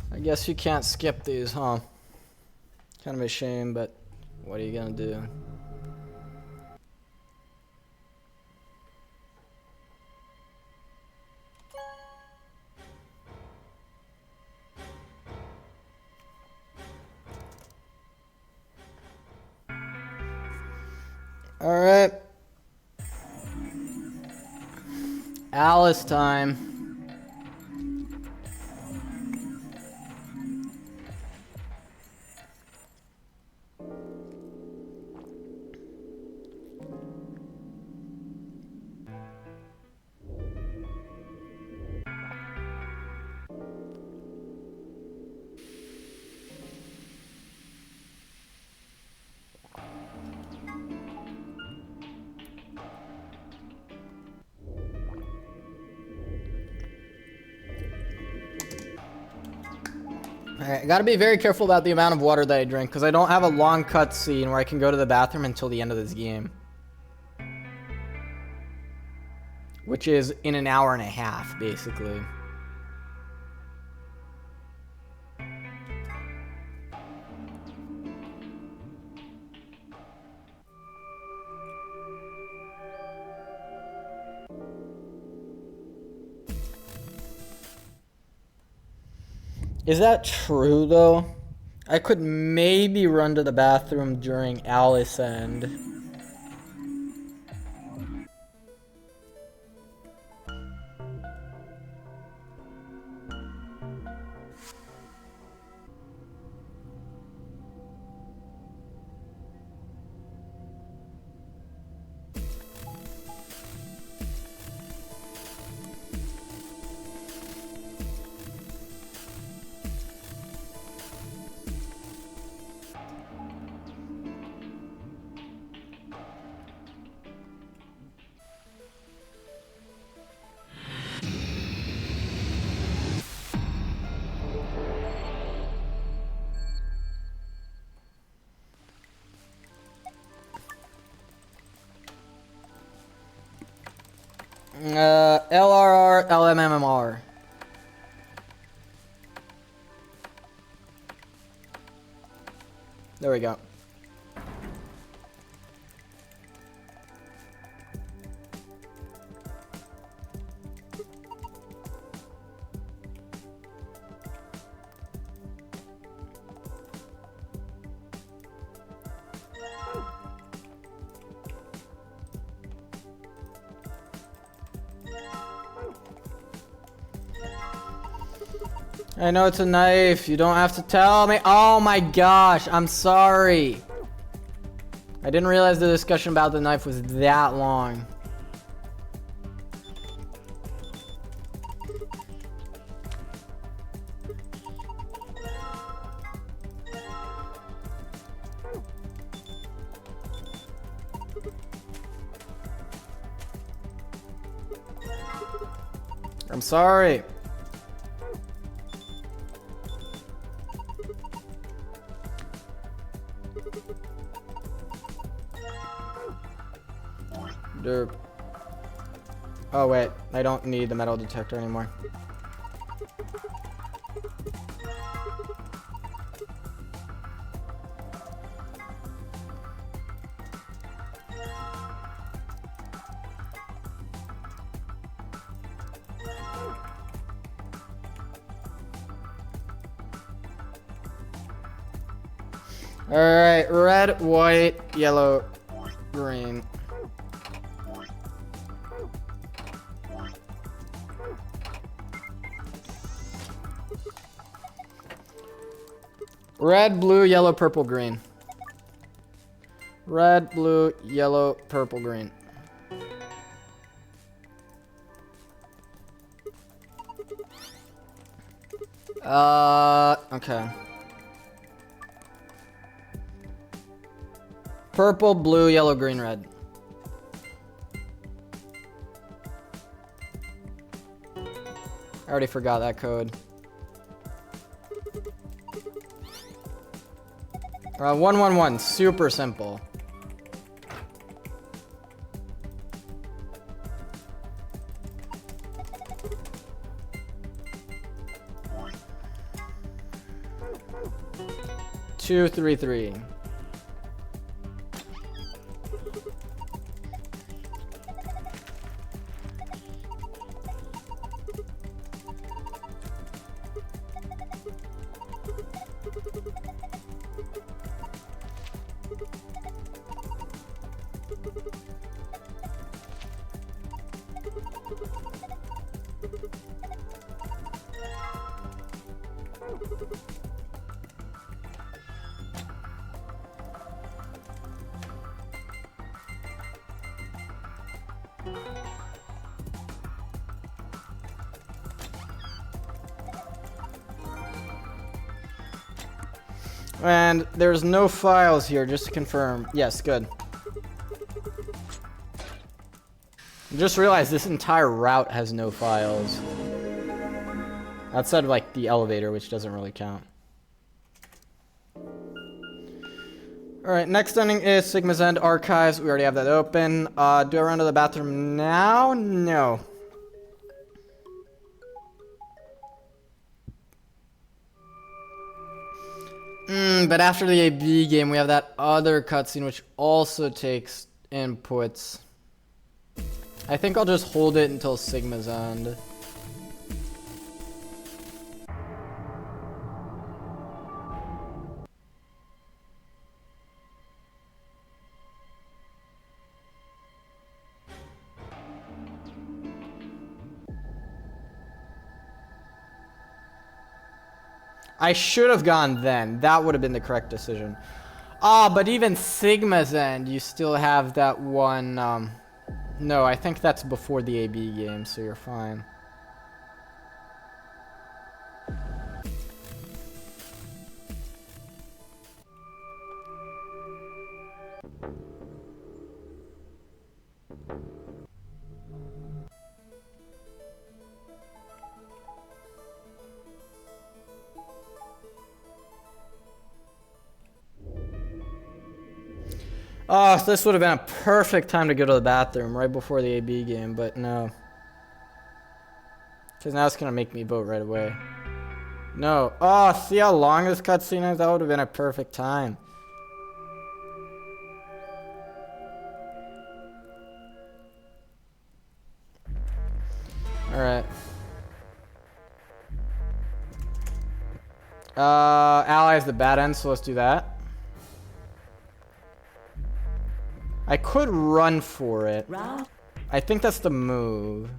I guess you can't skip these, huh? Kind of a shame, but what are you gonna do? All right. Alice time. Alright, I gotta be very careful about the amount of water that I drink, because I don't have a long cutscene where I can go to the bathroom until the end of this game. Which is in an hour and a half, basically. Is that true, though? I could maybe run to the bathroom during Alice End. LRR, LMMR. There we go. I know it's a knife. You don't have to tell me. Oh my gosh, I'm sorry. I didn't realize the discussion about the knife was that long. I'm sorry. Derp. Oh wait, I don't need the metal detector anymore. Alright, red, white, yellow, green. Red, blue, yellow, purple, green. Red, blue, yellow, purple, green. Okay. Purple, blue, yellow, green, red. I already forgot that code. 111, super simple. Two, three, three. And there's no files here, just to confirm. Yes, good. Just realized this entire route has no files. Outside of like the elevator, which doesn't really count. Alright, next ending is Sigma's End Archives. We already have that open. Do I run to the bathroom now? No. But after the AB game, we have that other cutscene which also takes inputs. I think I'll just hold it until Sigma's End. I should have gone then. That would have been the correct decision. Ah, but even Sigma's End, you still have that one, no, I think that's before the AB game, so you're fine. Oh, this would have been a perfect time to go to the bathroom right before the AB game, but no. Because now it's going to make me vote right away. No. Oh, see how long this cutscene is? That would have been a perfect time. Alright. Ally's the bad end, so let's do that. I could run for it. Round. I think that's the move.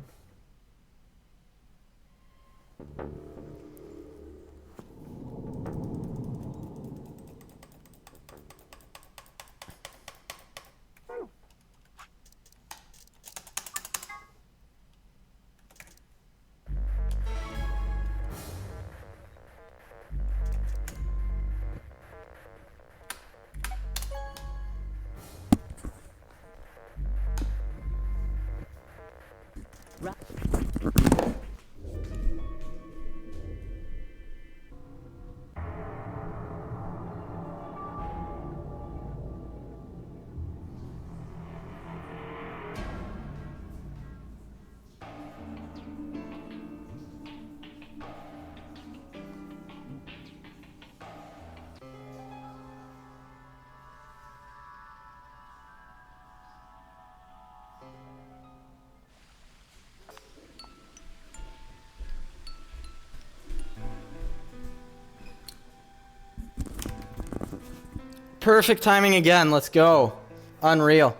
Perfect timing again. Let's go. Unreal.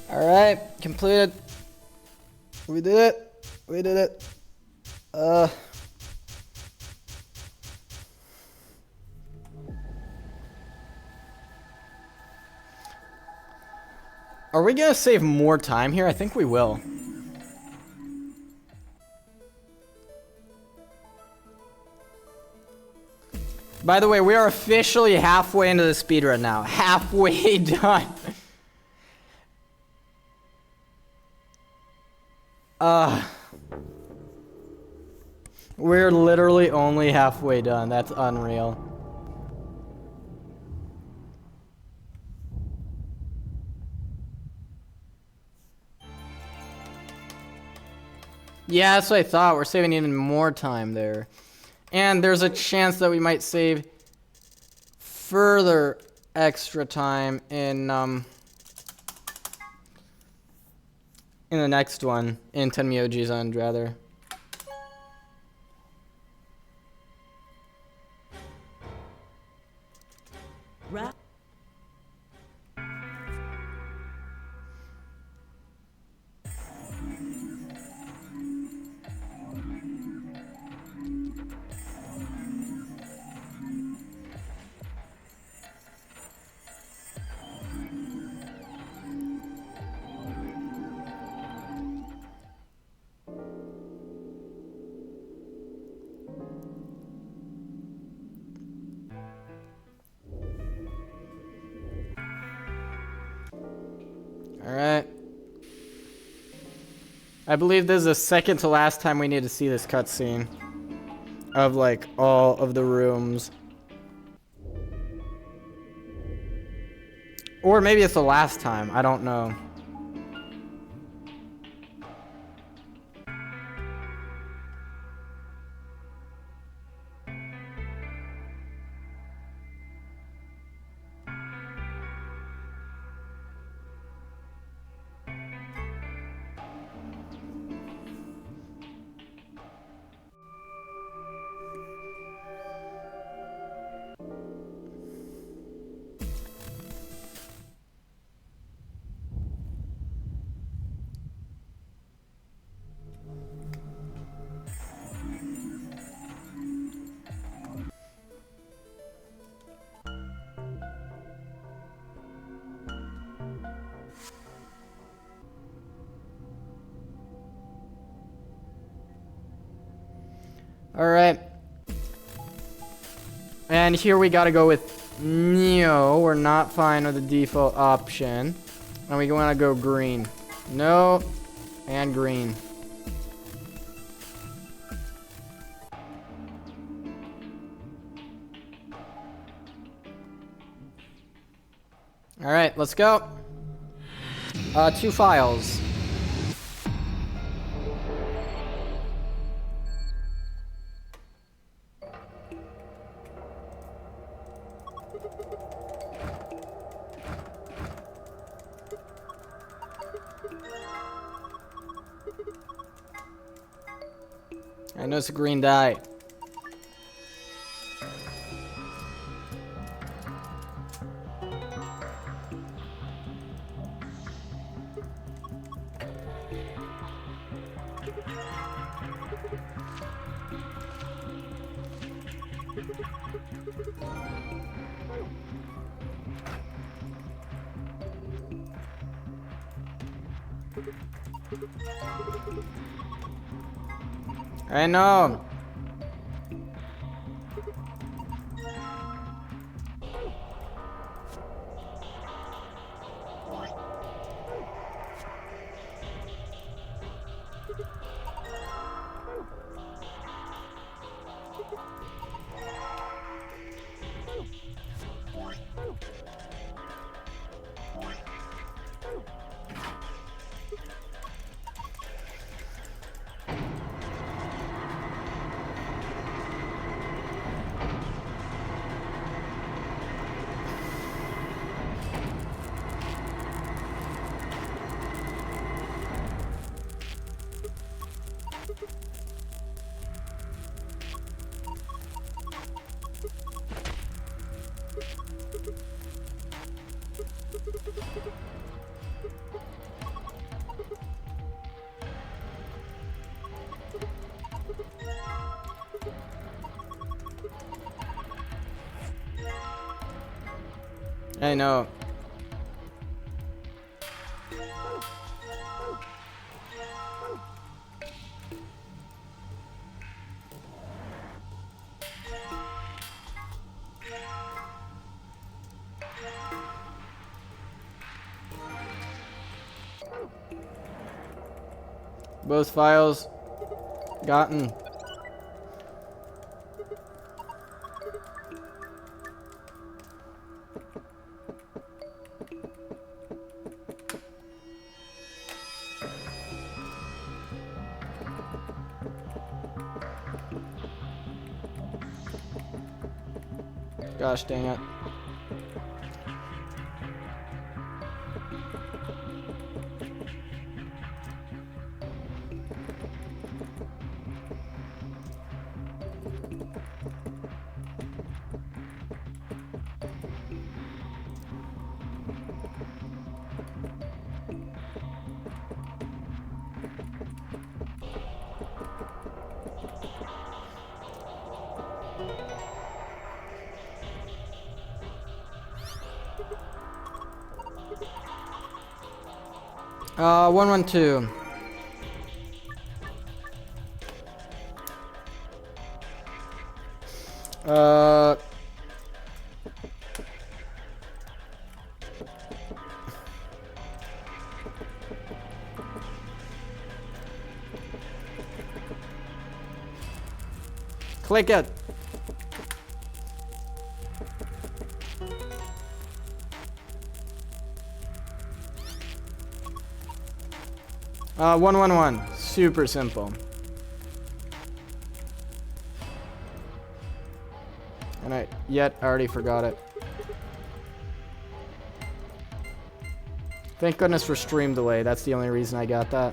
All right, completed. We did it. We did it. Are we gonna save more time here? I think we will. By the way, we are officially halfway into the speedrun now. Halfway done. We're literally only halfway done. That's unreal. Yeah, that's what I thought. We're saving even more time there. And there's a chance that we might save further extra time in the next one. In Tenmyoji's End, rather. Round. Alright. I believe this is the second to last time we need to see this cutscene. Of, like, all of the rooms. Or maybe it's the last time. I don't know. Alright. And here we gotta go with Neo. We're not fine with the default option. And we wanna go green. No. And green. Alright, let's go. 2 files. I know it's a green dye. I know. I know. Both files gotten. Gosh dang it. Uh, 112. Click it. Uh, 111. Super simple. And I already forgot it. Thank goodness for stream delay. That's the only reason I got that.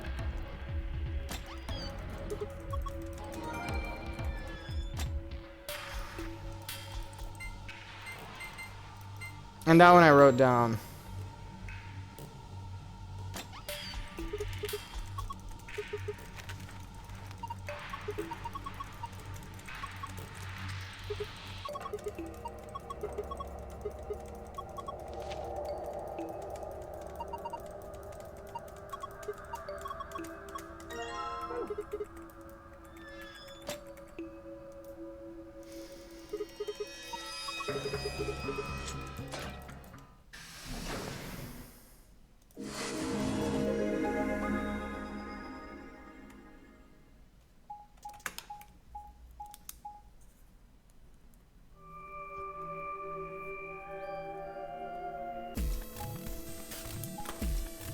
And that one I wrote down.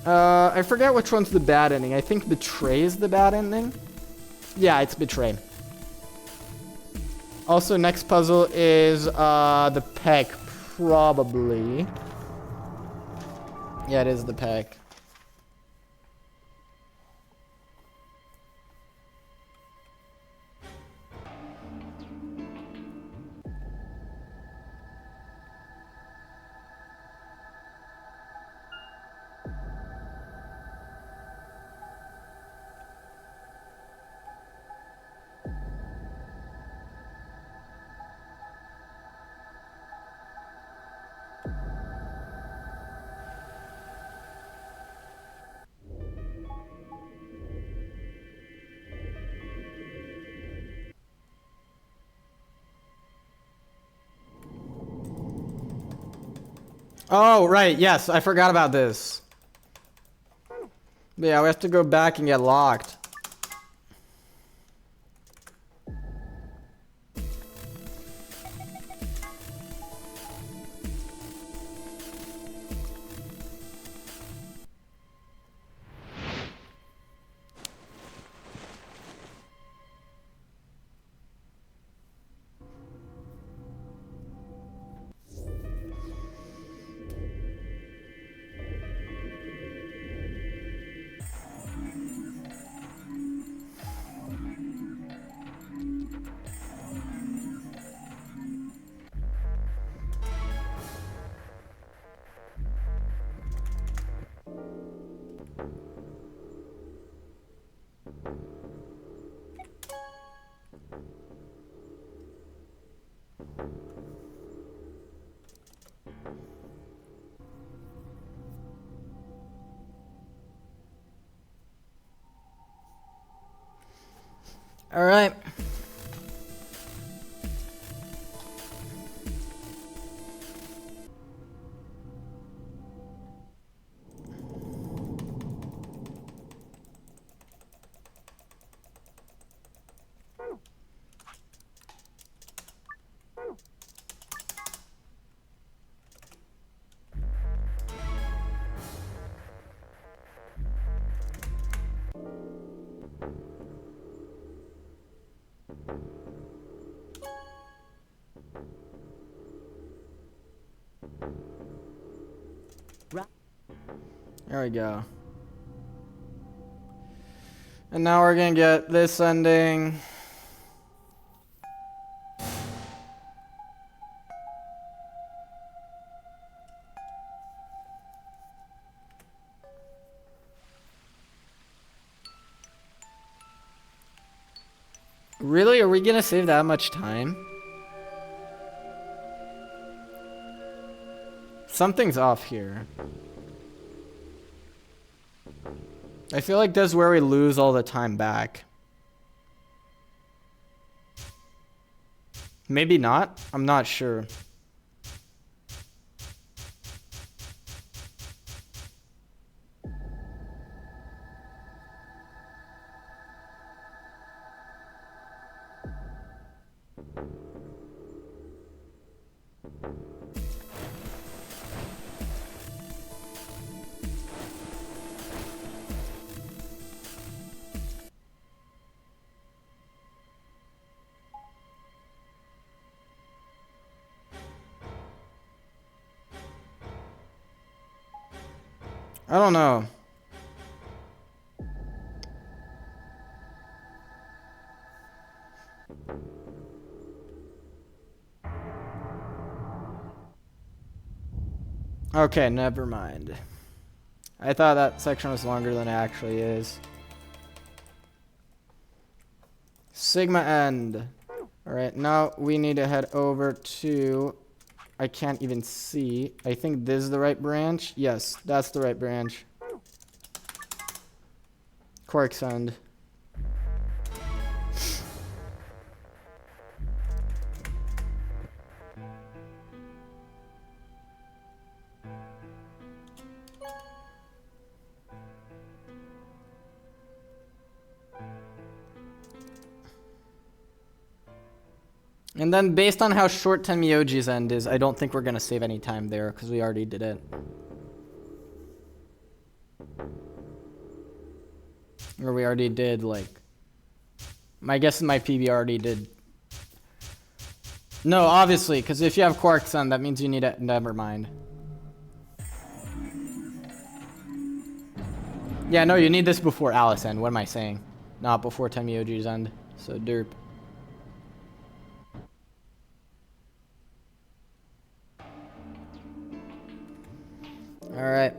I forget which one's the bad ending. I think Betray is the bad ending. Yeah, it's Betray. Also, next puzzle is the Peck, probably. Yeah, it is the Peck. Oh, right, yes, I forgot about this. But yeah, we have to go back and get locked. All right. There we go. And now we're gonna get this ending. Really? Are we gonna save that much time? Something's off here. I feel like this is where we lose all the time back. Maybe not. I'm not sure. I don't know. Okay, never mind. I thought that section was longer than it actually is. Sigma End. Alright, now we need to head over to... I can't even see. I think this is the right branch. Yes, that's the right branch. Quark's End. And then based on how short Tenmyoji's End is, I don't think we're going to save any time there because we already did it. Or we already did, like... My guess is my PB already did... No, obviously, because if you have Quark Sun, that means you need a... Never mind. Yeah, no, you need this before Alice End. What am I saying? Not before Tenmyoji's End. So, derp. Alright.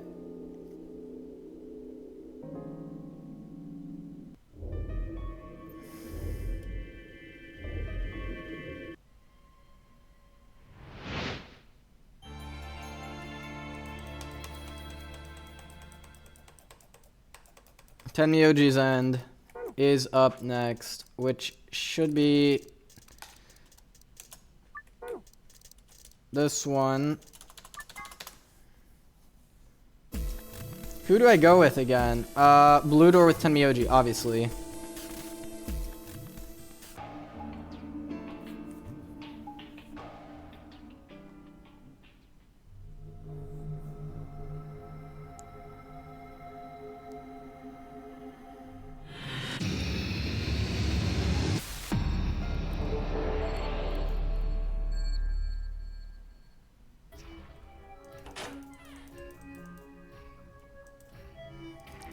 Tenmyoji's End is up next, which should be this one. Who do I go with again? Blue Door with Tenmyoji, obviously.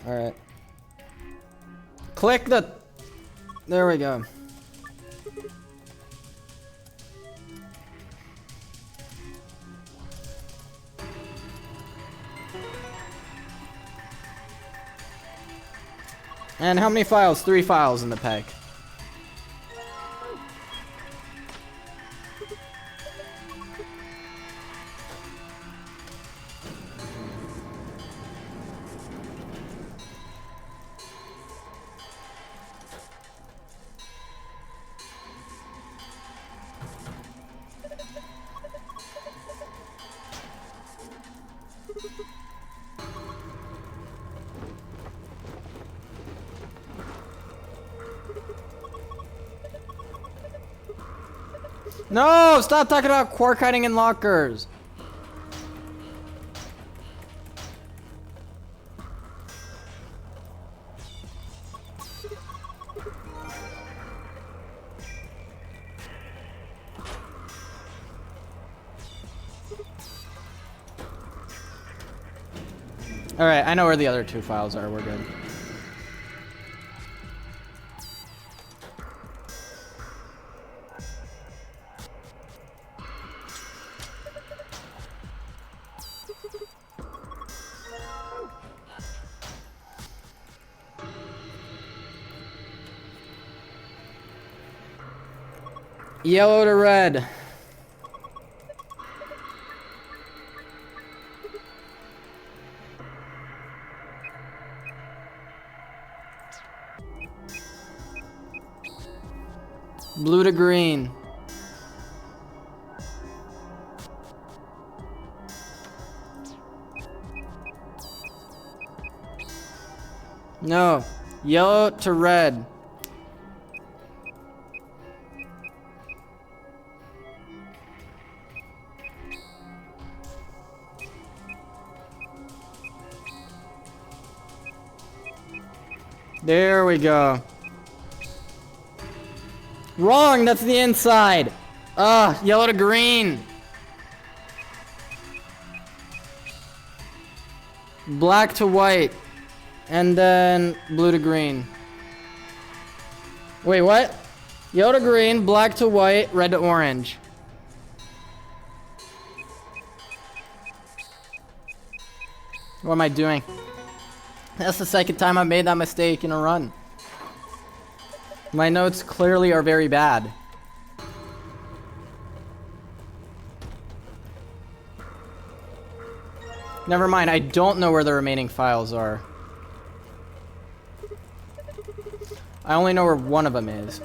Alright. Click the... There we go. And how many files? 3 files in the pack. No! Stop talking about Quark hiding in lockers! Alright, I know where the other 2 files are. We're good. Yellow to red. Blue to green. No. Yellow to red. There we go. Wrong, that's the inside. Yellow to green. Black to white. And then blue to green. Wait, what? Yellow to green, black to white, red to orange. What am I doing? That's the second time I made that mistake in a run. My notes clearly are very bad. Never mind, I don't know where the remaining files are. I only know where one of them is.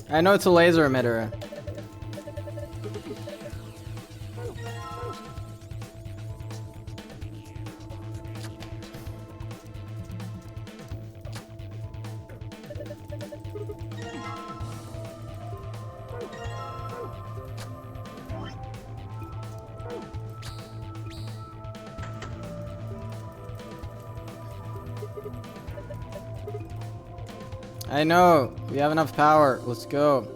I know it's a laser emitter. I know. We have enough power. Let's go.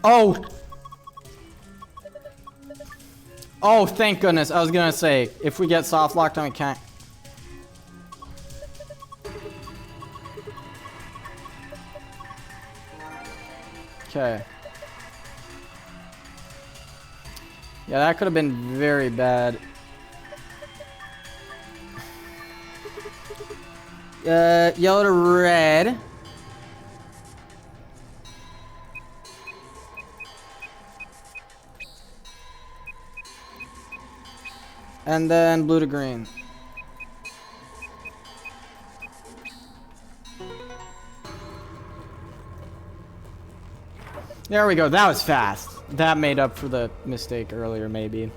Oh! Oh, thank goodness. I was gonna say, if we get soft locked on, we can't. Okay. Yeah, that could have been very bad. Yellow to red. And then blue to green. There we go. That was fast. That made up for the mistake earlier, maybe.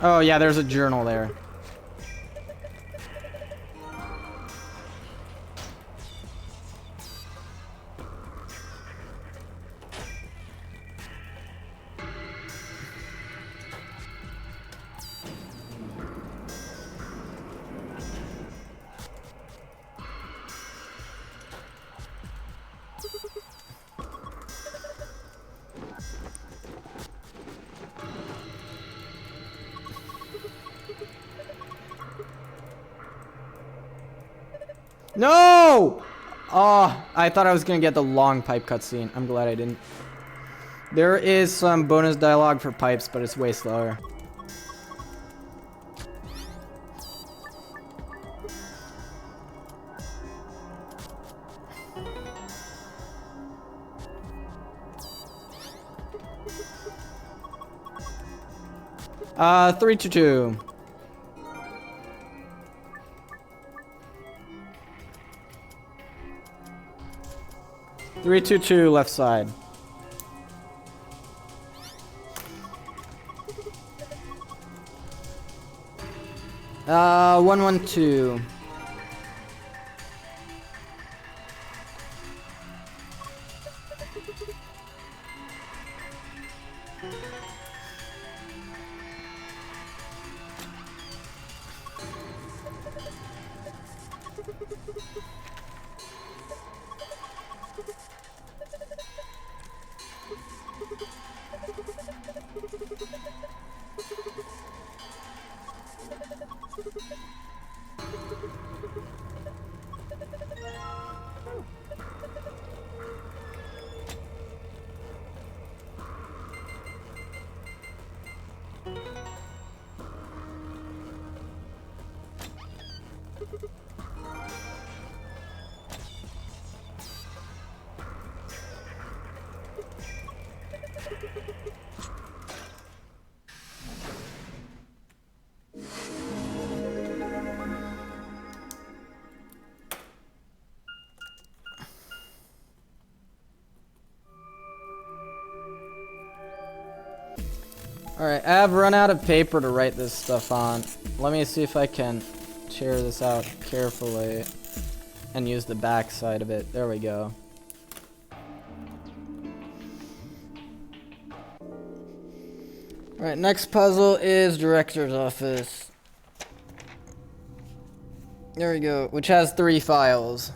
Oh, yeah, there's a journal there. No! Oh, I thought I was gonna get the long pipe cutscene. I'm glad I didn't. There is some bonus dialogue for pipes, but it's way slower. Three to two. Three, two, two, left side. One, one, two. Alright, I have run out of paper to write this stuff on. Let me see if I can tear this out carefully and use the back side of it. There we go. Alright, next puzzle is director's office. There we go, which has 3 files.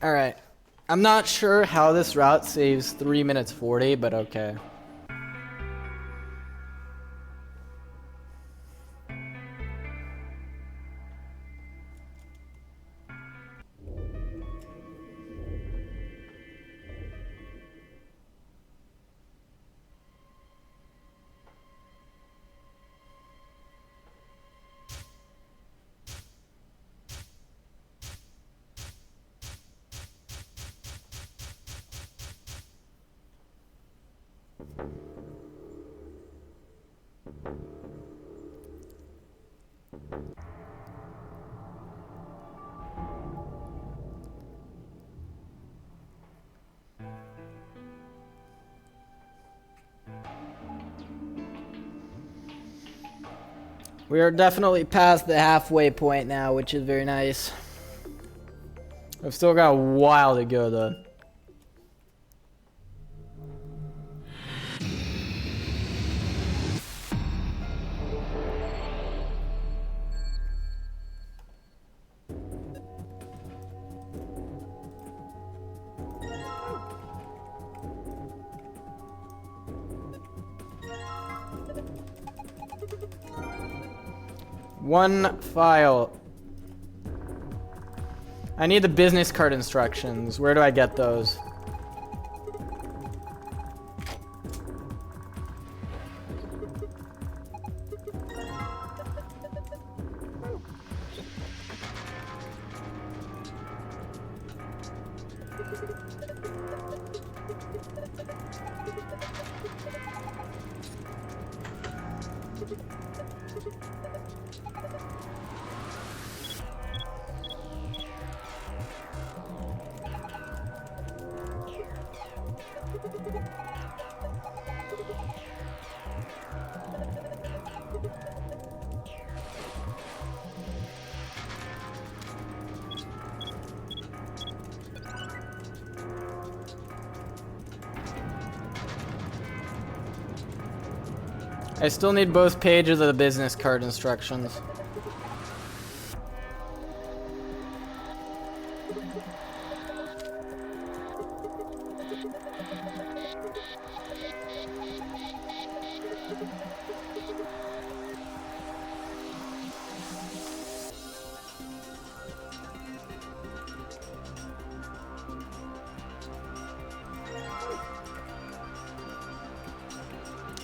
Alright. I'm not sure how this route saves 3 minutes 40, but okay. We are definitely past the halfway point now, which is very nice. I've still got a while to go though. One file. I need the business card instructions. Where do I get those? I still need both pages of the business card instructions.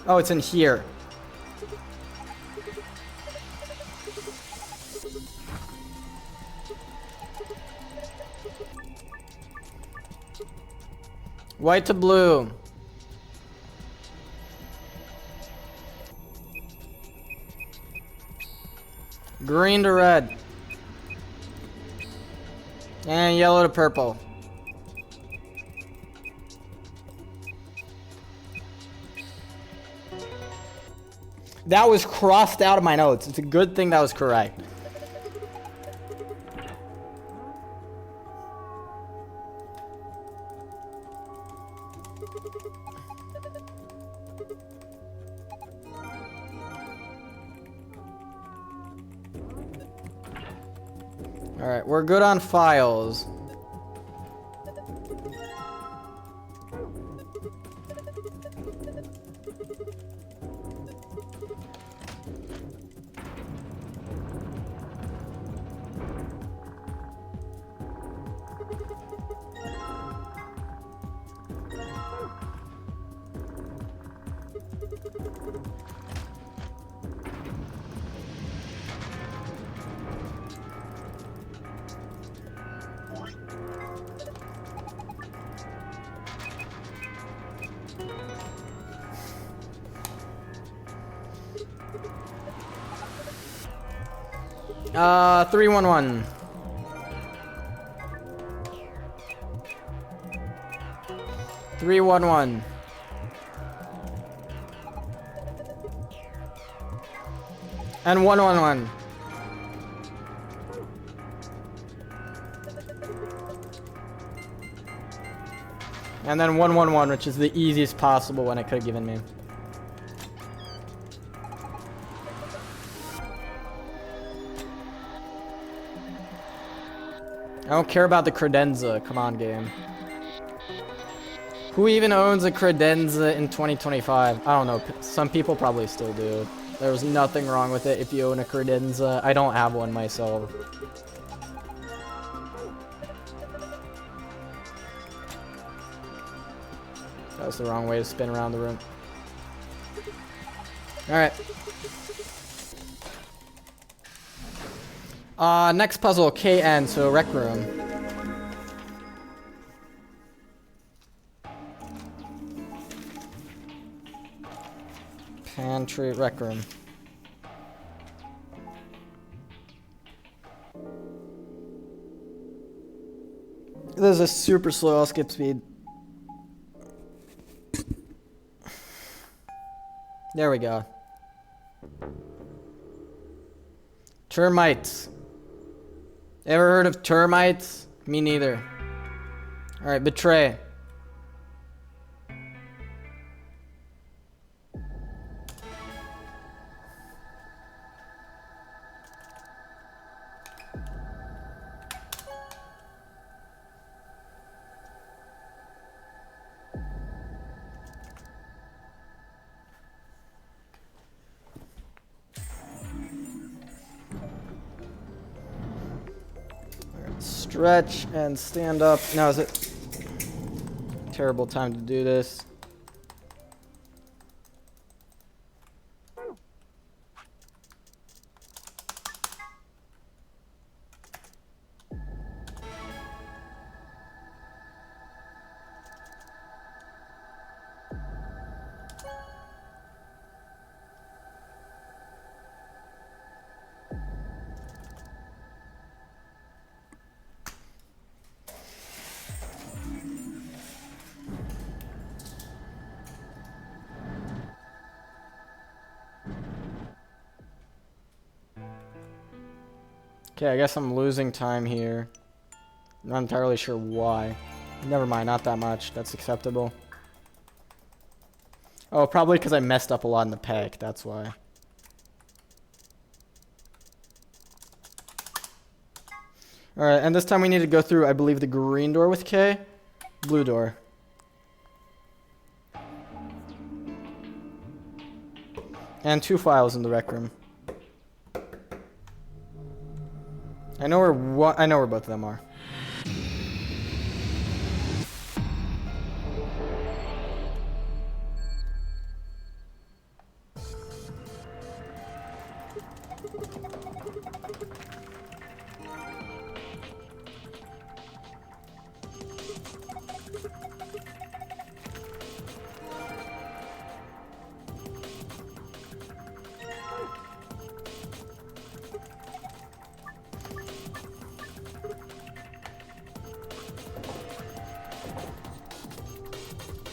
Oh, it's in here. White to blue. Green to red. And yellow to purple. That was crossed out of my notes. It's a good thing that was correct. Alright, we're good on files. Uh, 311. And 111. And then 111, which is the easiest possible one it could have given me. I don't care about the credenza. Come on, game. Who even owns a credenza in 2025? I don't know. Some people probably still do. There's nothing wrong with it if you own a credenza. I don't have one myself. That was the wrong way to spin around the room. Alright. Next puzzle, KN, so Rec Room. Pantry, Rec Room. This is super slow, I'll skip speed. There we go. Termites. Ever heard of termites? Me neither. Alright, betray. Stretch and stand up. Now is it terrible time to do this? Okay, I guess I'm losing time here. Not entirely sure why. Never mind, not that much. That's acceptable. Oh, probably because I messed up a lot in the pack. That's why. Alright, and this time we need to go through, I believe, the green door with K. Blue door. And 2 files in the rec room. I know where both of them are.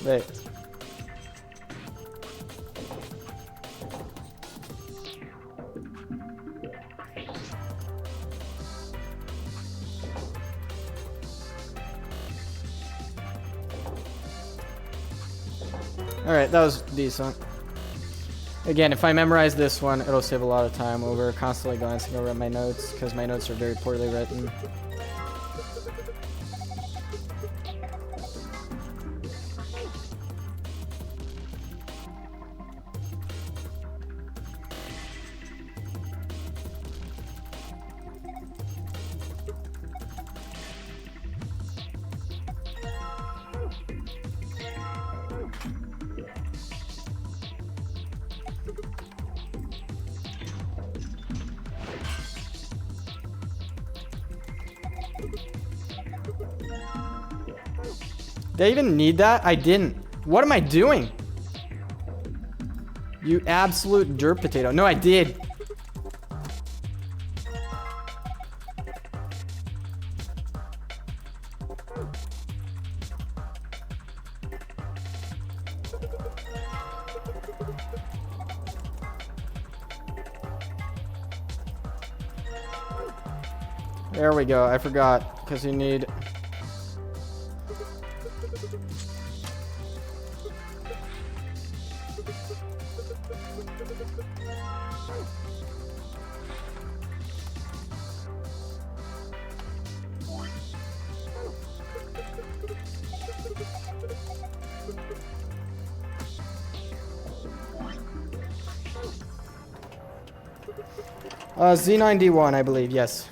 Wait. Alright, that was decent. Again, if I memorize this one, it'll save a lot of time over constantly glancing over at my notes, because my notes are very poorly written. Did I even need that? I didn't. What am I doing? You absolute dirt potato. No, I did. There we go. I forgot because you need... Z91, I believe, yes.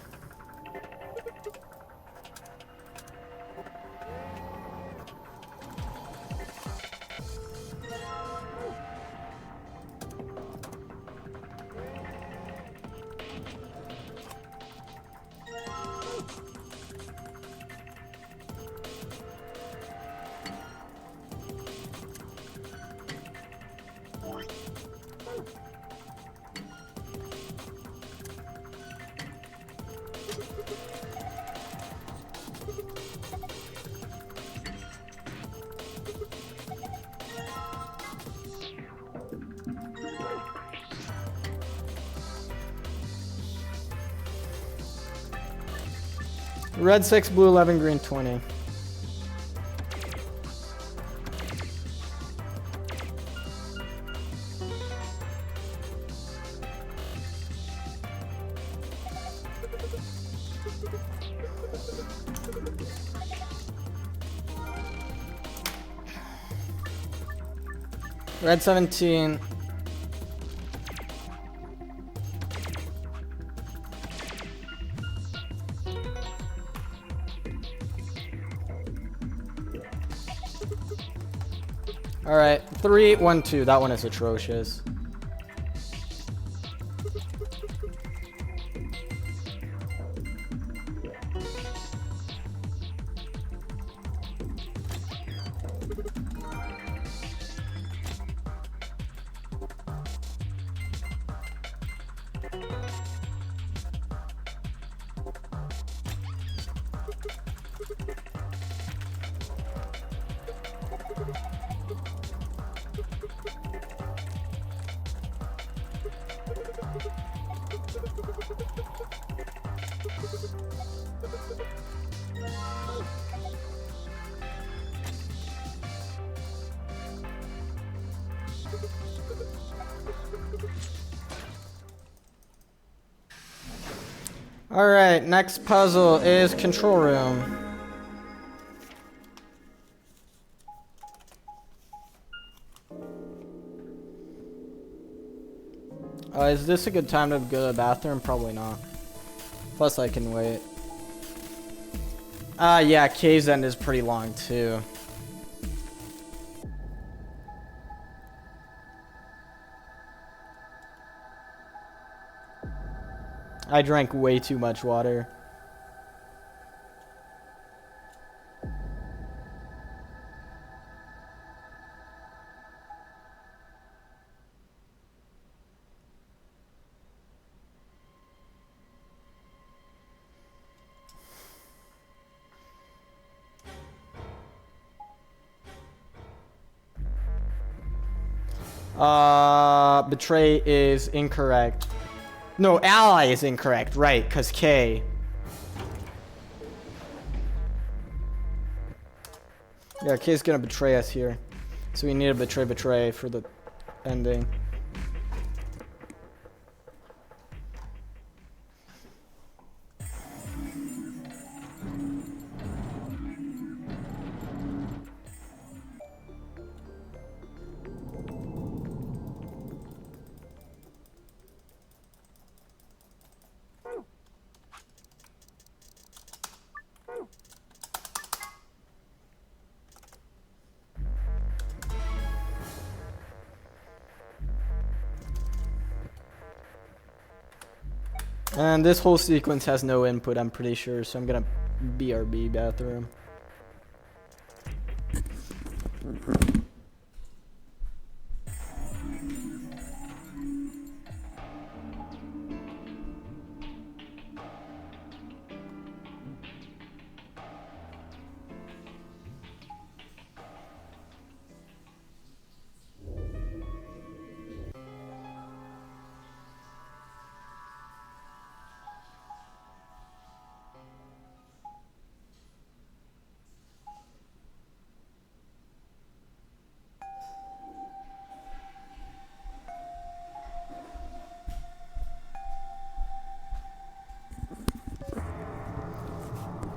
Red 6, blue 11, green 20. Red 17. All right, 3, 1, 2. That one is atrocious. All right, next puzzle is control room. Is this a good time to go to the bathroom? Probably not. Plus, I can wait. Yeah, Cave's End is pretty long too. I drank way too much water. Betray is incorrect. No, ally is incorrect, right, because K. Yeah, K's gonna betray us here. So we need a betray for the ending. And this whole sequence has no input, I'm pretty sure, so I'm gonna BRB bathroom.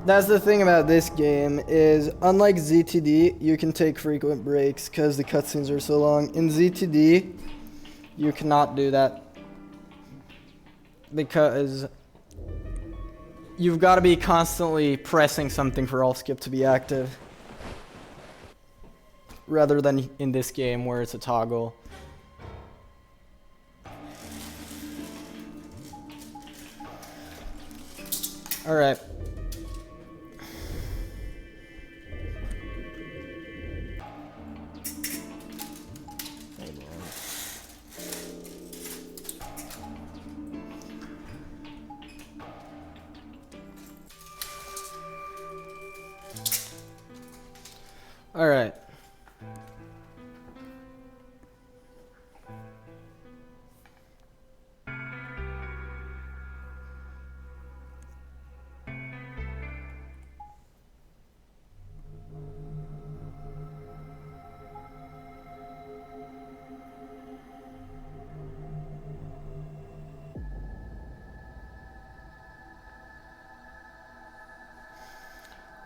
That's the thing about this game is, unlike ZTD, you can take frequent breaks because the cutscenes are so long. In ZTD, you cannot do that. because you've got to be constantly pressing something for all skip to be active, rather than in this game where it's a toggle. All right. All right.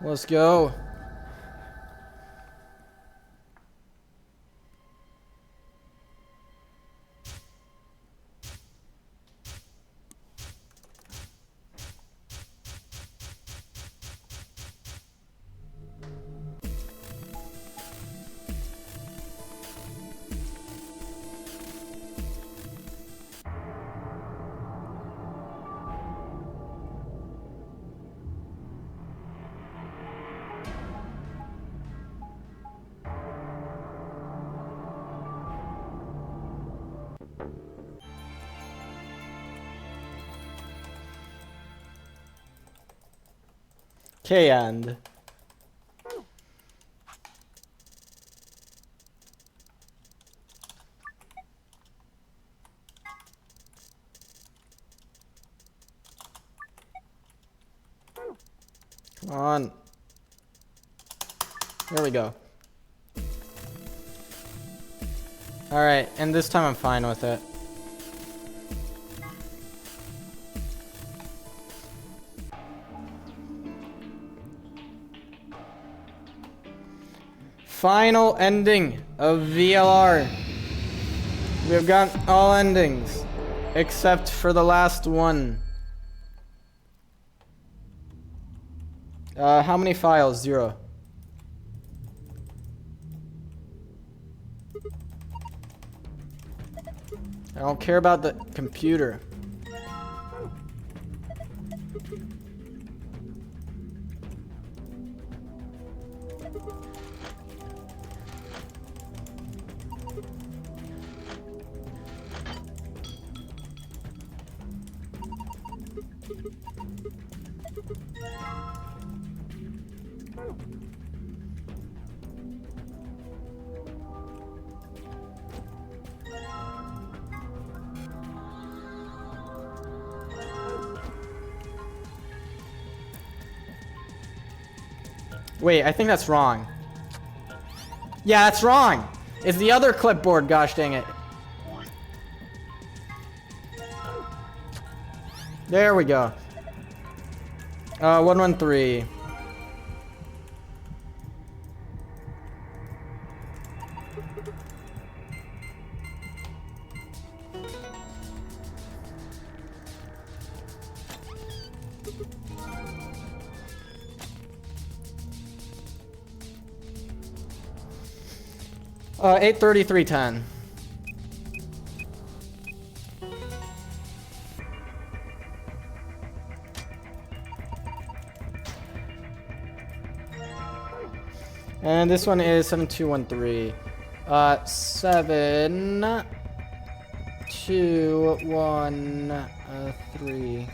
Let's go. Okay, and come on. There we go. All right, and this time I'm fine with it. Final ending of VLR. We have got all endings except for the last one. How many files? 0. I don't care about the computer. Wait, I think that's wrong. Yeah, that's wrong. It's the other clipboard, gosh dang it. There we go. 113. Uh, 83310. And this one is 7213. 7213.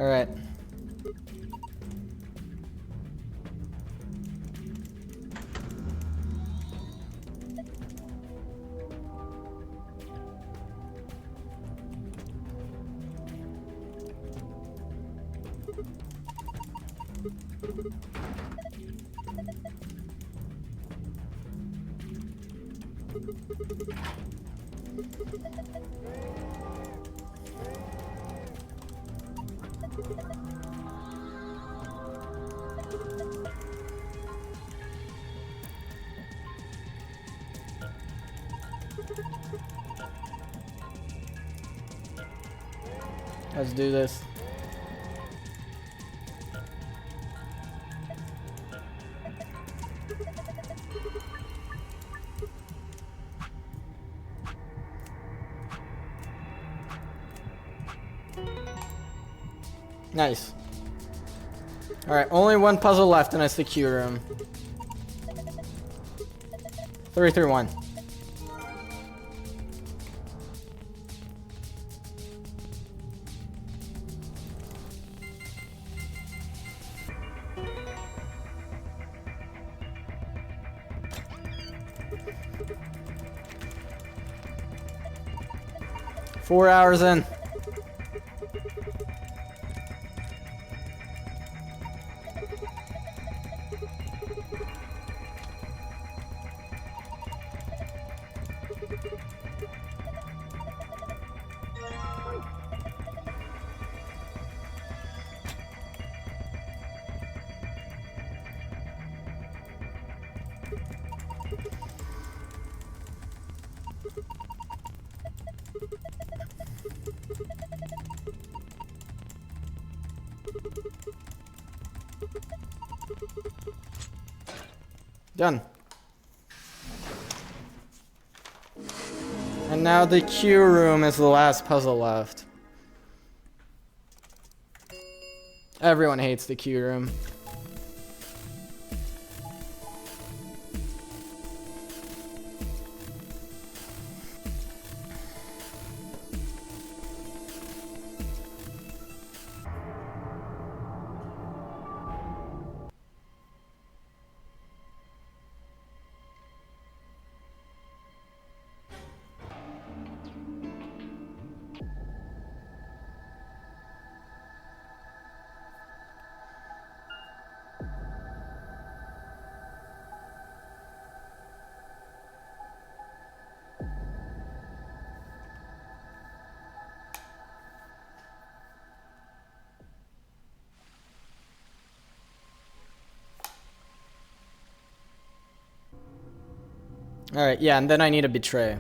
Alright. Let's do this. Nice. Alright, only one puzzle left and it's the Q room. 3, 3, 1. Four hours in. Done. And now the Q room is the last puzzle left. Everyone hates the Q room. Alright, yeah, and then I need a betray.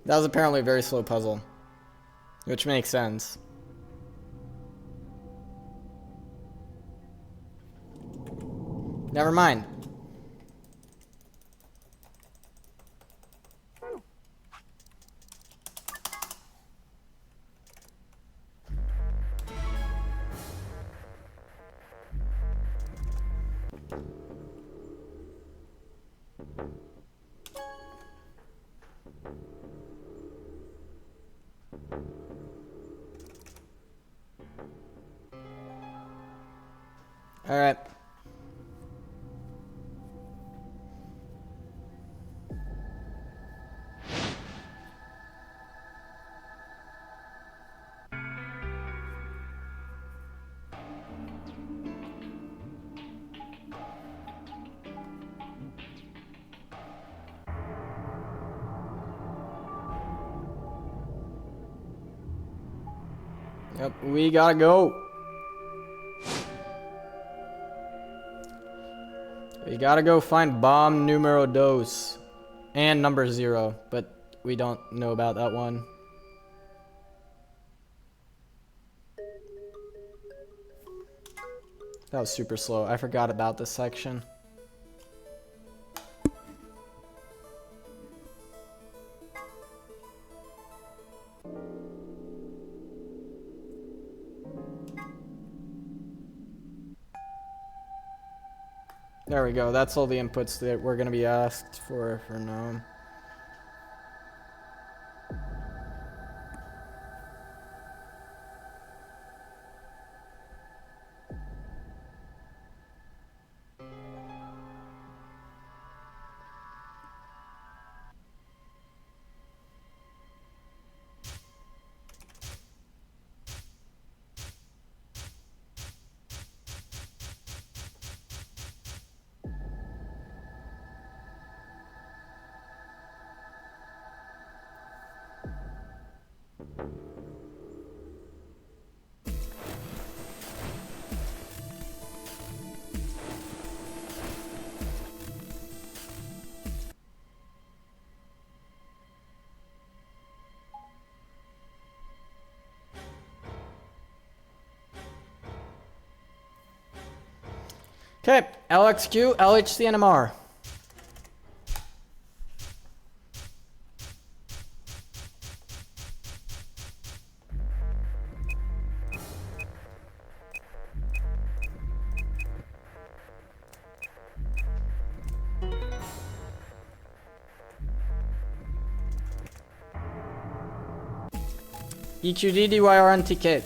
That was apparently a very slow puzzle, which makes sense. Never mind. All right. Yep, we gotta go. We gotta go find bomb numero dos and number 0, but we don't know about that one. That was super slow. I forgot about this section. There we go. That's all the inputs that we're going to be asked for now. Okay, LXQ, LHCNMR. EQD DYRNTK.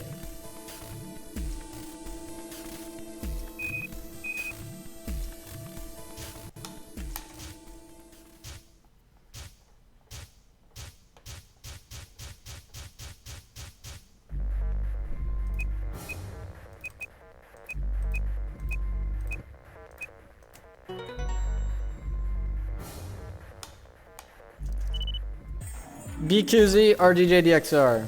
BQZ RDJDXR.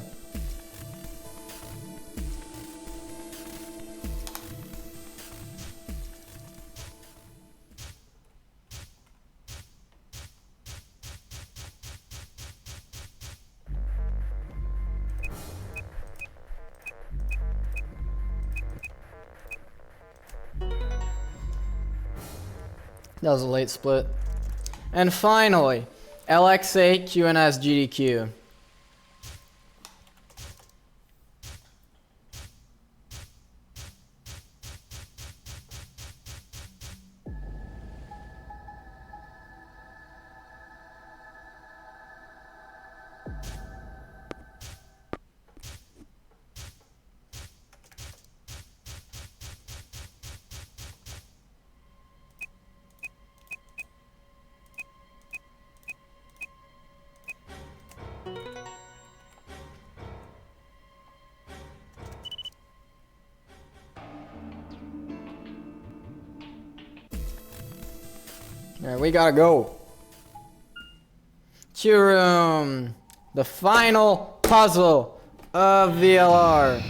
That was a late split. And finally, LXA QNS GDQ. Alright, we gotta go. Q room. The final puzzle of VLR.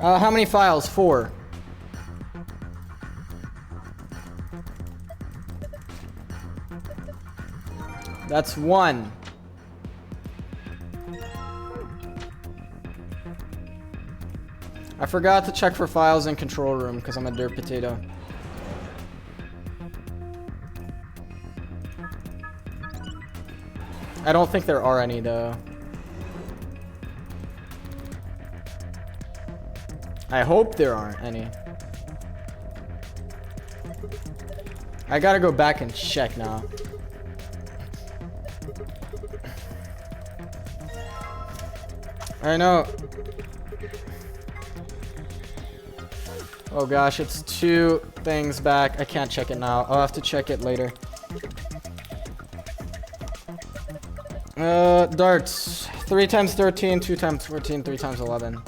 How many files? 4. That's 1. I forgot to check for files in control room because I'm a dirt potato. I don't think there are any though. I hope there aren't any. I gotta go back and check now. I know. Oh gosh, it's 2 things back. I can't check it now. I'll have to check it later. Darts. 3 times 13, 2 times 14, 3 times 11.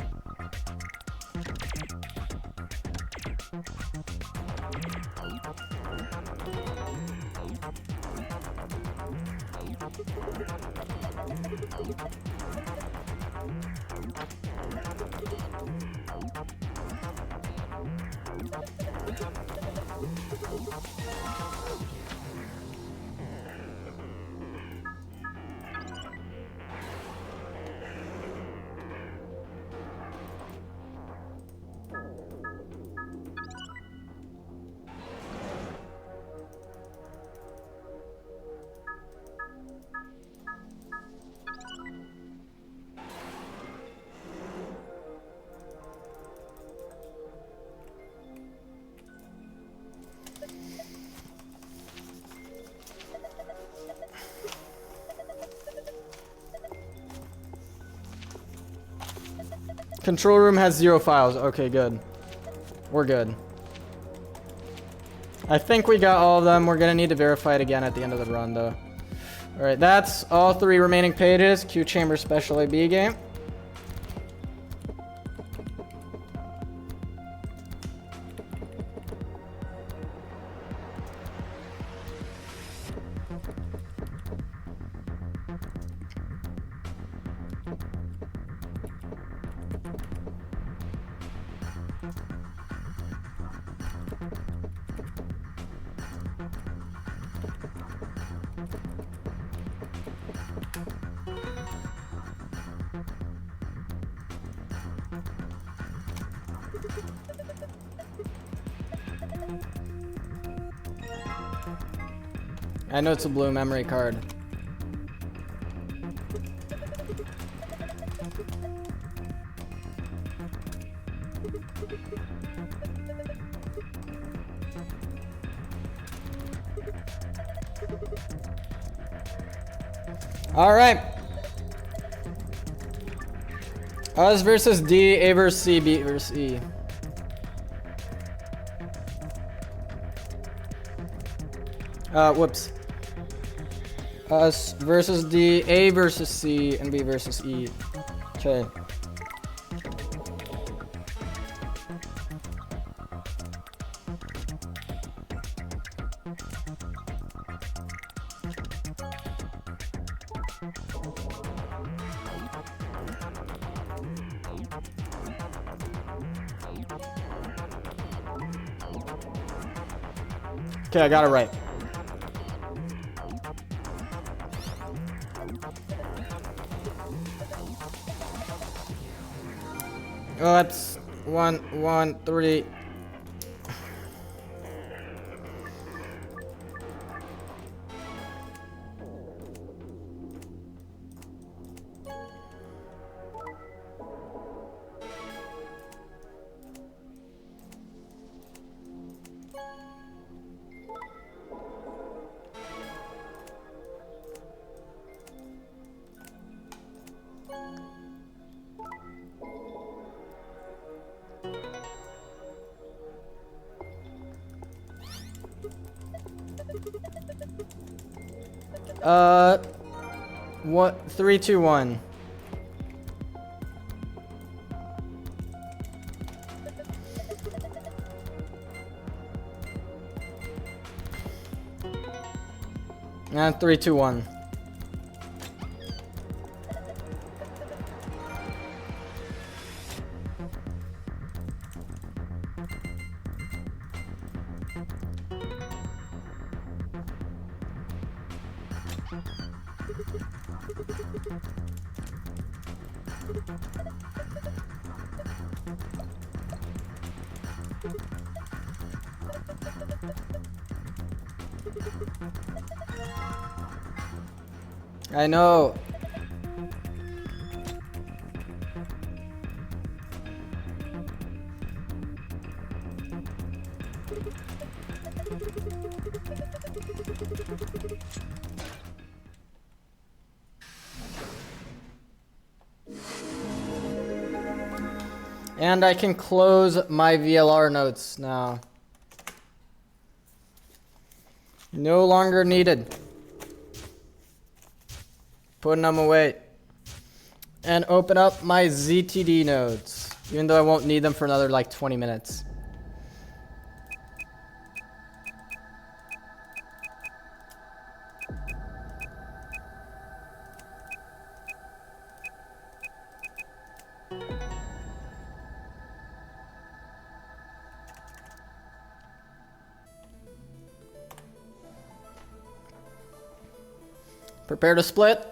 Control room has 0 files. Okay, good. We're good. I think we got all of them. We're gonna need to verify it again at the end of the run, though. Alright, that's all 3 remaining pages. Q Chamber Special AB game. I know it's a blue memory card. All right. Us versus D, A versus C, B versus E. Whoops. Us versus D, A versus C, and B versus E. Okay. Okay, I got it right. Oh, that's 1, 1, 3. What? 3, 2, 1. And 3, 2, 1. I know. And I can close my VLR notes now. No longer needed. Putting them away. And open up my ZTD nodes. Even though I won't need them for another like 20 minutes. Prepare to split.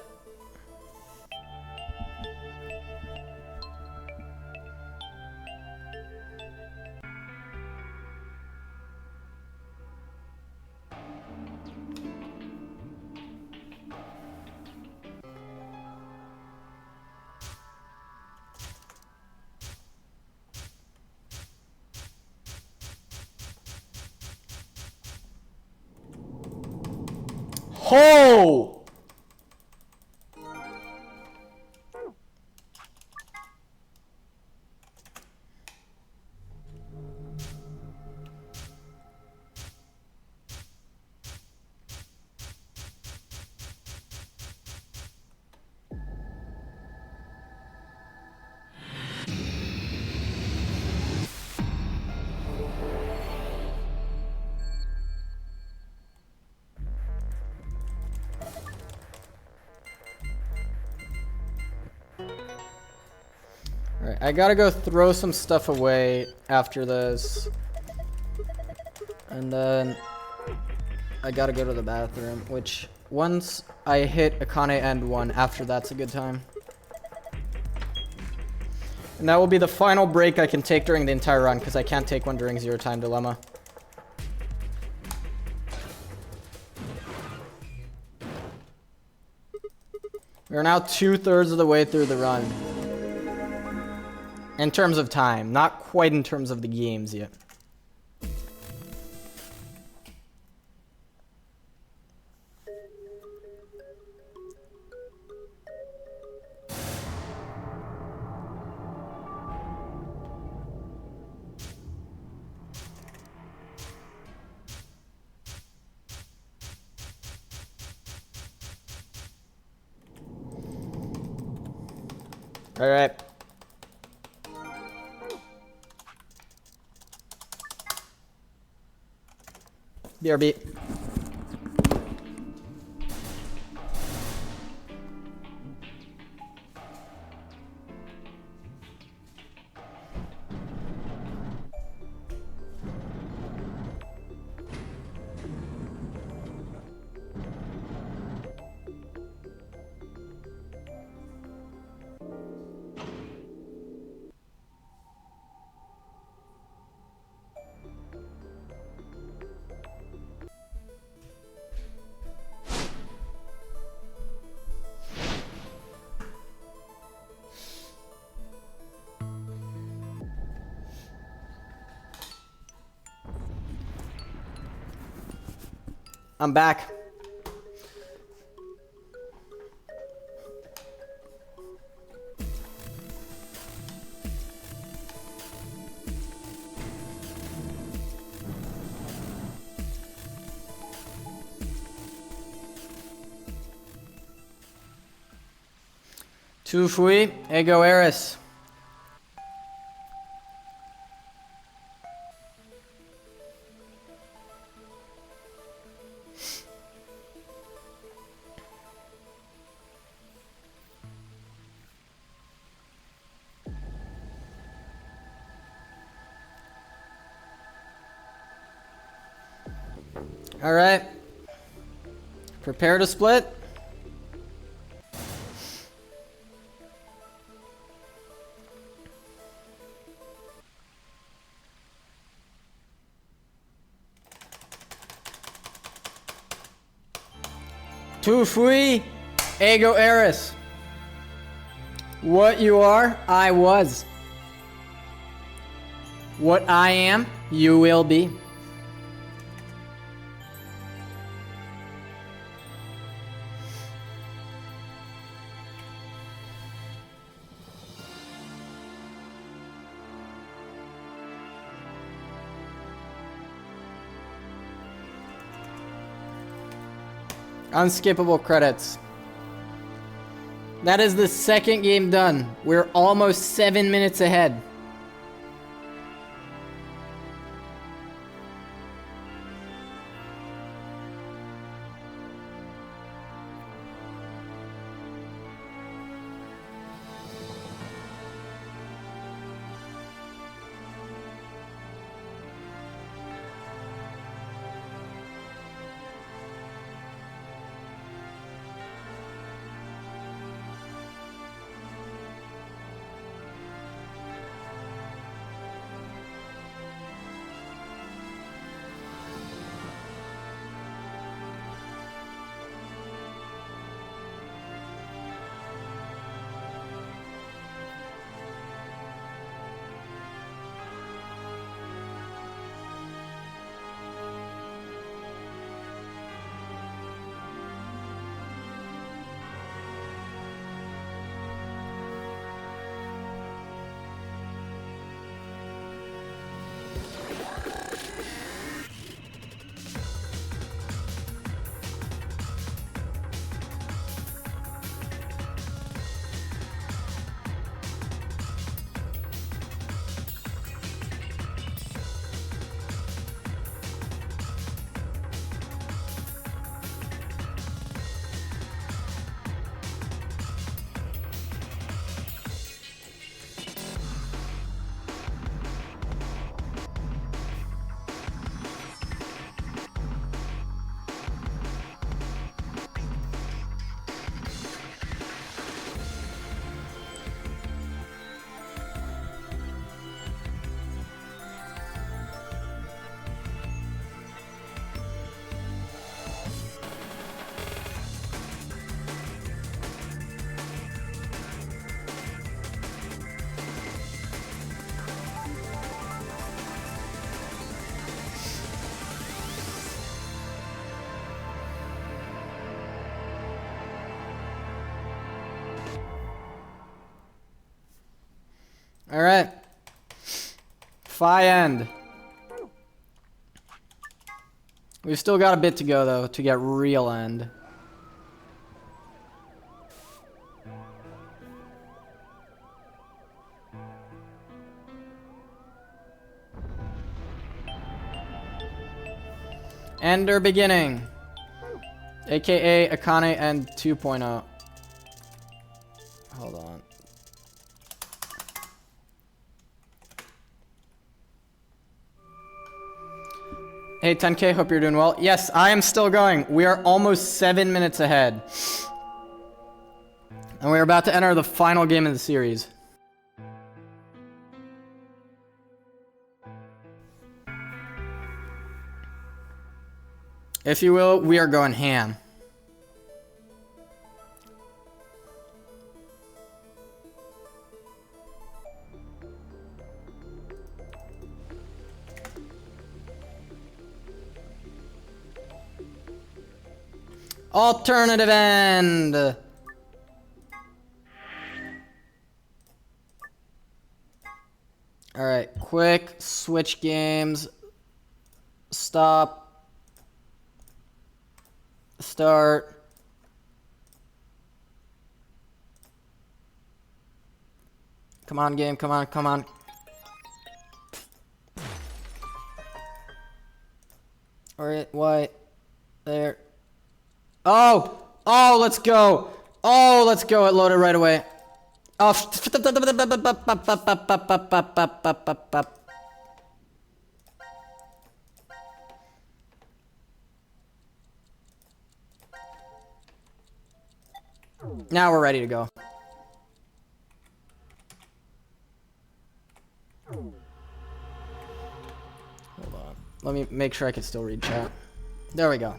Ho! Alright, I gotta go throw some stuff away after this. And then I gotta go to the bathroom, which once I hit Akane End 1, after that's a good time. And that will be the final break I can take during the entire run, because I can't take one during Zero Time Dilemma. We're now 2/3 of the way through the run. In terms of time, not quite in terms of the games yet. All right. BRB. I'm back. Tu fui, ego eris. All right. Prepare to split. Tu fui, ego eris. What you are, I was. What I am, you will be. Unskippable credits. That is the second game done. We're almost 7 minutes ahead. All right. Phi end. We've still got a bit to go, though, to get real end. Ender beginning. AKA Akane End 2.0. Hold on. Hey 10K, hope you're doing well. Yes, I am still going. We are almost 7 minutes ahead. And we're about to enter the final game of the series. If you will, we are going ham. Alternative end. All right, quick switch games. Stop. Start. Come on, game. Come on, come on. All right, white. There. Oh! Oh, let's go! Oh, let's go. It loaded right away. Oh. Now we're ready to go. Hold on. Let me make sure I can still read chat. There we go.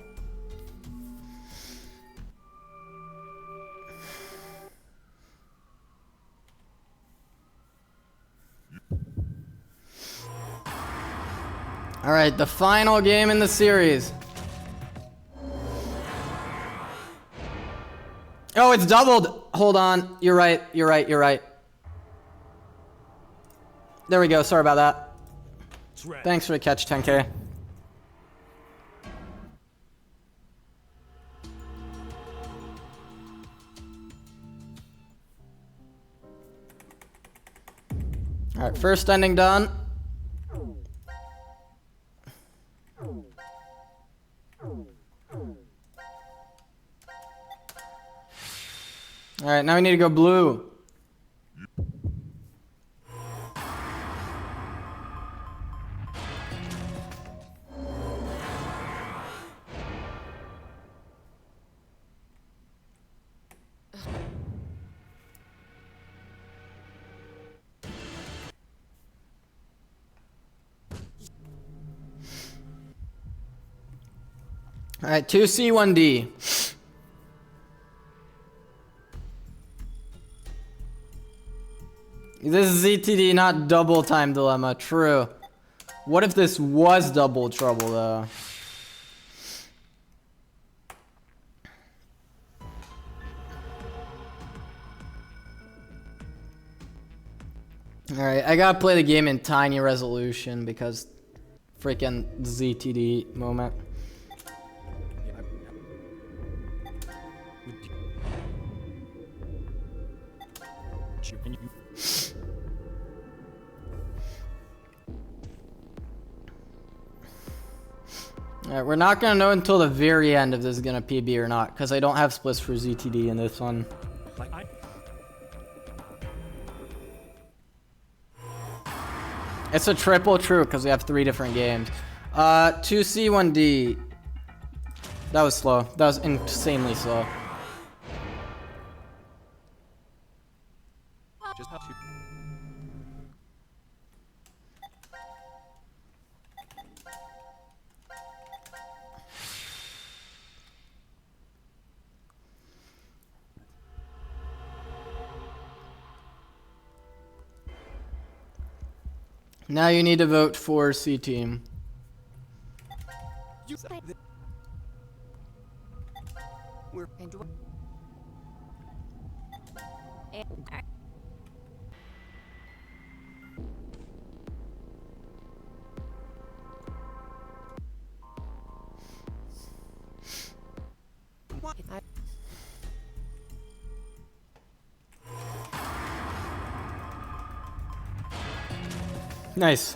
All right, the final game in the series. Oh, it's doubled. Hold on. You're right. You're right. You're right. There we go. Sorry about that. Thanks for the catch, 10K. Alright, first ending done. Alright, now we need to go blue. Alright, 2C, 1D. This is ZTD, not double time dilemma. True. What if this was double trouble, though? Alright, I gotta play the game in tiny resolution because freaking ZTD moment. Alright, we're not gonna know until the very end if this is gonna PB or not, because I don't have splits for ZTD in this one. It's a triple true, because we have 3 different games. 2C, 1D. That was slow. That was insanely slow. Just have to. Now you need to vote for C team. We're Nice.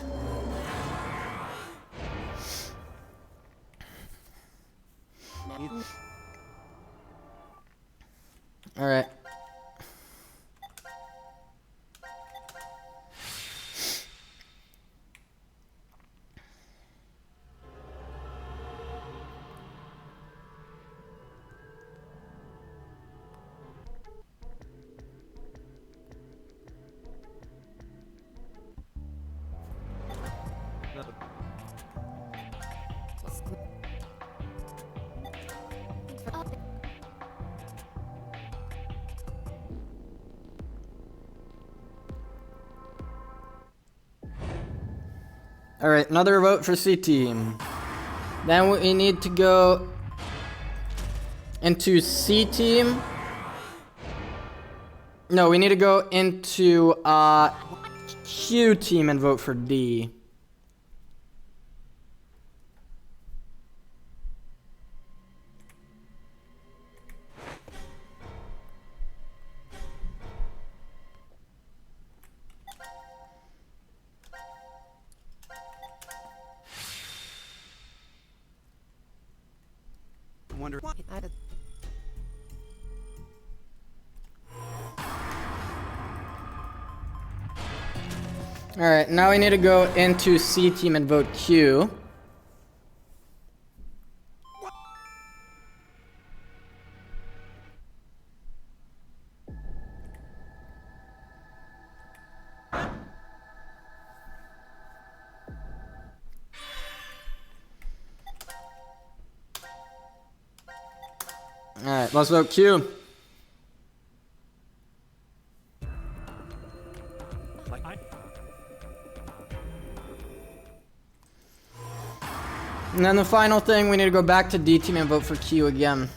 All right. All right, another vote for C team. Then we need to go into C team. No, we need to go into Q team and vote for D. wonder. Alright, now we need to go into C team and vote Q. Alright, let's vote Q. And then the final thing, we need to go back to D team and vote for Q again.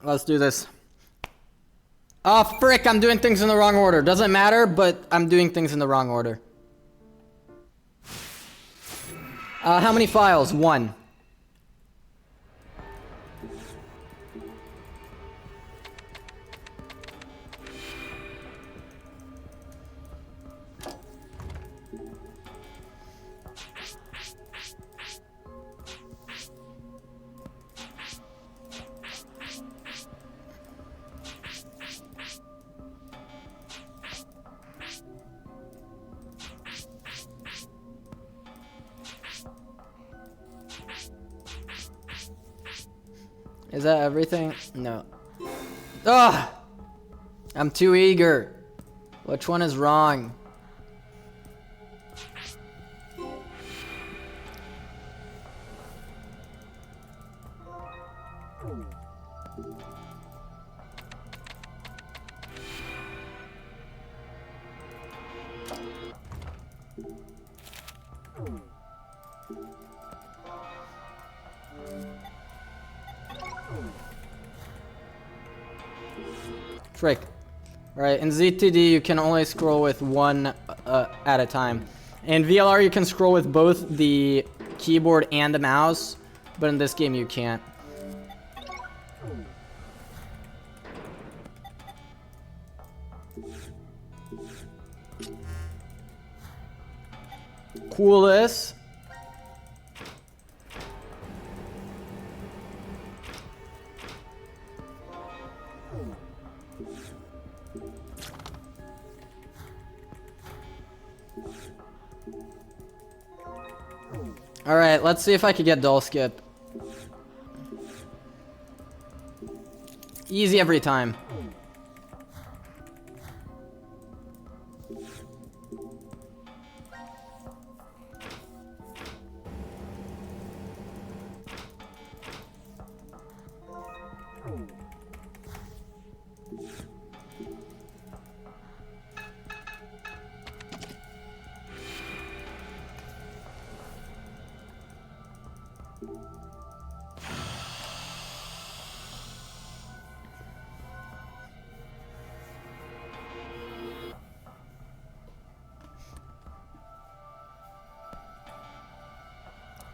Let's do this. Oh, frick, I'm doing things in the wrong order. Doesn't matter, but I'm doing things in the wrong order. How many files? 1. Is that everything? No. Ugh! I'm too eager. Which one is wrong? Frick. Right, in ZTD you can only scroll with one at a time. In VLR you can scroll with both the keyboard and the mouse, but in this game you can't. Coolest. Alright, let's see if I can get dull skip. Easy every time.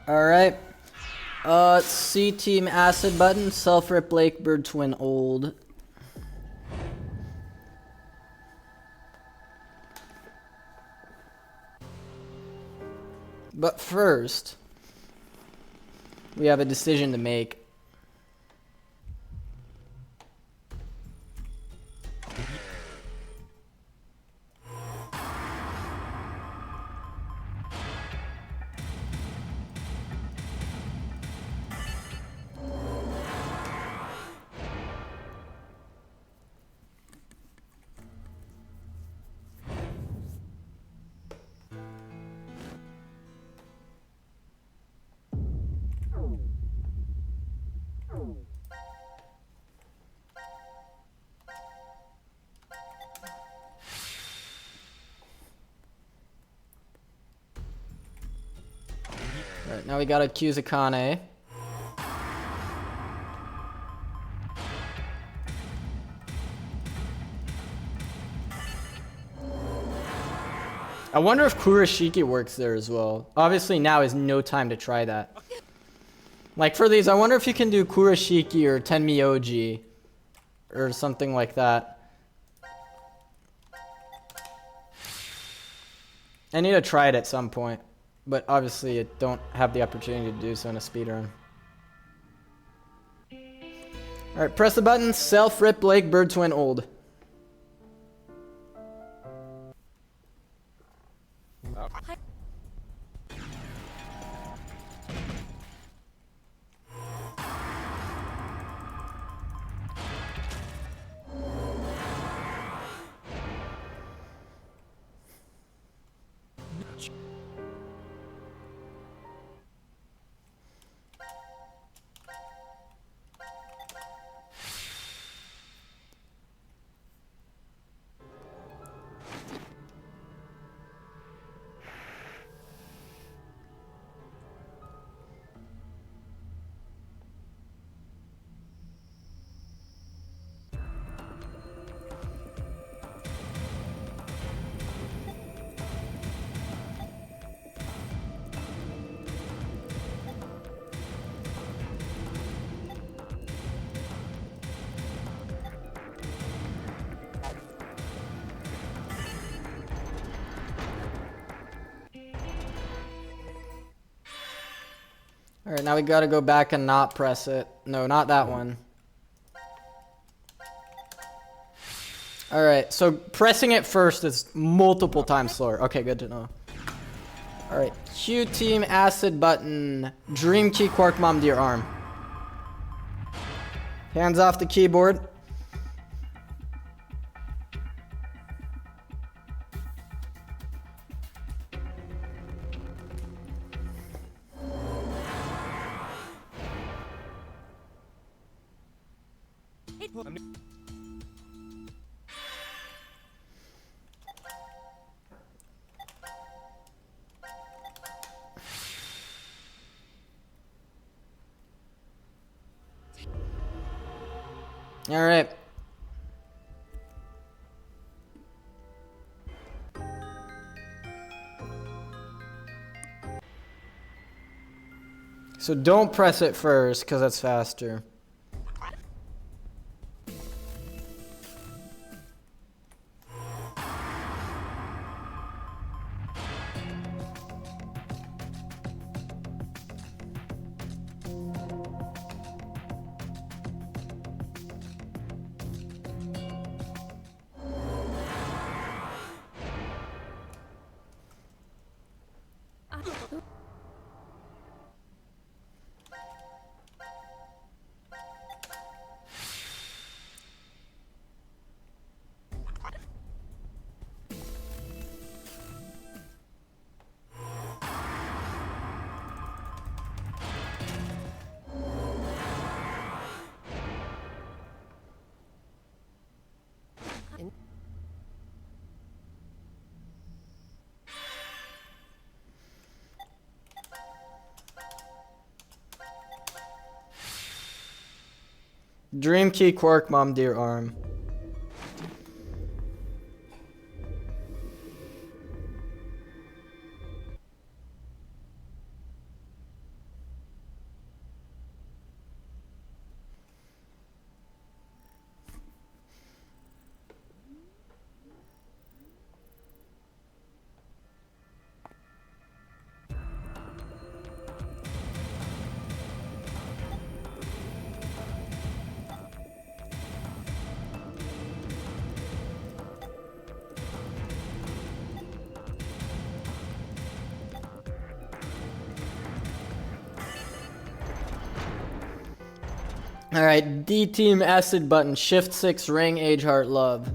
Alright. C team acid button, self-rip Blackbird twin old. But first, we have a decision to make. Alright, now we gotta accuse Akane. I wonder if Kurashiki works there as well. Obviously now is no time to try that. Like for these, I wonder if you can do Kurashiki or Tenmyoji or something like that. I need to try it at some point, but obviously I don't have the opportunity to do so in a speedrun. Alright, press the button, self-rip Blackbird twin old. Alright, now we gotta go back and not press it. No, not that one. Alright, so pressing it first is multiple times slower. Okay, good to know. Alright, Q Team Acid button. Dream Key Quark Mom to your arm. Hands off the keyboard. All right. So don't press it first, because that's faster. Dream Key Quark Mom to your arm. Alright, D Team Acid button, Shift 6, Ring, Age, Heart, Love.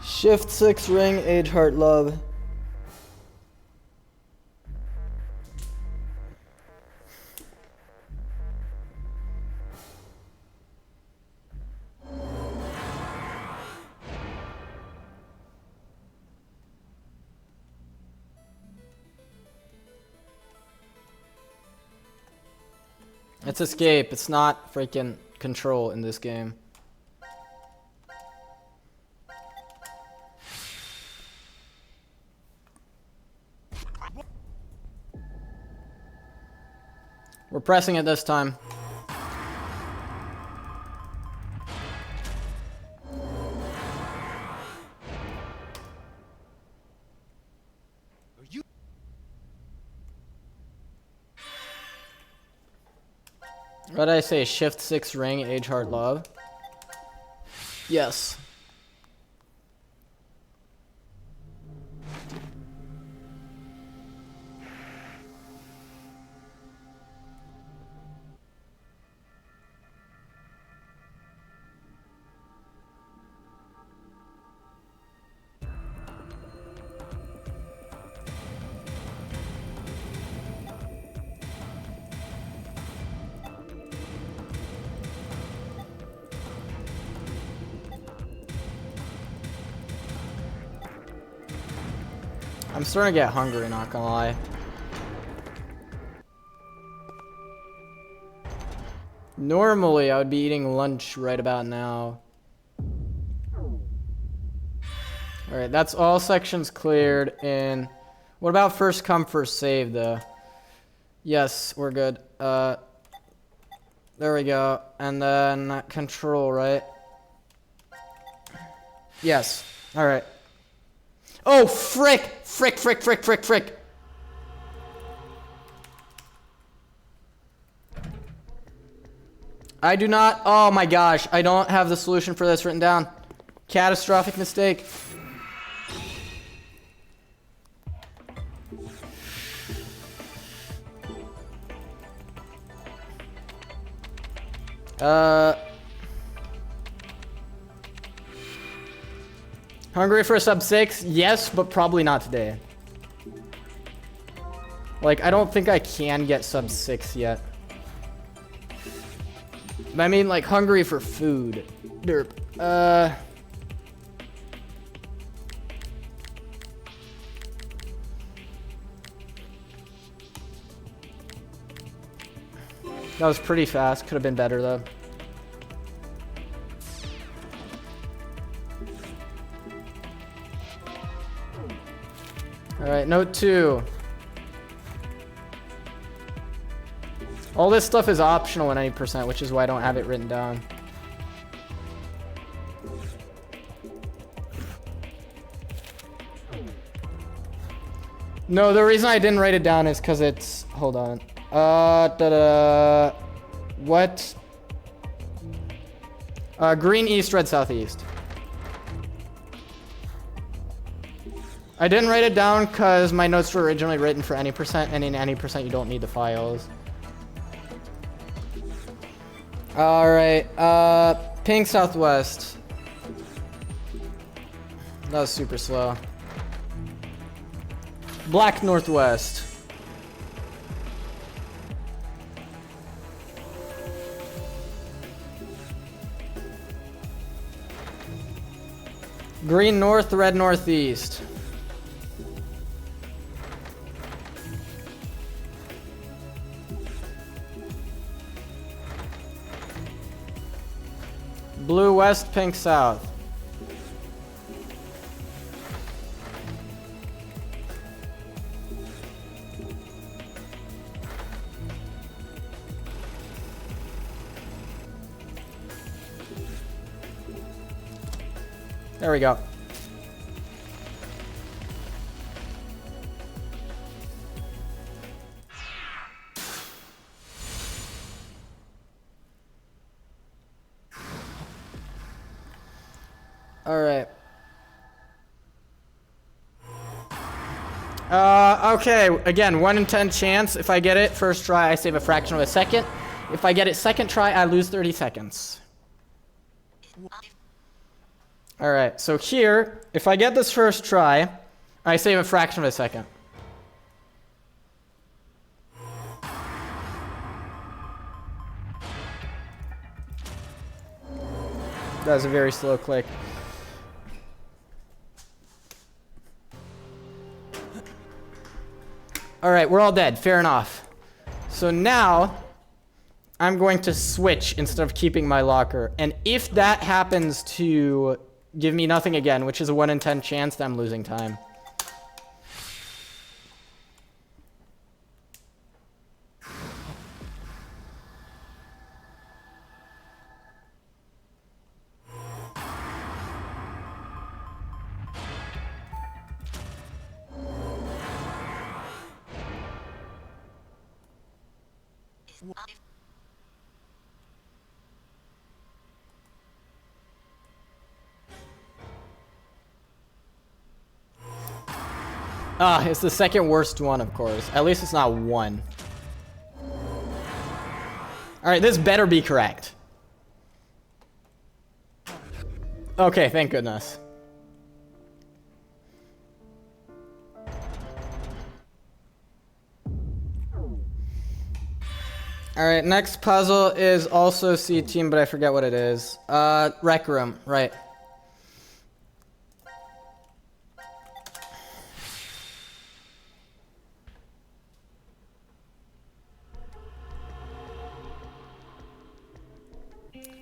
Shift 6, Ring, Age, Heart, Love. It's escape, it's not freaking control in this game. We're pressing it this time. What did I say? Shift 6, Ring, Age, Heart, Love? Yes. I'm starting to get hungry, not gonna lie. Normally, I would be eating lunch right about now. Alright, that's all sections cleared in... What about first come, first save, though? Yes, we're good. There we go. And then control, right? Yes. Alright. Oh, frick! Frick, frick, frick, frick, frick! I do not... Oh my gosh, I don't have the solution for this written down. Catastrophic mistake. Hungry for a sub 6? Yes, but probably not today. Like, I don't think I can get sub 6 yet. I mean, like, hungry for food. Derp. That was pretty fast. Could have been better, though. Alright, note 2. All this stuff is optional in any percent, which is why I don't have it written down. No, the reason I didn't write it down is because it's... Hold on. What? Green east, red southeast. I didn't write it down because my notes were originally written for any percent, and in any percent you don't need the files. Alright, pink southwest. That was super slow. Black northwest. Green north, red northeast. Blue west, pink south. There we go. All right. Okay, again, 1 in 10 chance. If I get it first try, I save a fraction of a second. If I get it second try, I lose 30 seconds. All right, so here, if I get this first try, I save a fraction of a second. That was a very slow click. All right, we're all dead. Fair enough. So now, I'm going to switch instead of keeping my locker. And if that happens to give me nothing again, which is a 1 in 10 chance, that I'm losing time. Ah, it's the second worst one, of course. At least it's not 1. Alright, this better be correct. Okay, thank goodness. Alright, next puzzle is also C-Team, but I forget what it is. Rec Room, right.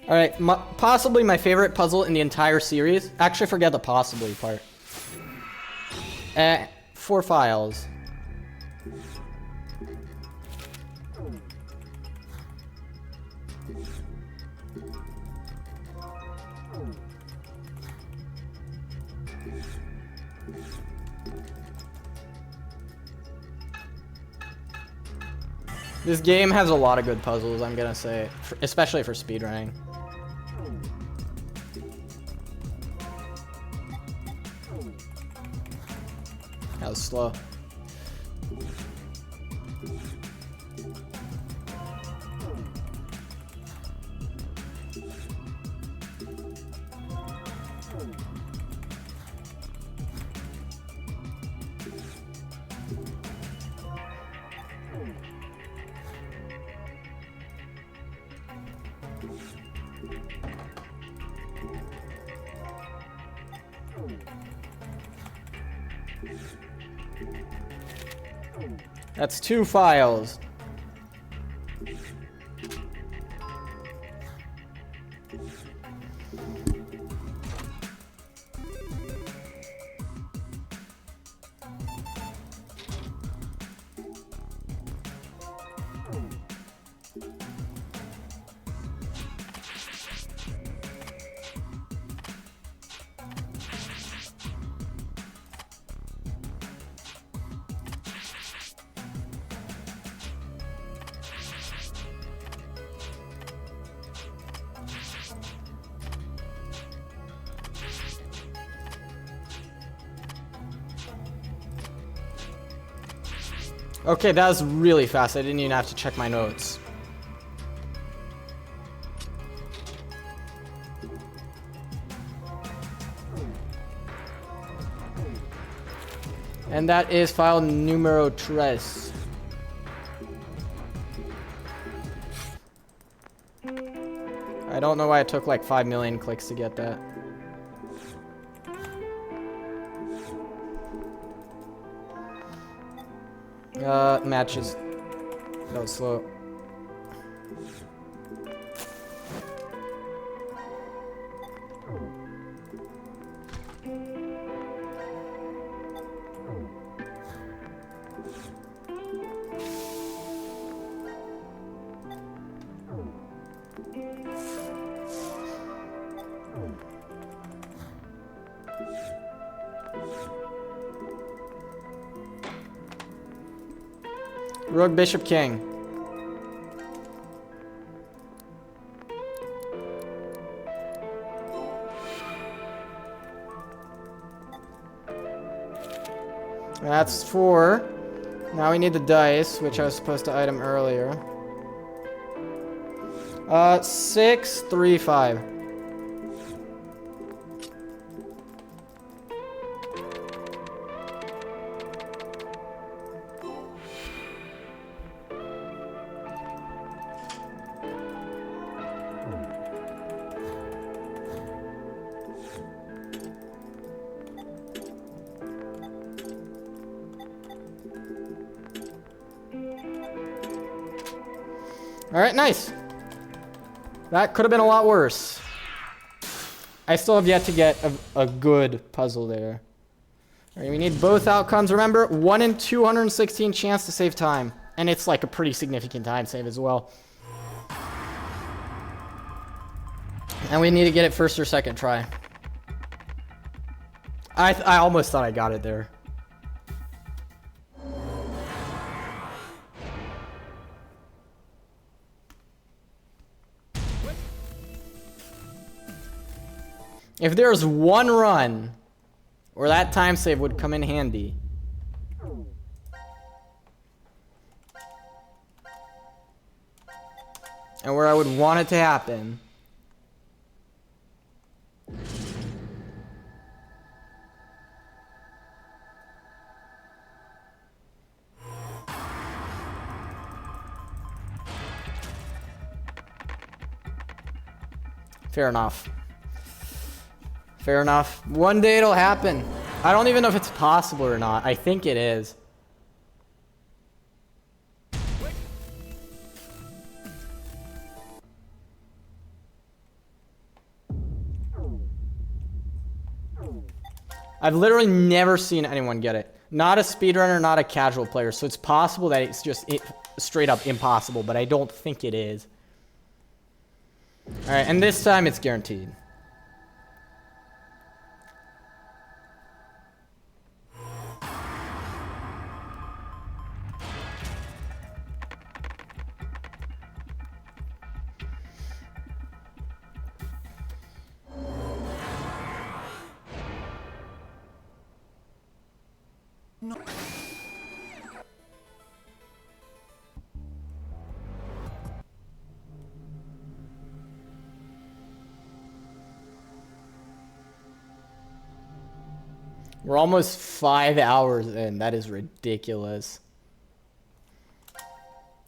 Alright, possibly my favorite puzzle in the entire series. Actually, forget the possibly part. 4 files. This game has a lot of good puzzles, I'm gonna say, especially for speedrunning. That was slow. That's 2 files. Okay, that was really fast. I didn't even have to check my notes. And that is file numero 3. I don't know why it took like 5 million clicks to get that. Matches. That was slow. Rook, Bishop, King. That's 4. Now we need the dice, which I was supposed to item earlier. 6, 3, 5. Alright, nice. That could have been a lot worse. I still have yet to get a good puzzle there. Alright, we need both outcomes. Remember, 1 in 216 chance to save time. And it's like a pretty significant time save as well. And we need to get it first or second try. I almost thought I got it there. If there's one run where that time save would come in handy. And where I would want it to happen. Fair enough. Fair enough. One day it'll happen. I don't even know if it's possible or not. I think it is. I've literally never seen anyone get it. Not a speedrunner, not a casual player. So it's possible that it's just straight up impossible, but I don't think it is. Alright, and this time it's guaranteed. We're almost 5 hours in. That is ridiculous.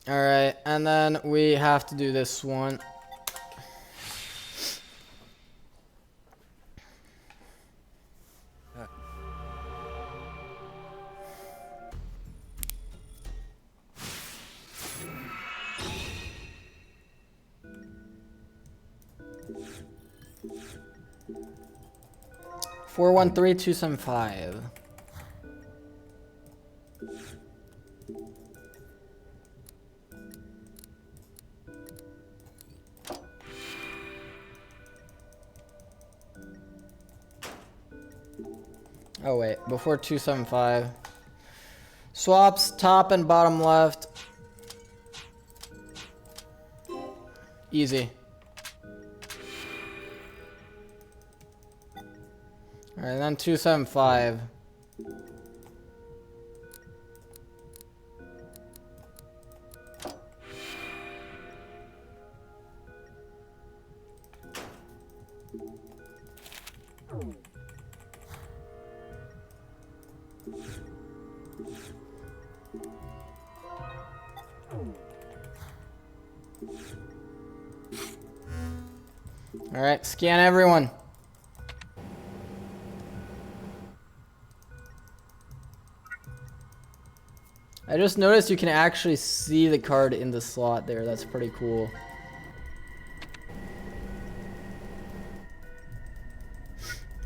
Alright, and then we have to do this one. Four one three 275. Oh wait, before 275. Swaps top and bottom left. Easy. Alright, and then 275. Alright, scan everyone. I just noticed you can actually see the card in the slot there. That's pretty cool.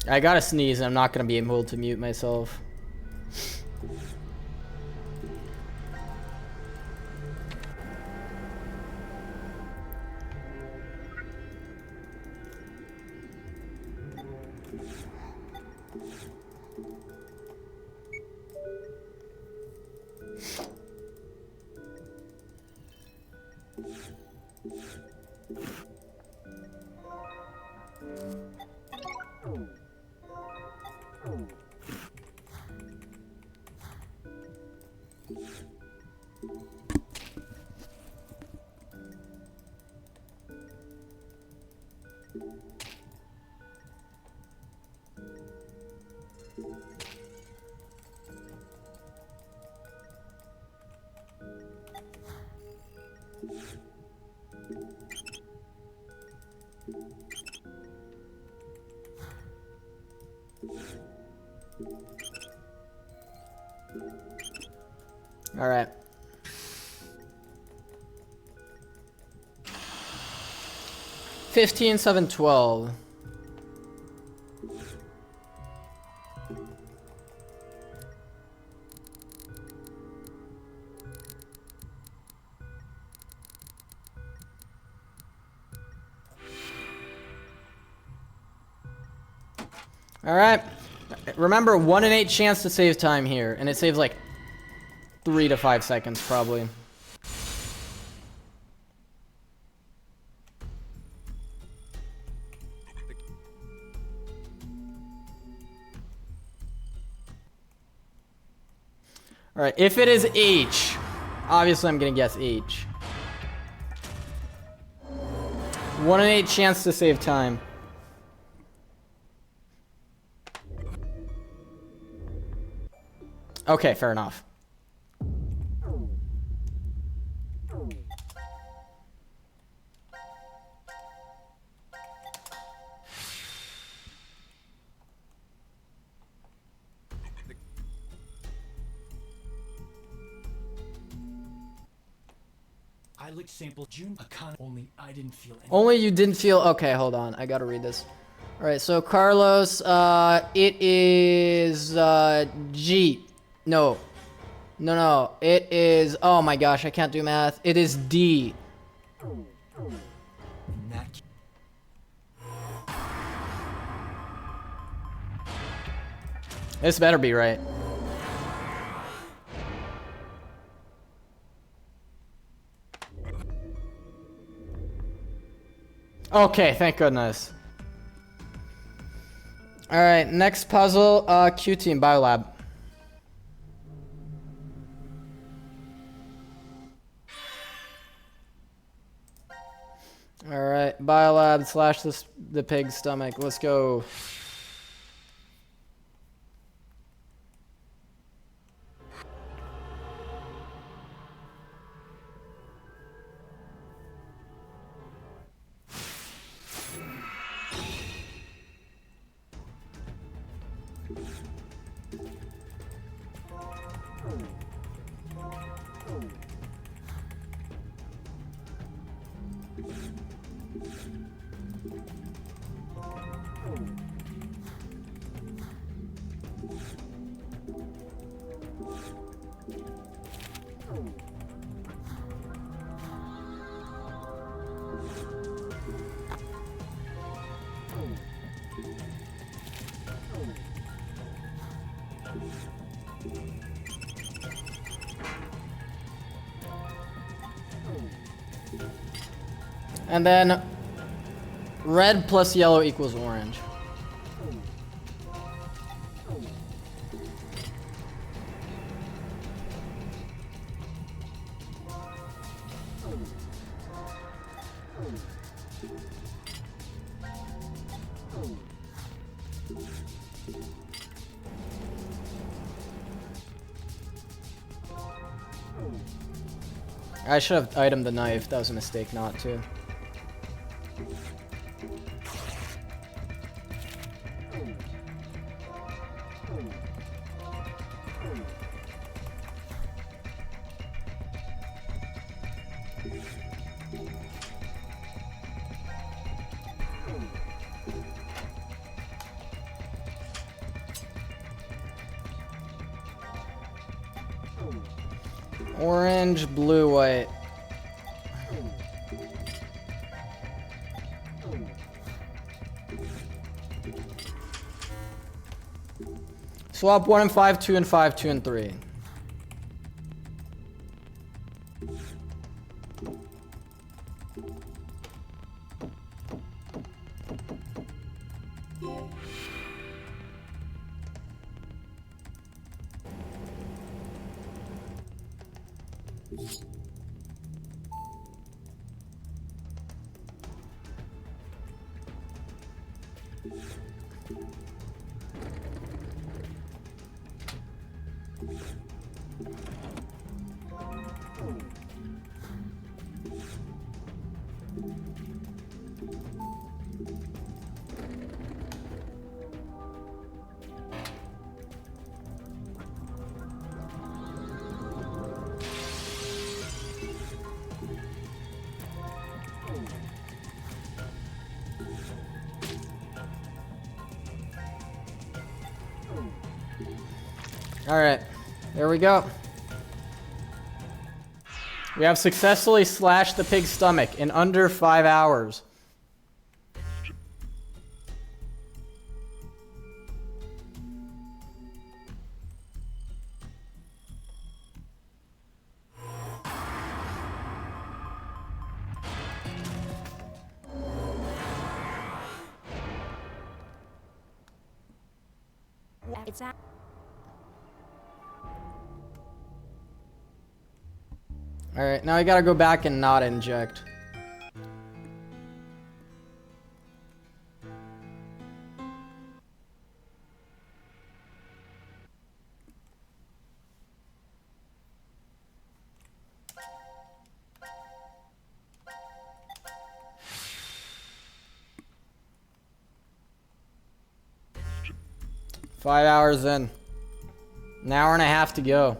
I gotta sneeze and I'm not gonna be able to mute myself. All right. $15, $7, $12. All right. Remember, 1 in 8 chance to save time here, and it saves like 3 to 5 seconds probably. All right, if it is H, obviously I'm gonna guess H. 1 in 8 chance to save time. Okay, fair enough. I licked sample June. Only I didn't feel any. Only you didn't feel. Okay, hold on. I gotta read this. Alright, so Carlos, it is, G. No. No. It is, oh my gosh, I can't do math. It is D. That This better be right. Okay, thank goodness. Alright, next puzzle, Q Team Biolab. Alright, Biolab slash the pig's stomach. Let's go. And then red plus yellow equals orange. I should have itemed the knife. That was a mistake not to. Orange, blue, white. Swap 1 and 5, 2 and 5, 2 and 3. Alright, there we go. We have successfully slashed the pig's stomach in under 5 hours. It's out. Alright, now I gotta go back and not inject. Five hours in. An hour and a half to go.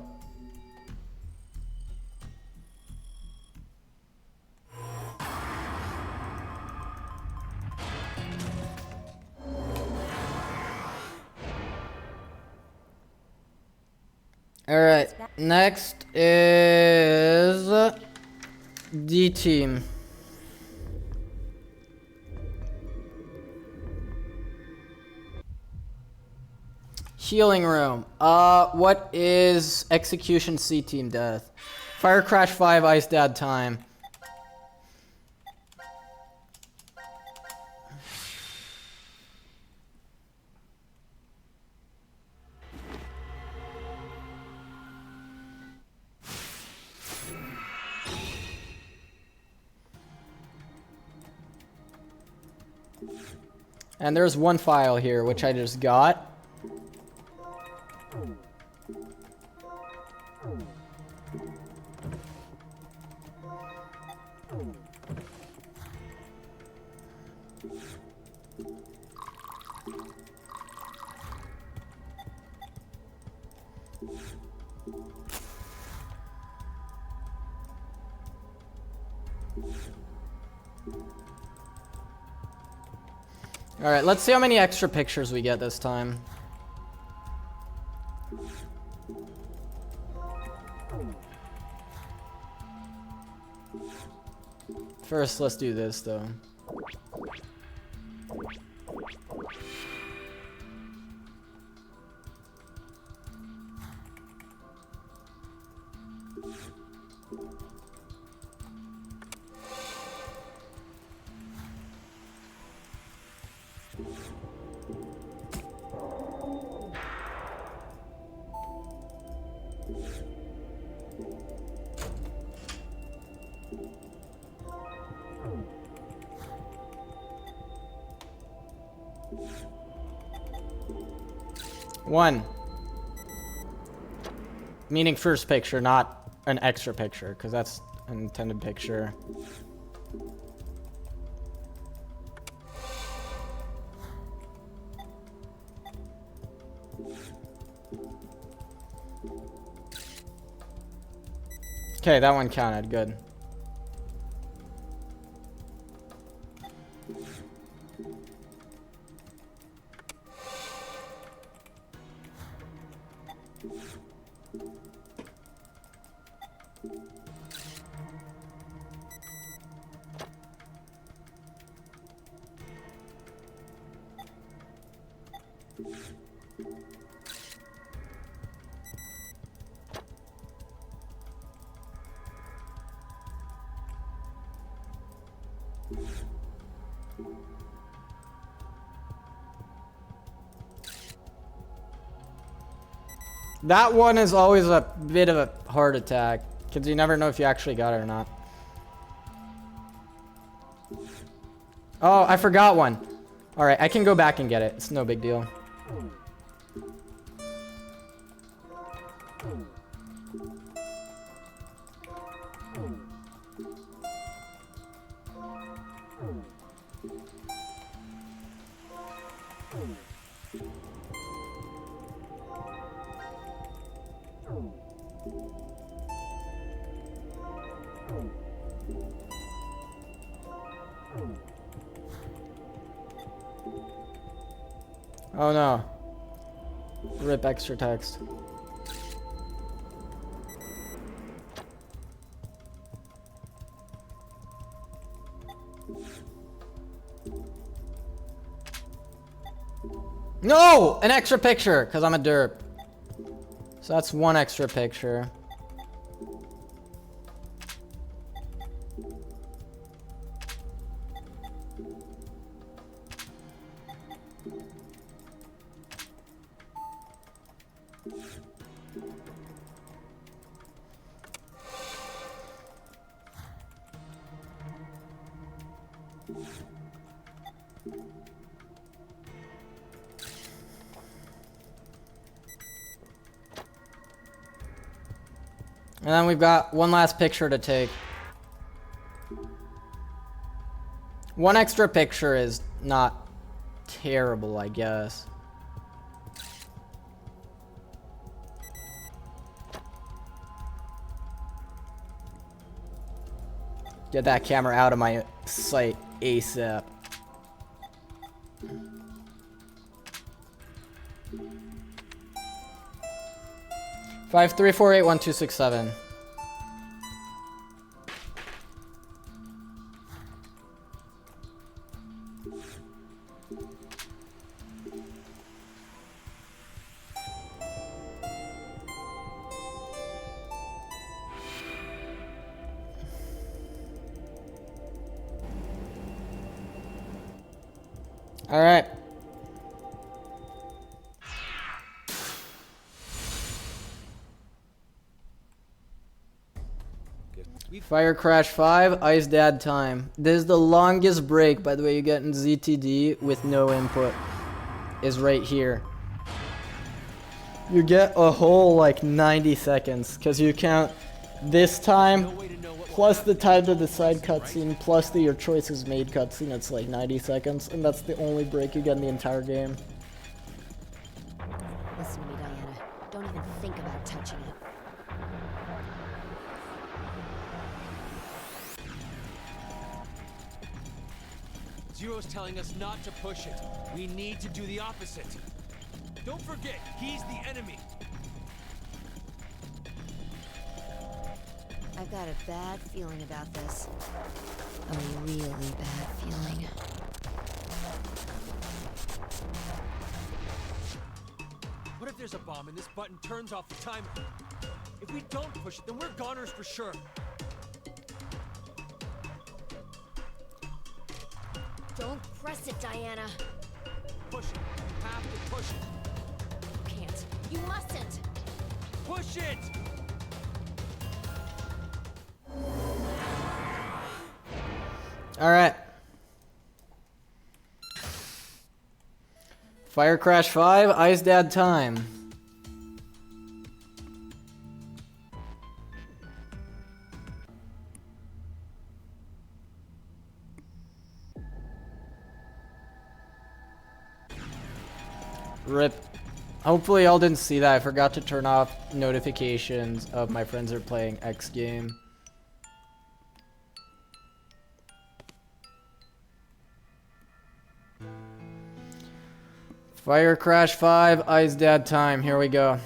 Alright, next is D team. Healing room. What is execution C team death? Fire crash 5, ice dad time. And there's one file here, which I just got. Alright, let's see how many extra pictures we get this time. First, let's do this though. One. Meaning first picture, not an extra picture, because that's an intended picture. Okay, that one counted. Good. That one is always a bit of a heart attack, because you never know if you actually got it or not. Oh, I forgot one. Alright, I can go back and get it. It's no big deal. Oh no. Rip extra text. No! An extra picture, because I'm a derp. So that's one extra picture. And then we've got one last picture to take. One extra picture is not terrible, I guess. Get that camera out of my sight ASAP. 5348127. All right. Fire Crash 5, Ice Dad time. This is the longest break, by the way, you get in ZTD with no input. Is right here. You get a whole like 90 seconds, because you count this time, plus the time to decide cutscene, plus the your choices made cutscene, it's like 90 seconds, and that's the only break you get in the entire game. Listen to me, Diana. Don't even think about touching it. Zero's telling us not to push it. We need to do the opposite. Don't forget, he's the enemy. I've got a bad feeling about this. A really bad feeling. What if there's a bomb and this button turns off the timer? If we don't push it, then we're goners for sure. Don't press it, Diana. Push it. You have to push it. You can't. You mustn't. Push it! All right. Fire Crash 5, Ice Dad time. RIP. Hopefully y'all didn't see that. I forgot to turn off notifications of my friends are playing X game. Fire Crash 5, Ice Dad time. Here we go.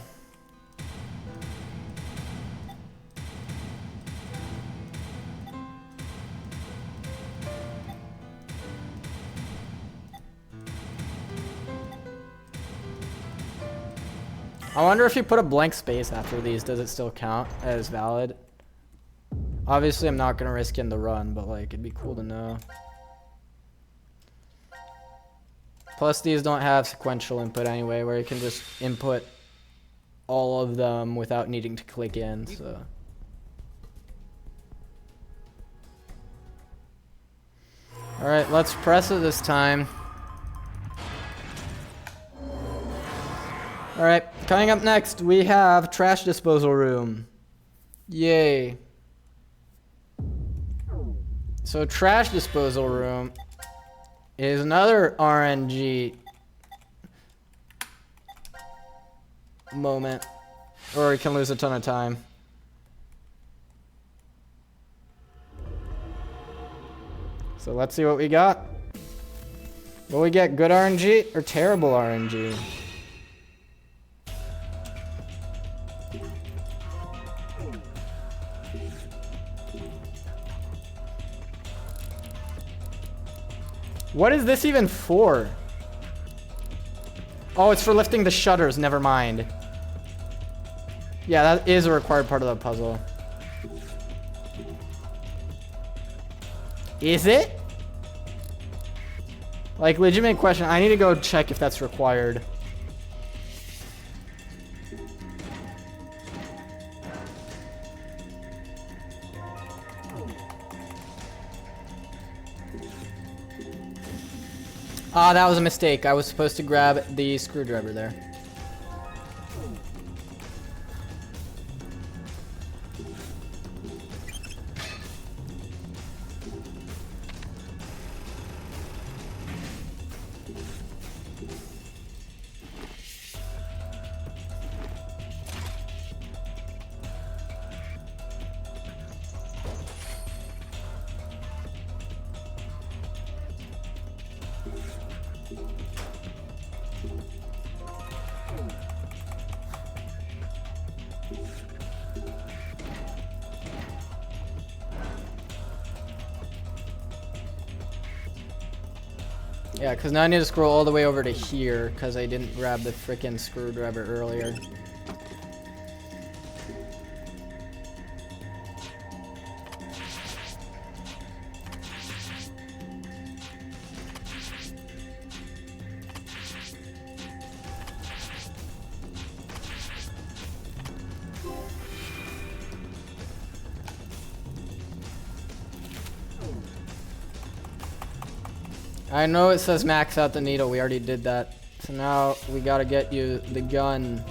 I wonder if you put a blank space after these, does it still count as valid? Obviously, I'm not going to risk in the run, but like, it'd be cool to know. Plus, these don't have sequential input anyway, where you can just input all of them without needing to click in, so. Alright, let's press it this time. Alright, coming up next, we have Trash Disposal Room. Yay. So, Trash Disposal Room is another RNG moment, or we can lose a ton of time. So let's see what we got. Will we get good RNG or terrible RNG? What is this even for? Oh, it's for lifting the shutters. Never mind. Yeah, that is a required part of the puzzle. Is it? Like, legitimate question. I need to go check if that's required. Ah, that was a mistake. I was supposed to grab the screwdriver there. Yeah, because now I need to scroll all the way over to here because I didn't grab the frickin' screwdriver earlier. I know it says max out the needle, we already did that. So now we gotta get you the gun.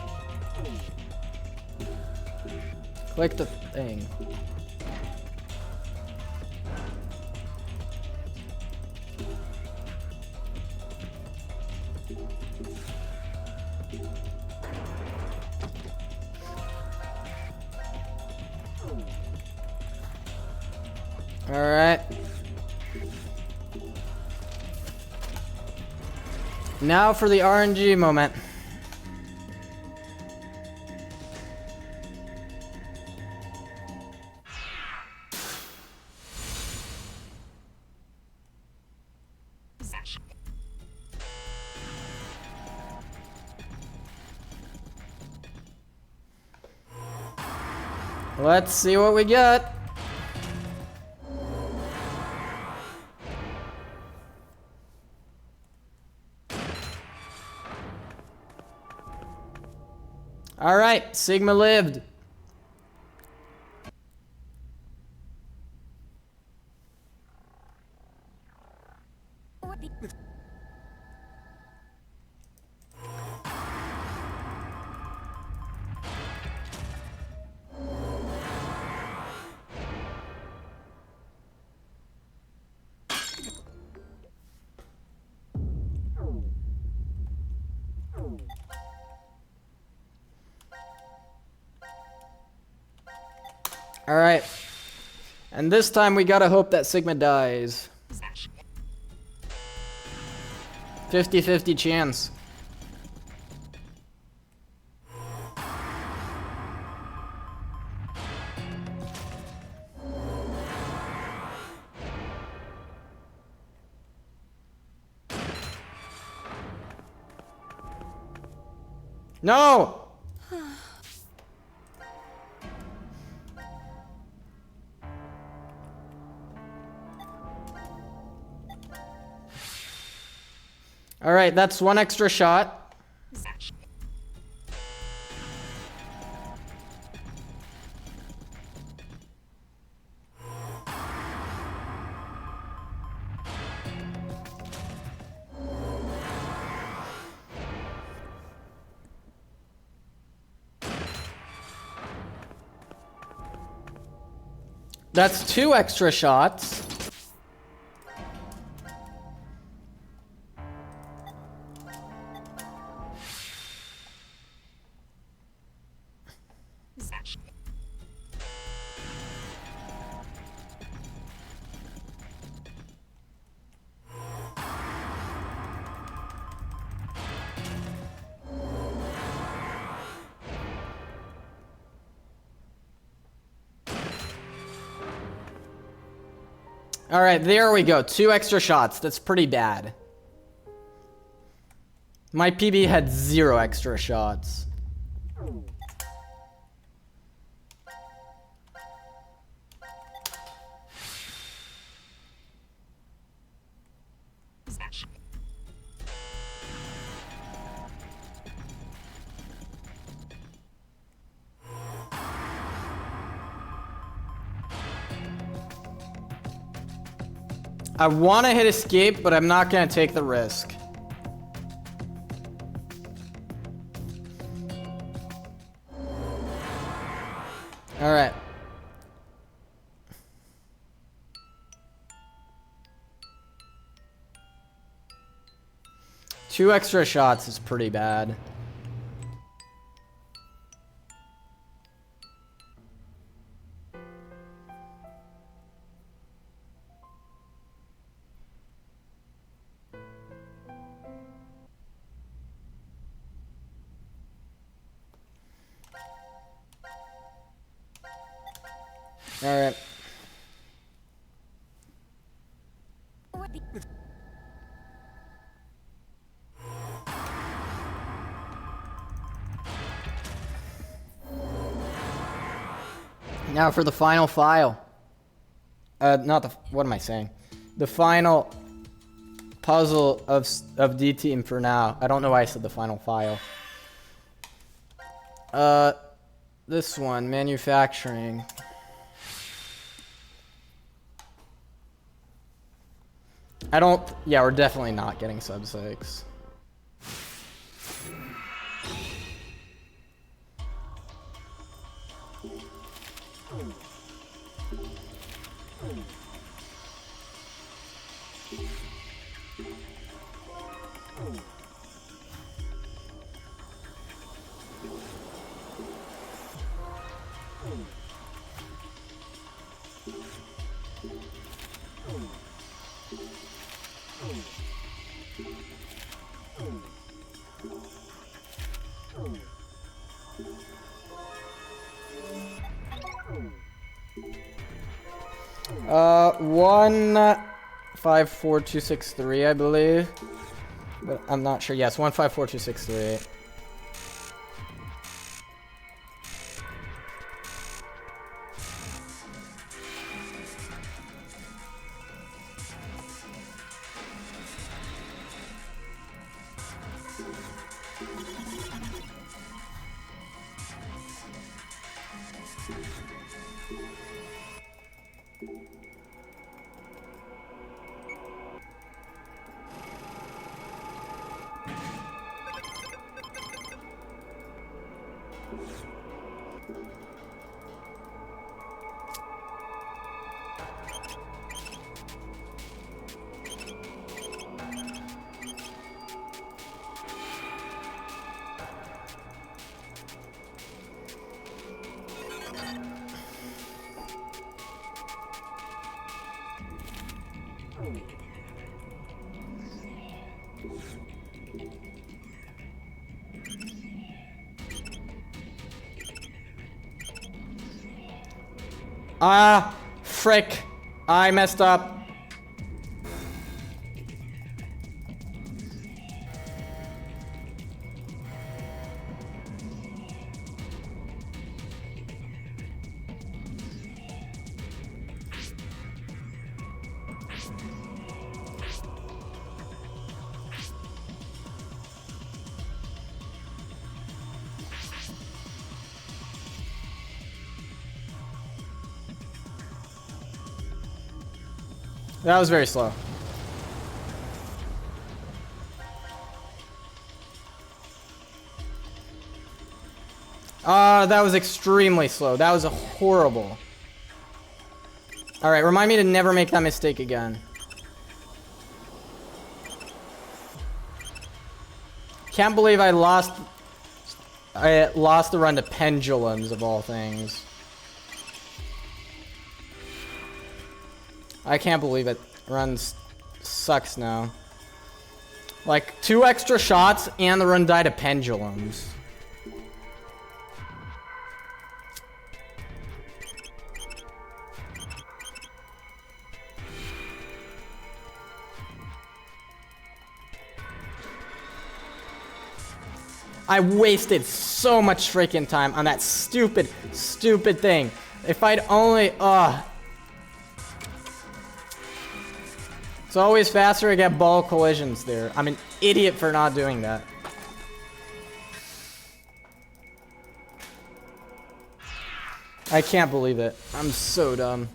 Click the thing. Alright. Now for the RNG moment. Let's see what we get. All right, Sigma lived. All right. And this time we gotta hope that Sigma dies. 50-50 chance. No! All right, that's one extra shot. That's two extra shots. All right, there we go. Two extra shots. That's pretty bad. My PB had 0 extra shots. I want to hit escape, but I'm not going to take the risk. All right. Two extra shots is pretty bad. All right. Now for the final file. Not the, what am I saying? The final puzzle of D-Team for now. I don't know why I said the final file. This one, manufacturing. Yeah, we're definitely not getting sub 6. One 154263, I believe, but I'm not sure. Yes, 154263. Ah, frick. I messed up. That was very slow. That was extremely slow. That was horrible. Alright, remind me to never make that mistake again. Can't believe I lost the run to pendulums of all things. I can't believe it. Run sucks now. Like, 2 extra shots and the run died to pendulums. I wasted so much freaking time on that stupid thing. If I'd only, It's always faster to get ball collisions there. I'm an idiot for not doing that. I can't believe it. I'm so dumb.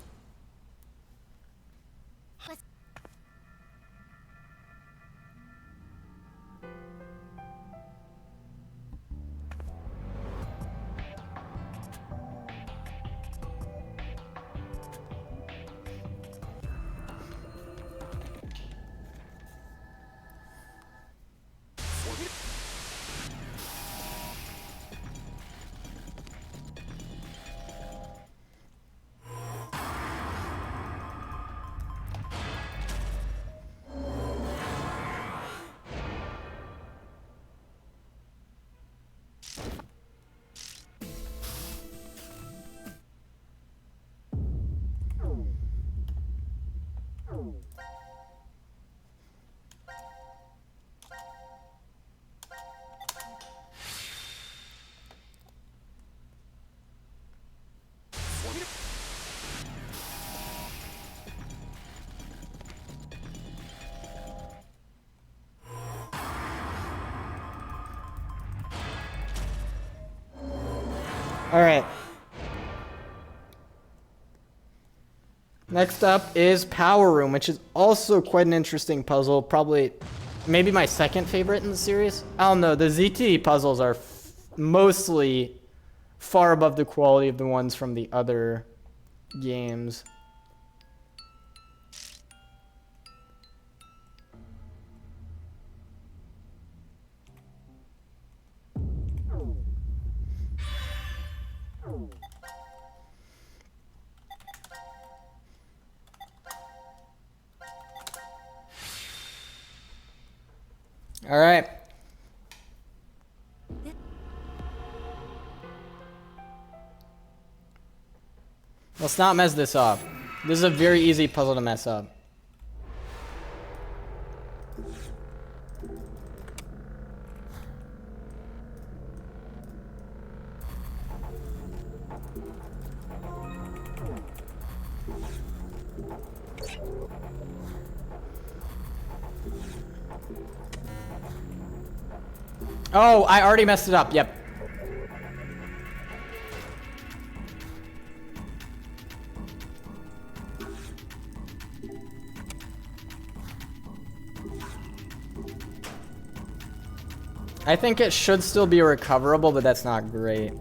Alright. Next up is Power Room, which is also quite an interesting puzzle. Probably, maybe my second favorite in the series. I don't know. The ZTE puzzles are mostly far above the quality of the ones from the other games. All right. Let's not mess this up. This is a very easy puzzle to mess up. Oh, I already messed it up. Yep. I think it should still be recoverable, but that's not great.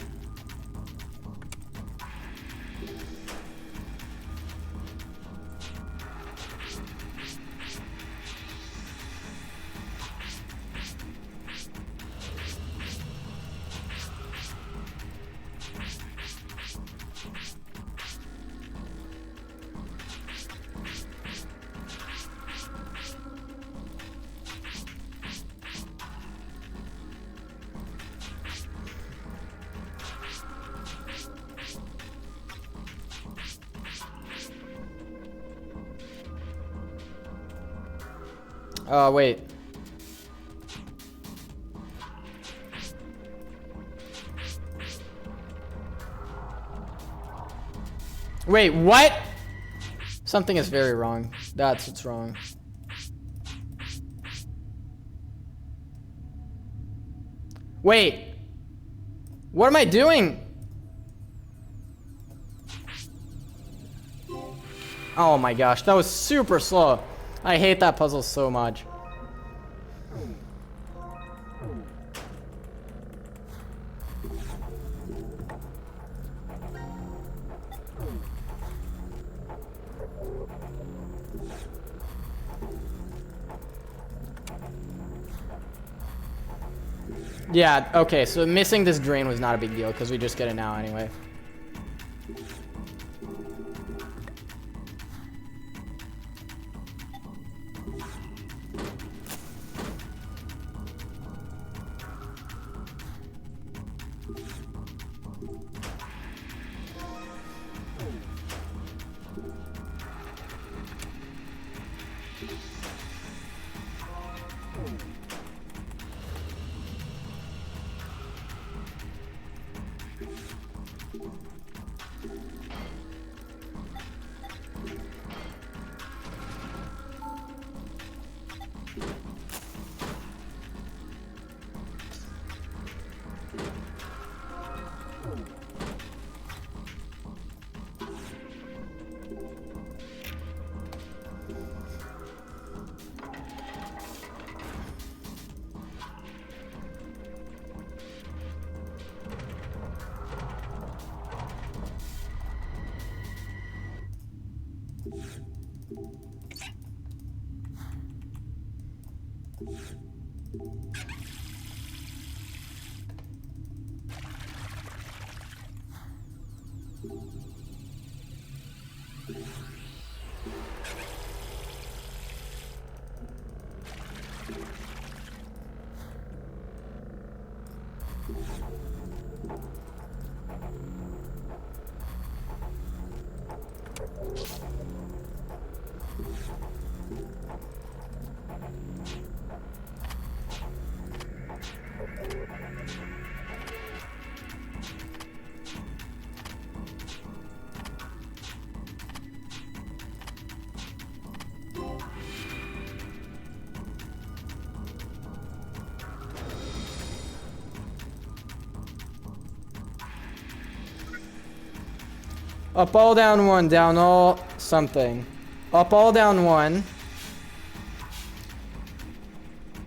Oh, wait. Wait, what? Something is very wrong. That's what's wrong. Wait. What am I doing? Oh my gosh, that was super slow. I hate that puzzle so much. Yeah, okay, so missing this drain was not a big deal because we just get it now anyway. Up, all, down, one. Down, all, something. Up, all, down, one.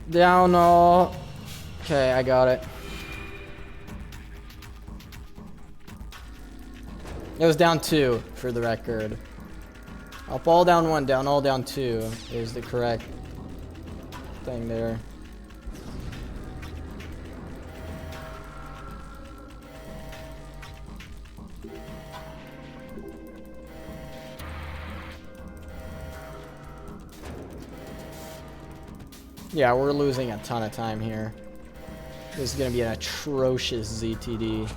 Down, all. Okay, I got it. It was down 2, for the record. Up, all, down, 1. Down, all, down, 2 is the correct thing there. Yeah, we're losing a ton of time here. This is gonna be an atrocious ZTD.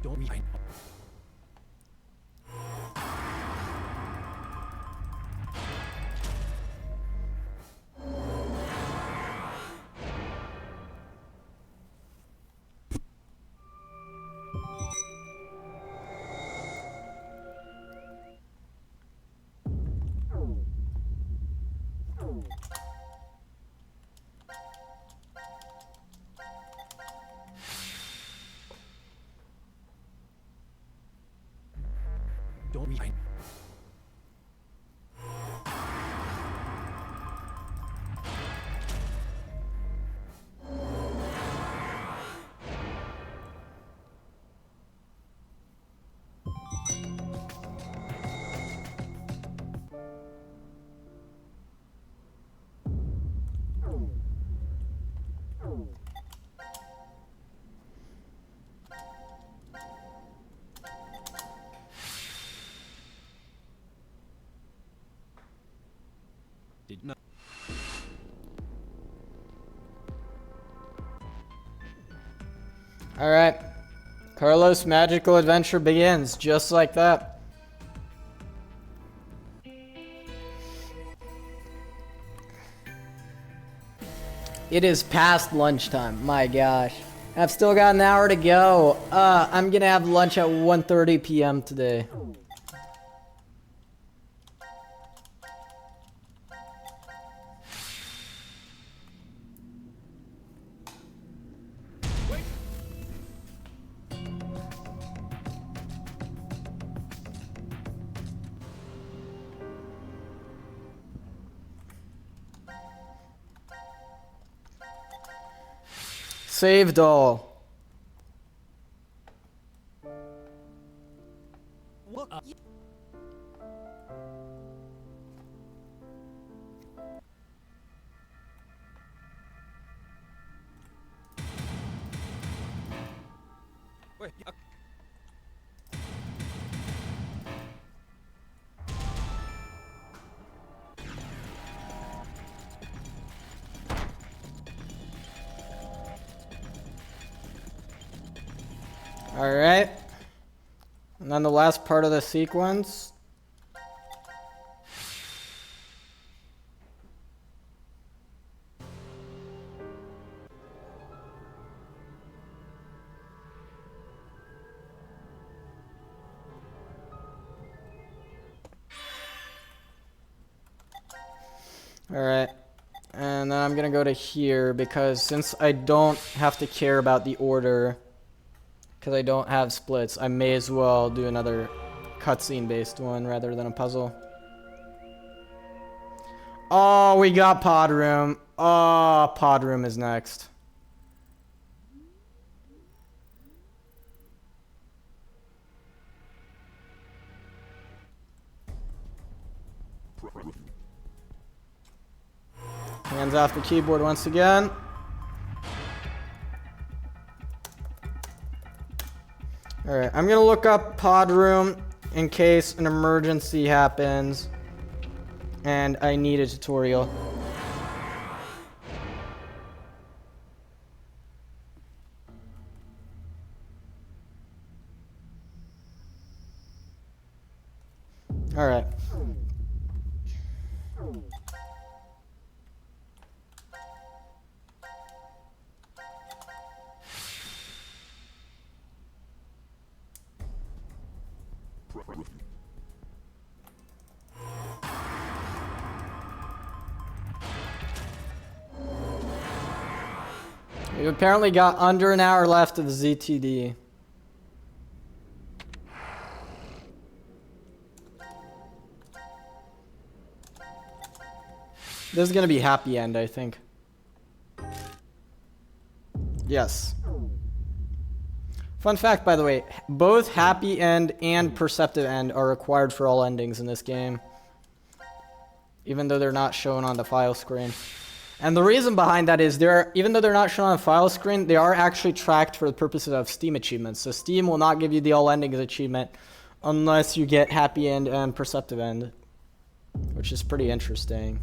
Don't we? Don't we? Did not. Alright. Carlos' magical adventure begins just like that. It is past lunchtime. My gosh. I've still got an hour to go. I'm gonna have lunch at 1:30 p.m. today. Saved all. What? Wait. Alright. And then the last part of the sequence. Alright. And then I'm gonna go to here because since I don't have to care about the order, because I don't have splits, I may as well do another cutscene based one rather than a puzzle. Oh, we got pod room. Oh, pod room is next. Hands off the keyboard once again. Alright, I'm gonna look up pod room in case an emergency happens and I need a tutorial. Alright. We've apparently got under an hour left of the ZTD. This is gonna be happy end, I think. Yes. Fun fact, by the way, both happy end and perceptive end are required for all endings in this game, even though they're not shown on the file screen. And the reason behind that is even though they're not shown on the file screen, they are actually tracked for the purposes of Steam achievements. So Steam will not give you the all endings achievement unless you get happy end and perceptive end, which is pretty interesting.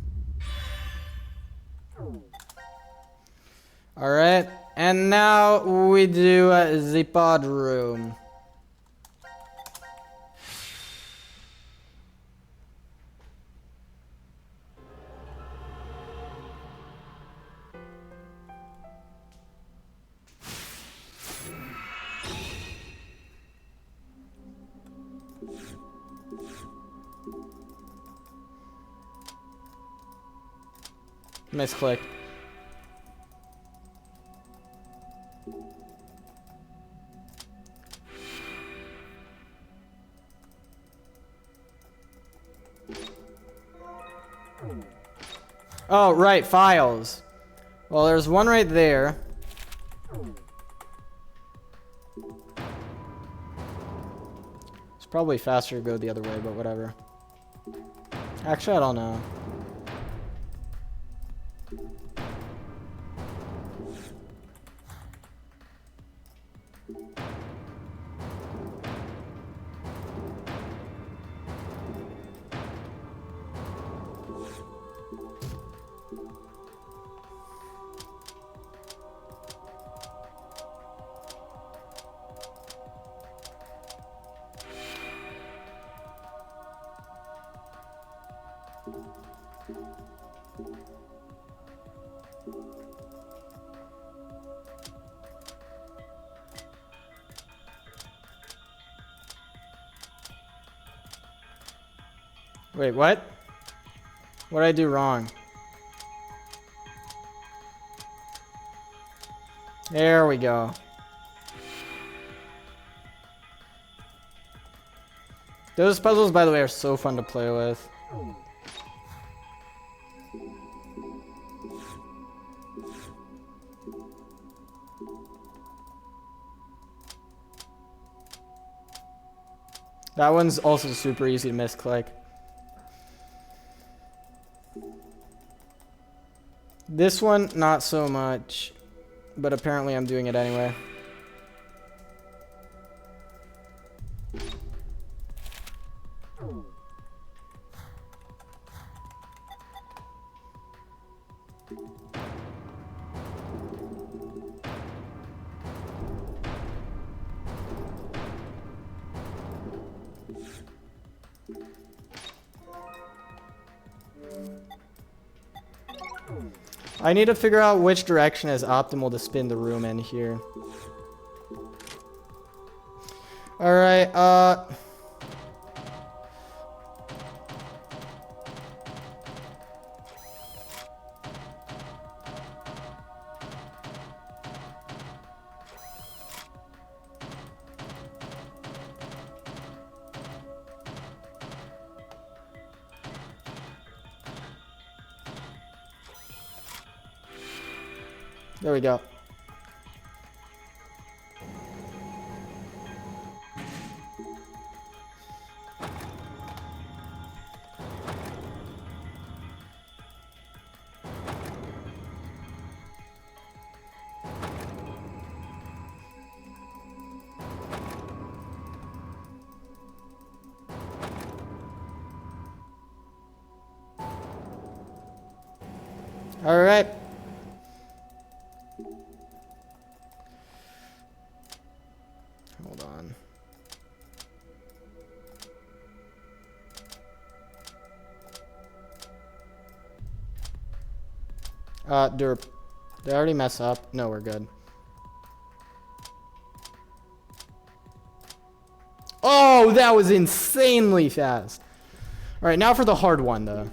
Alright, and now we do the pod room. Misclick. Oh, right, files. Well, there's one right there. It's probably faster to go the other way, but whatever. Actually, I don't know. Wait, what? What did I do wrong? There we go. Those puzzles, by the way, are so fun to play with. That one's also super easy to misclick. This one, not so much, but apparently I'm doing it anyway. I need to figure out which direction is optimal to spin the room in here. Alright, there we go. All right. Hold on. Derp. Did I already mess up? No, we're good. Oh, that was insanely fast. All right, now for the hard one, though.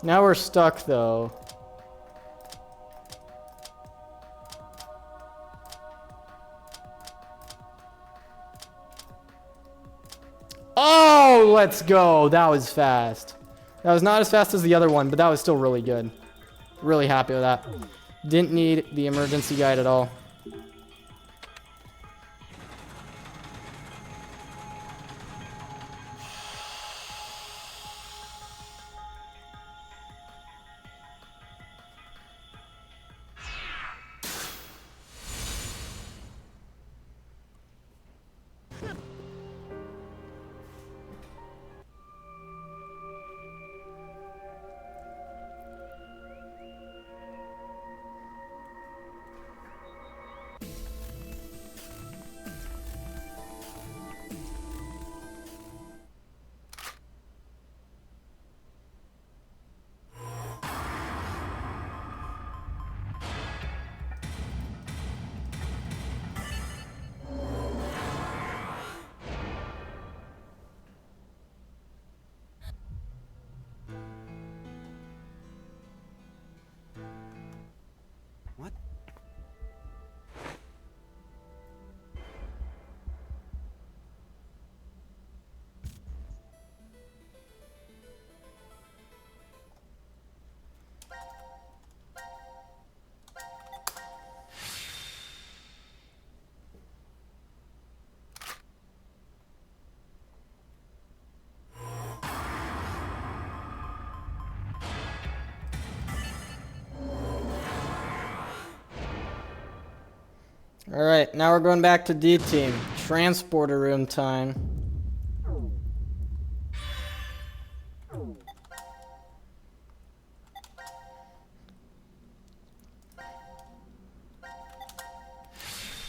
Now we're stuck, though. Oh, let's go. That was fast. That was not as fast as the other one, but that was still really good. Really happy with that. Didn't need the emergency guide at all. What? Alright, now we're going back to D team. Transporter room time.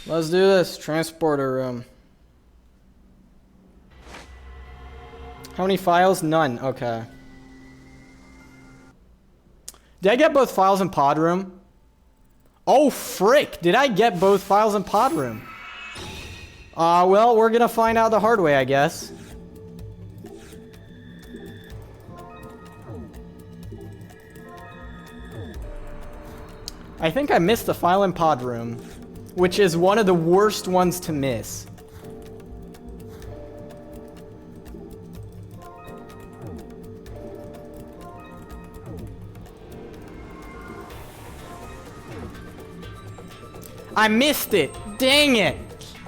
Let's do this. Transporter room. How many files? None. Okay. Did I get both files in pod room? Oh, frick! Did I get both files in pod room? Well, we're gonna find out the hard way, I guess. I think I missed the file in pod room, which is one of the worst ones to miss. I missed it. Dang it.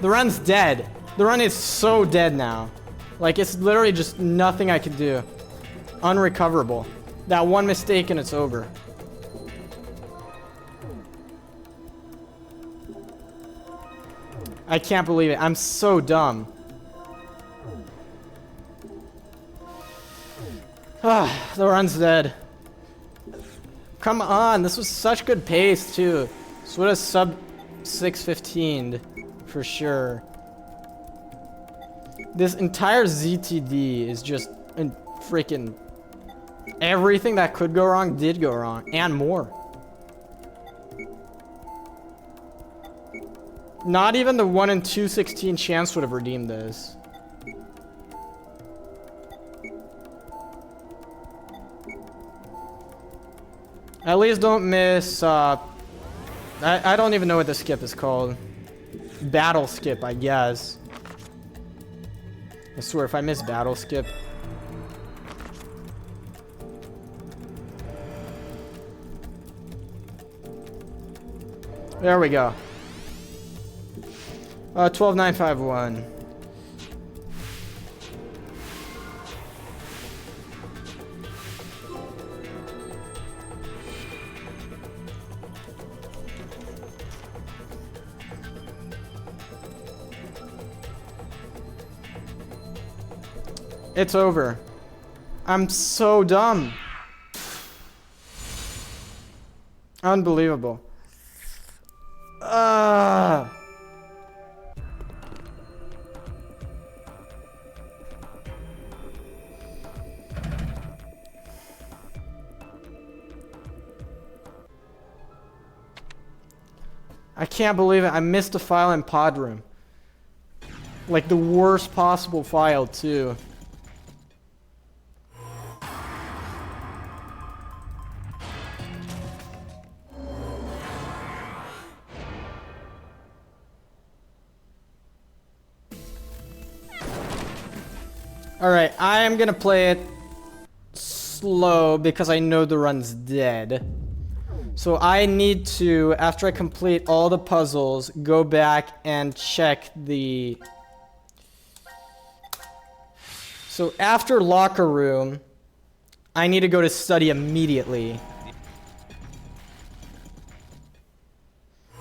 The run's dead. The run is so dead now. Like, it's literally just nothing I can do. Unrecoverable. That one mistake and it's over. I can't believe it. I'm so dumb. Ah, the run's dead. Come on. This was such good pace, too. This would have sub 6:15 for sure. This entire ZTD is just freaking everything that could go wrong did go wrong and more. Not even the 1 in 216 chance would have redeemed this. At least don't miss I don't even know what the skip is called. Battle skip, I guess. I swear, if I miss battle skip. There we go. 12951. It's over. I'm so dumb. Unbelievable. I can't believe it. I missed a file in pod room. Like the worst possible file too. Alright, I am gonna play it slow because I know the run's dead. So I need to, after I complete all the puzzles, go back and check the... So after locker room, I need to go to study immediately.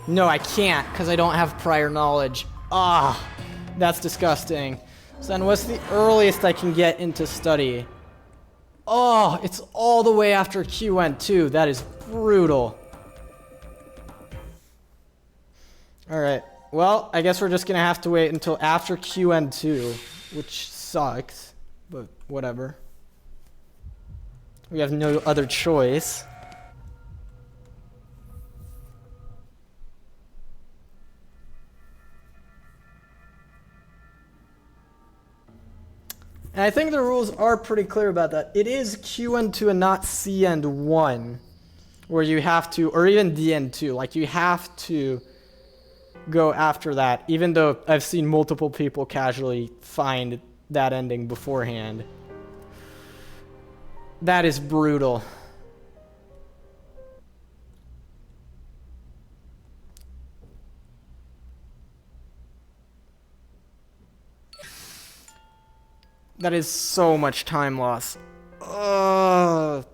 No, I can't, because I don't have prior knowledge. Ah, that's disgusting. So then what's the earliest I can get into study? Oh, it's all the way after QN too. That is brutal. Alright, well, I guess we're just gonna have to wait until after QN2, which sucks, but whatever. We have no other choice. And I think the rules are pretty clear about that. It is QN2 and not CN1, where you have to, or even DN2, like you have to go after that, even though I've seen multiple people casually find that ending beforehand. That is brutal. That is so much time loss. Ugh.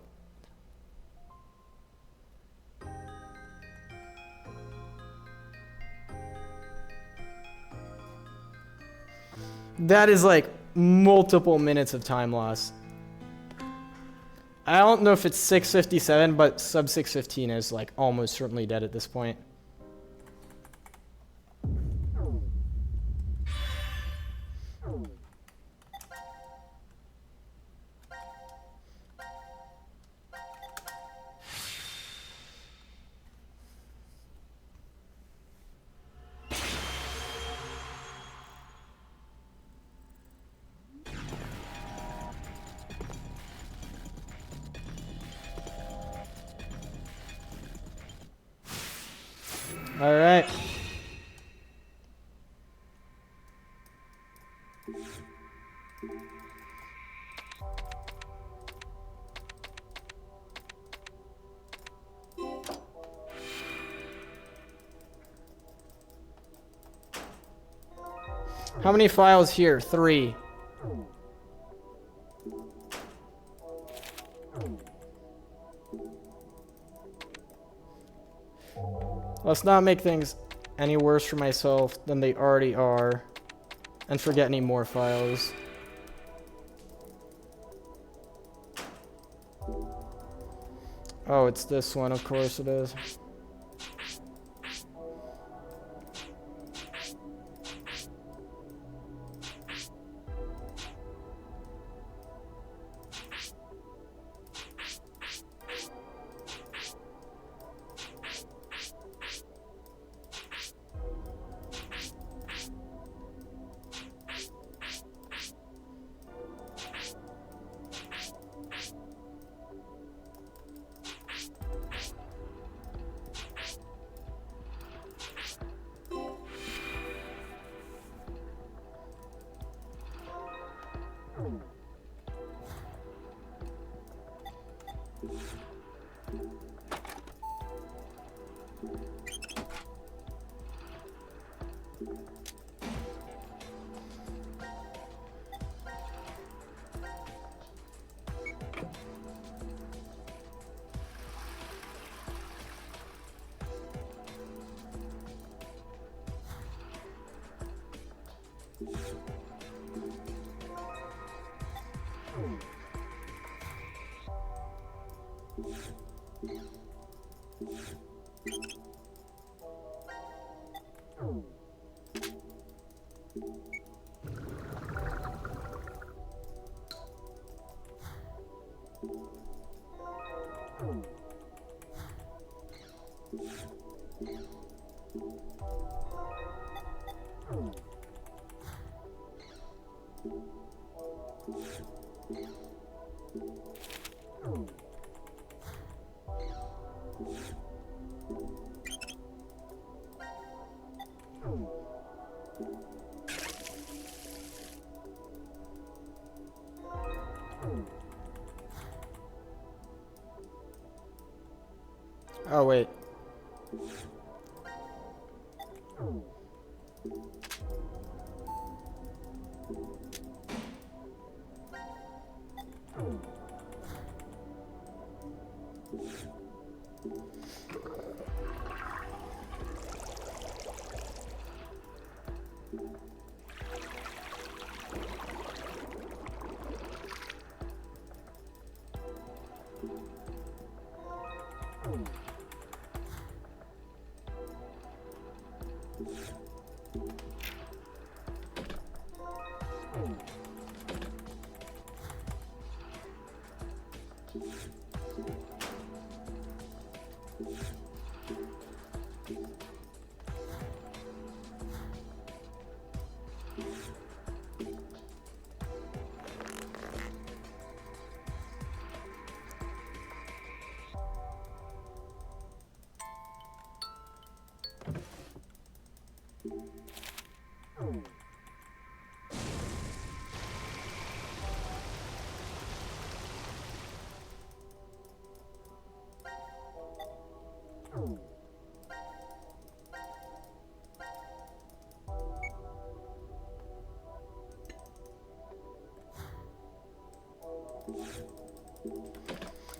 That is like multiple minutes of time loss. I don't know if it's 6:57, but sub 6:15 is like almost certainly dead at this point. All right. How many files here? 3. Let's not make things any worse for myself than they already are, and forget any more files. Oh, it's this one, of course it is. Oh, wait.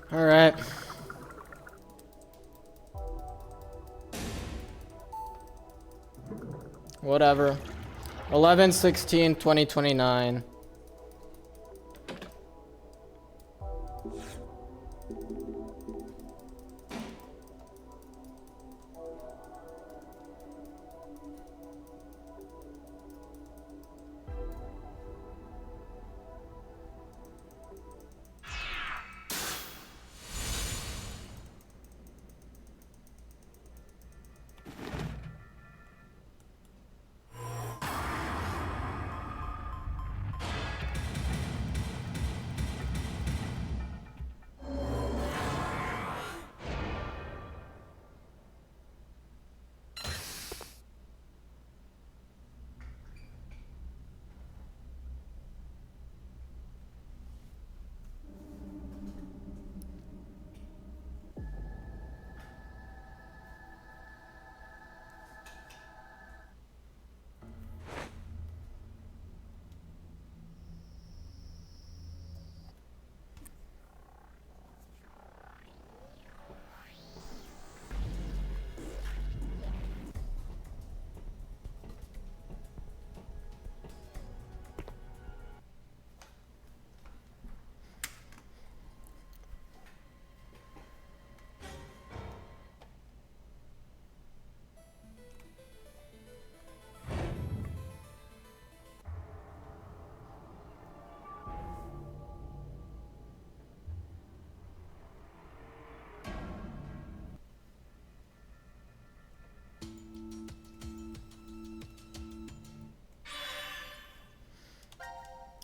All right. Whatever. 11/16/2029.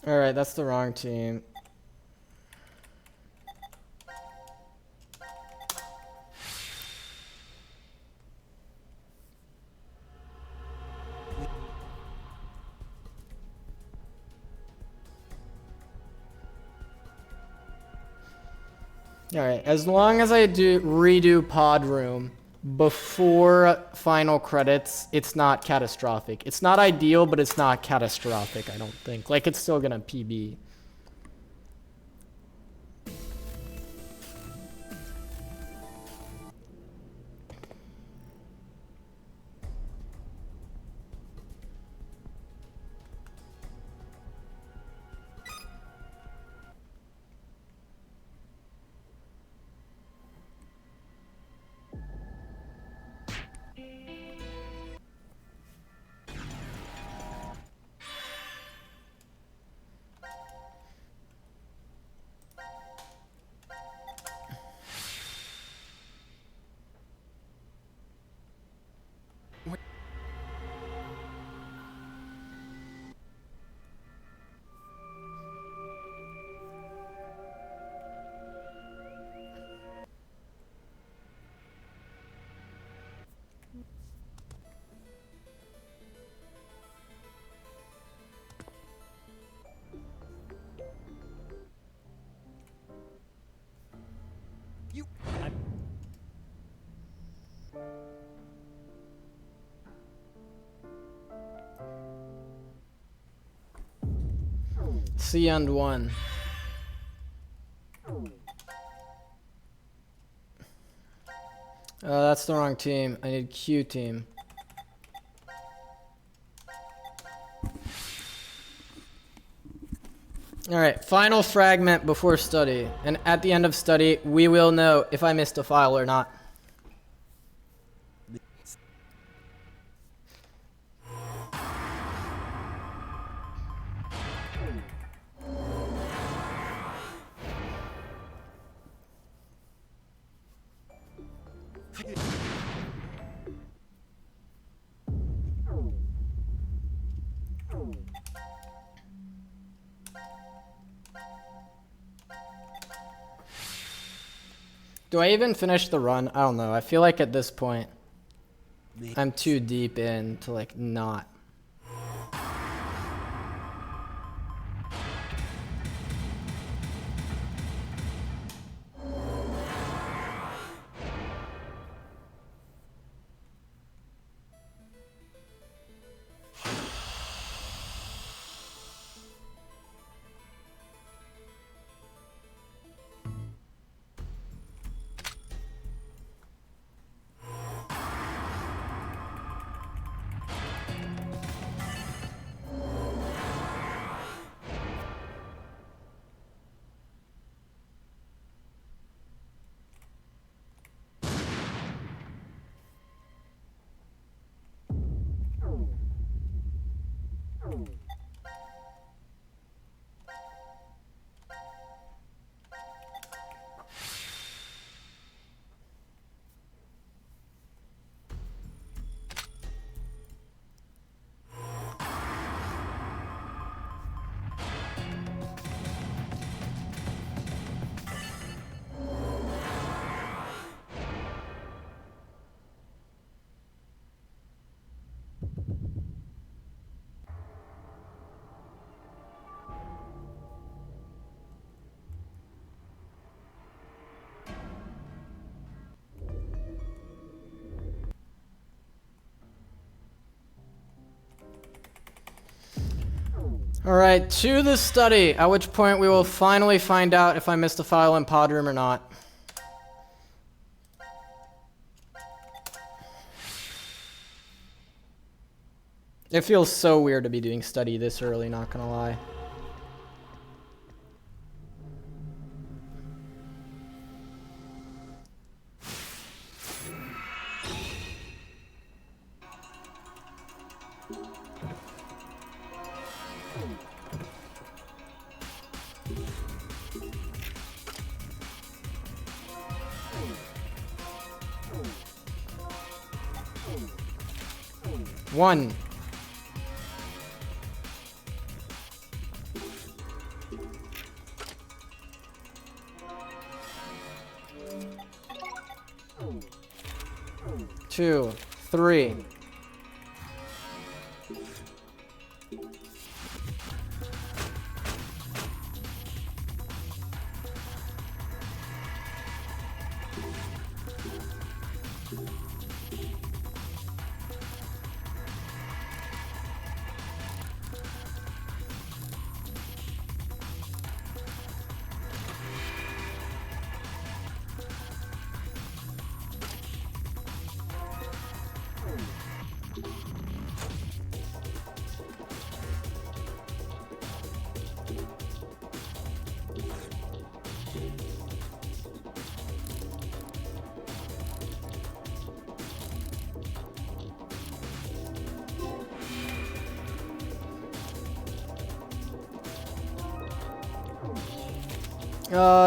All right, that's the wrong team. All right, as long as I do redo pod room before final credits, it's not catastrophic. It's not ideal, but it's not catastrophic, I don't think. Like, it's still gonna PB. C and 1. That's the wrong team. I need Q team. Alright, final fragment before study. And at the end of study, we will know if I missed a file or not. Do I even finish the run? I don't know. I feel like at this point, I'm too deep in to like not. Alright, to the study, at which point we will finally find out if I missed a file in pod room or not. It feels so weird to be doing study this early, not gonna lie. One. Two, three.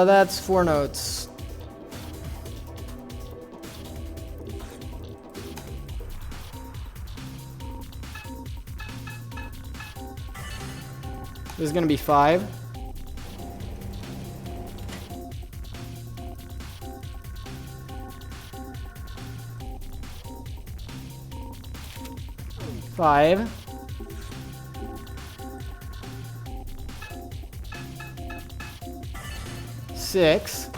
That's 4 notes. This is gonna be 5. Five. Six.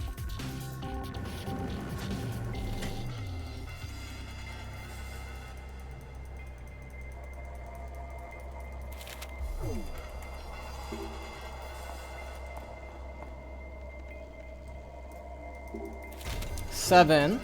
7.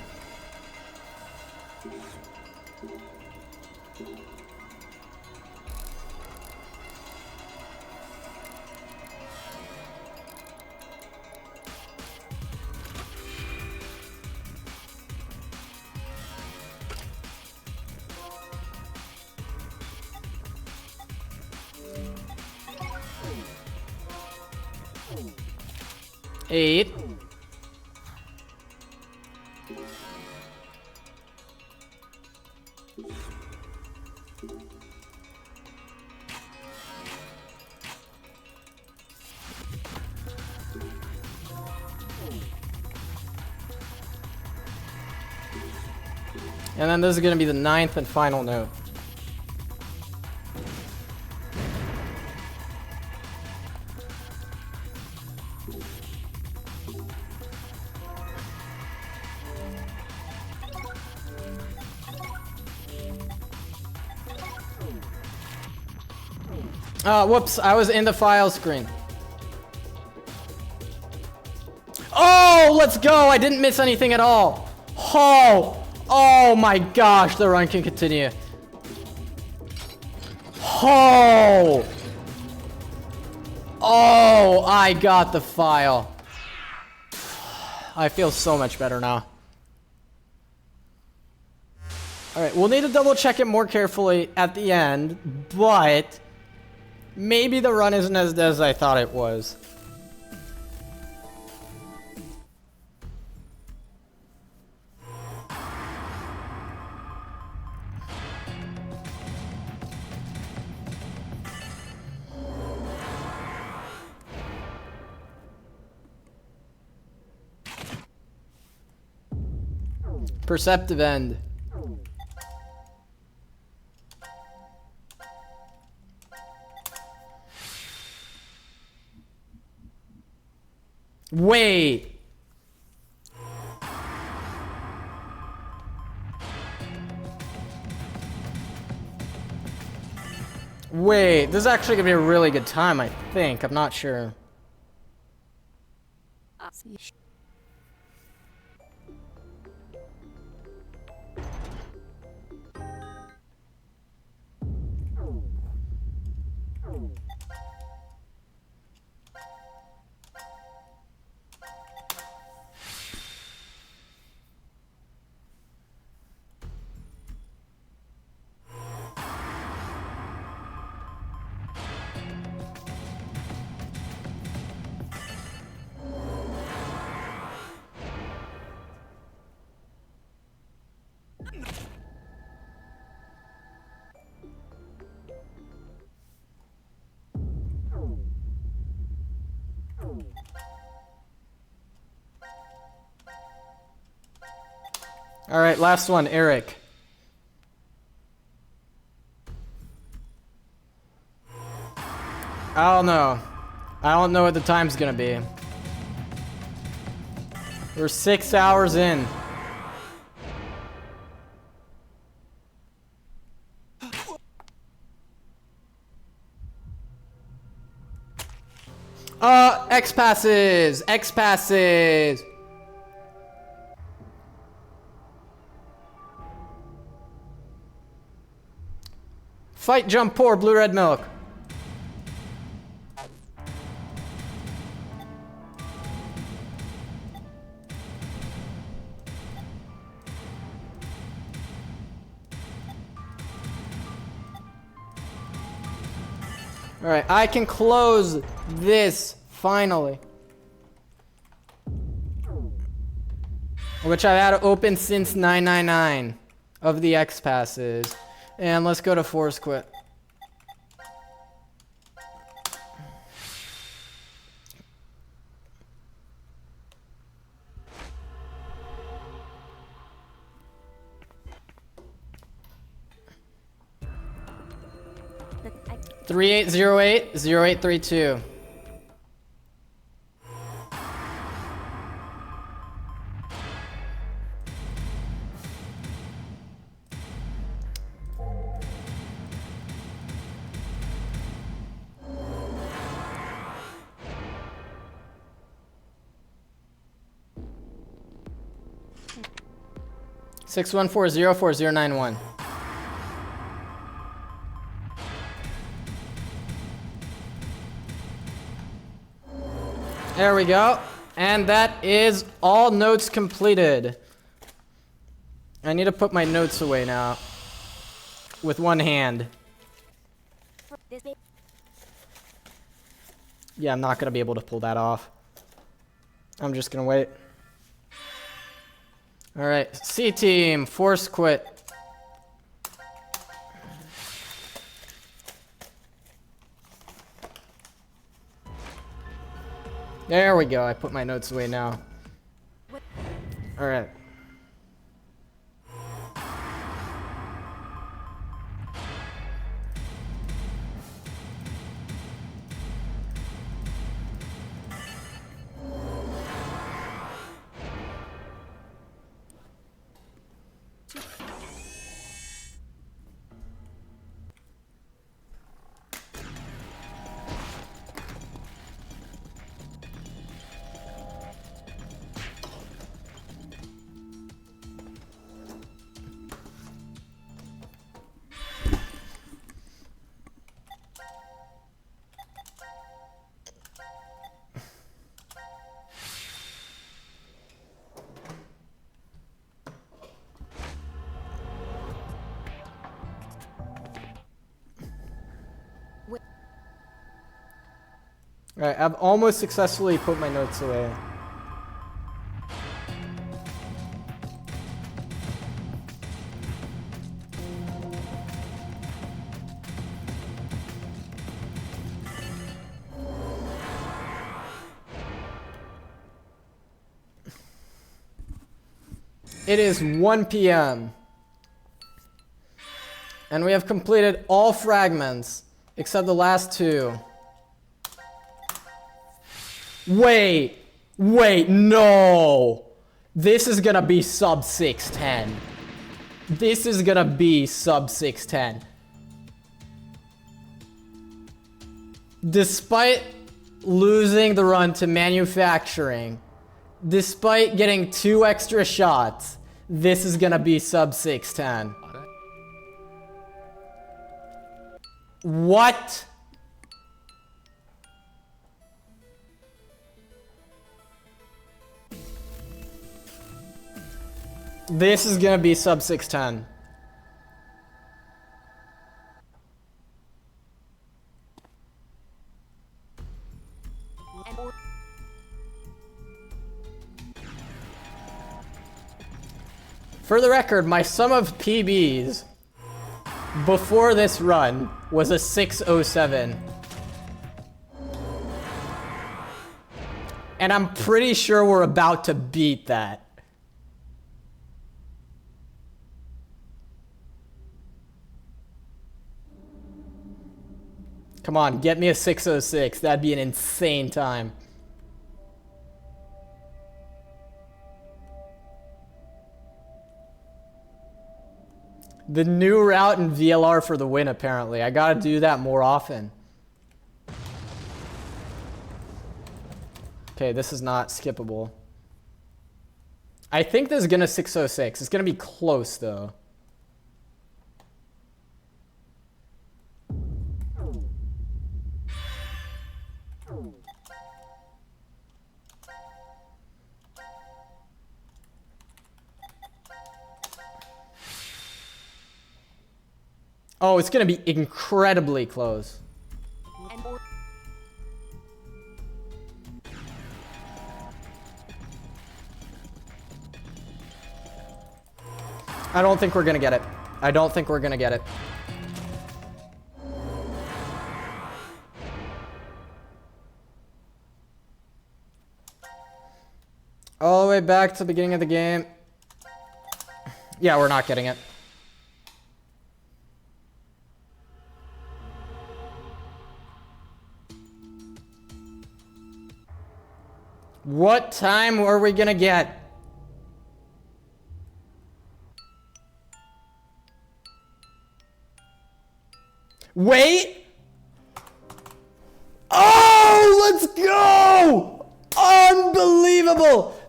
Eight. And then this is going to be the 9th and final note. Whoops, I was in the file screen. Oh, let's go! I didn't miss anything at all. Oh my gosh, the run can continue. Oh, I got the file. I feel so much better now. Alright, we'll need to double check it more carefully at the end, but maybe the run isn't as dead as I thought it was. Perceptive end. Wait. Wait, this is actually gonna be a really good time, I think. I'm not sure. All right, last one, Eric. I don't know. I don't know what the time's gonna be. We're 6 hours in. X passes! X passes! Fight, jump, pour, blue, red milk. All right, I can close this finally. Which I've had open since 999 of the X passes. And let's go to force quit. But I 3808-0832. 614-04091. There we go. And that is all notes completed. I need to put my notes away now. With one hand. This may Yeah, I'm not going to be able to pull that off. I'm just going to wait. Alright, C team, force quit. There we go, I put my notes away now. Alright. Alright, I've almost successfully put my notes away. It is 1 p.m. And we have completed all fragments except the last two. Wait, no. This is gonna be sub 610. This is gonna be sub 610. Despite losing the run to manufacturing, despite getting 2 extra shots, this is gonna be sub 610. What? This is gonna be sub 610. For the record, my sum of PBs before this run was a 607. And I'm pretty sure we're about to beat that. Come on, get me a 606. That'd be an insane time. The new route in VLR for the win, apparently. I gotta do that more often. Okay, this is not skippable. I think this is gonna 606. It's gonna be close, though. Oh, it's gonna be incredibly close. I don't think we're gonna get it. I don't think we're gonna get it. All the way back to the beginning of the game. Yeah, we're not getting it. What time are we gonna get? Wait! Oh, let's go! Unbelievable!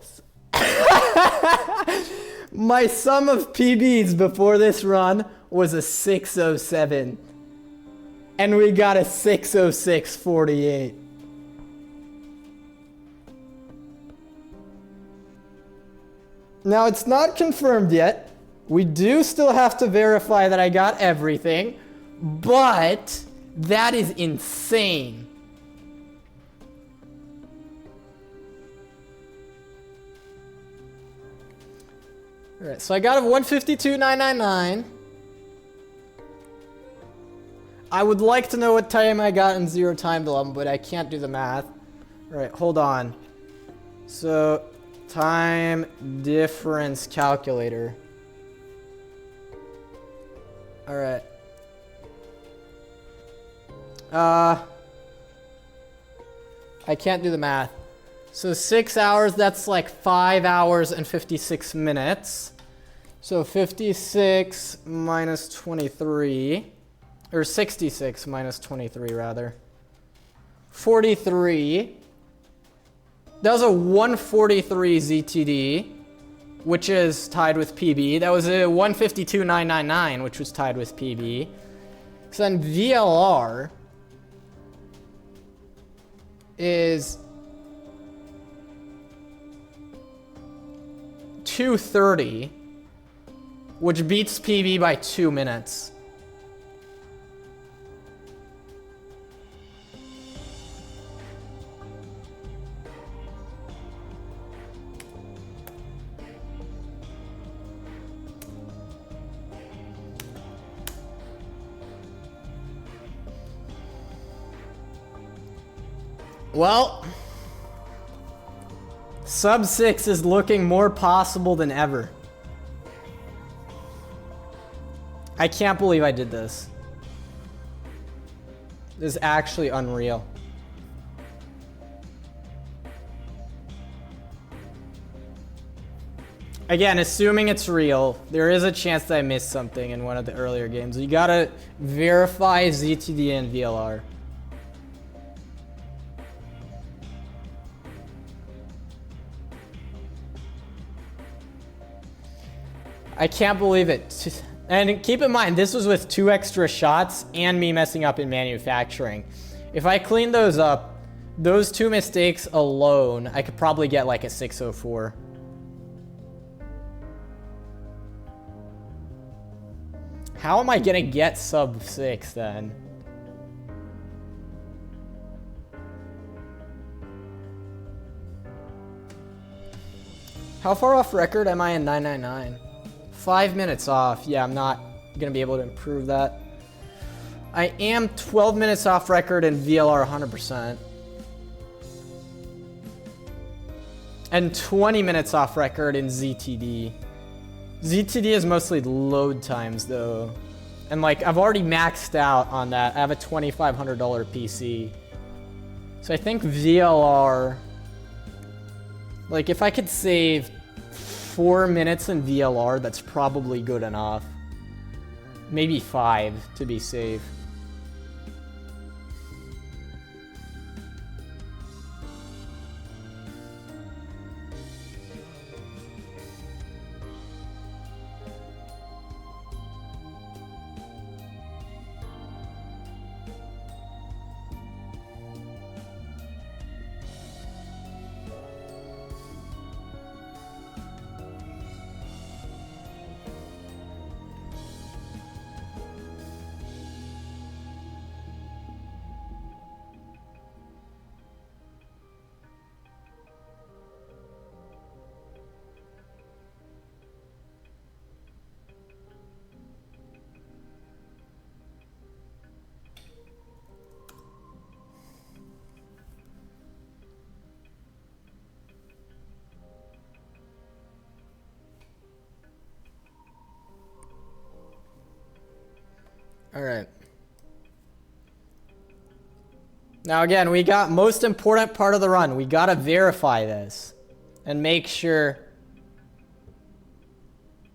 My sum of PBs before this run was a 607. And we got a 606.48. Now it's not confirmed yet. We do still have to verify that I got everything, but that is insane. All right, so I got a 152.999. I would like to know what time I got in Zero Time Dilemma, but I can't do the math. All right, hold on. So, time difference calculator. All right. I can't do the math. So 6 hours, that's like 5 hours and 56 minutes. So 56 minus 23, or 66 minus 23 rather. 43. That was a 143 ZTD, which is tied with PB. That was a 152.999, which was tied with PB. So then VLR is 230, which beats PB by 2 minutes. Well, sub 6 is looking more possible than ever. I can't believe I did this. This is actually unreal. Again, assuming it's real, there is a chance that I missed something in one of the earlier games. You gotta verify ZTD and VLR. I can't believe it. And keep in mind, this was with 2 extra shots and me messing up in manufacturing. If I clean those up, those 2 mistakes alone, I could probably get like a 604. How am I gonna get sub 6 then? How far off record am I in 999? 5 minutes off. Yeah, I'm not gonna be able to improve that. I am 12 minutes off record in VLR 100%. And 20 minutes off record in ZTD. ZTD is mostly load times though. And like, I've already maxed out on that. I have a $2,500 PC. So I think VLR, like if I could save 4 minutes in VLR, that's probably good enough. Maybe 5 to be safe. All right. Now again, we got most important part of the run. We gotta verify this and make sure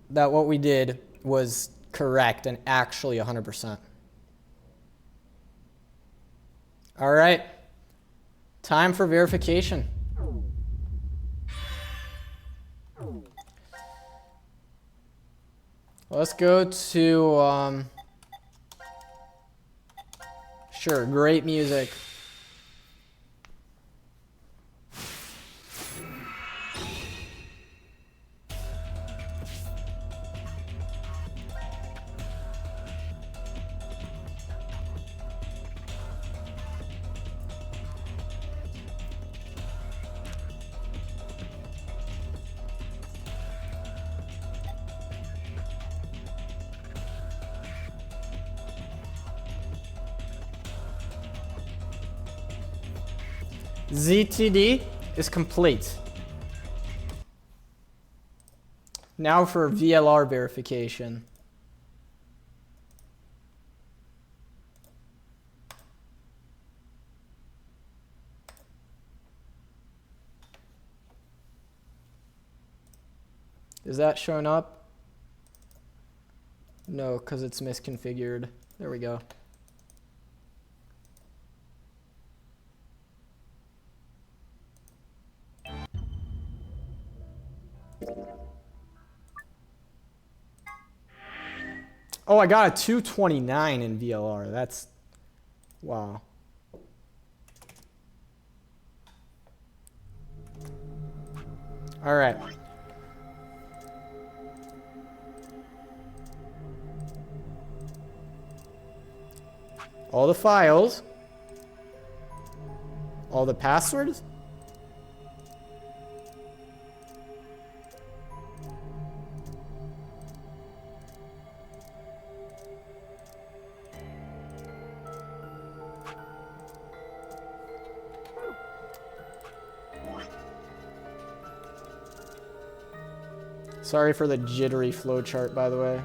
that what we did was correct and actually 100%. All right. Time for verification. Let's go to, sure, great music. ZTD is complete. Now for VLR verification. Is that showing up? No, because it's misconfigured. There we go. Oh, I got a 229 in VLR. That's, wow. All right. All the files. All the passwords. Sorry for the jittery flowchart, by the way.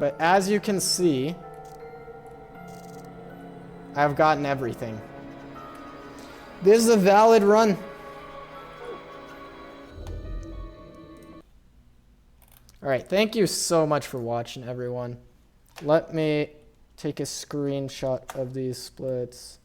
But as you can see, I've gotten everything. This is a valid run. All right, thank you so much for watching, everyone. Let me take a screenshot of these splits.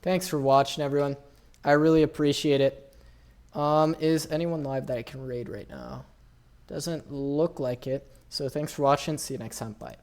Thanks for watching, everyone. I really appreciate it. Is anyone live that I can raid right now? Doesn't look like it. So thanks for watching. See you next time. Bye.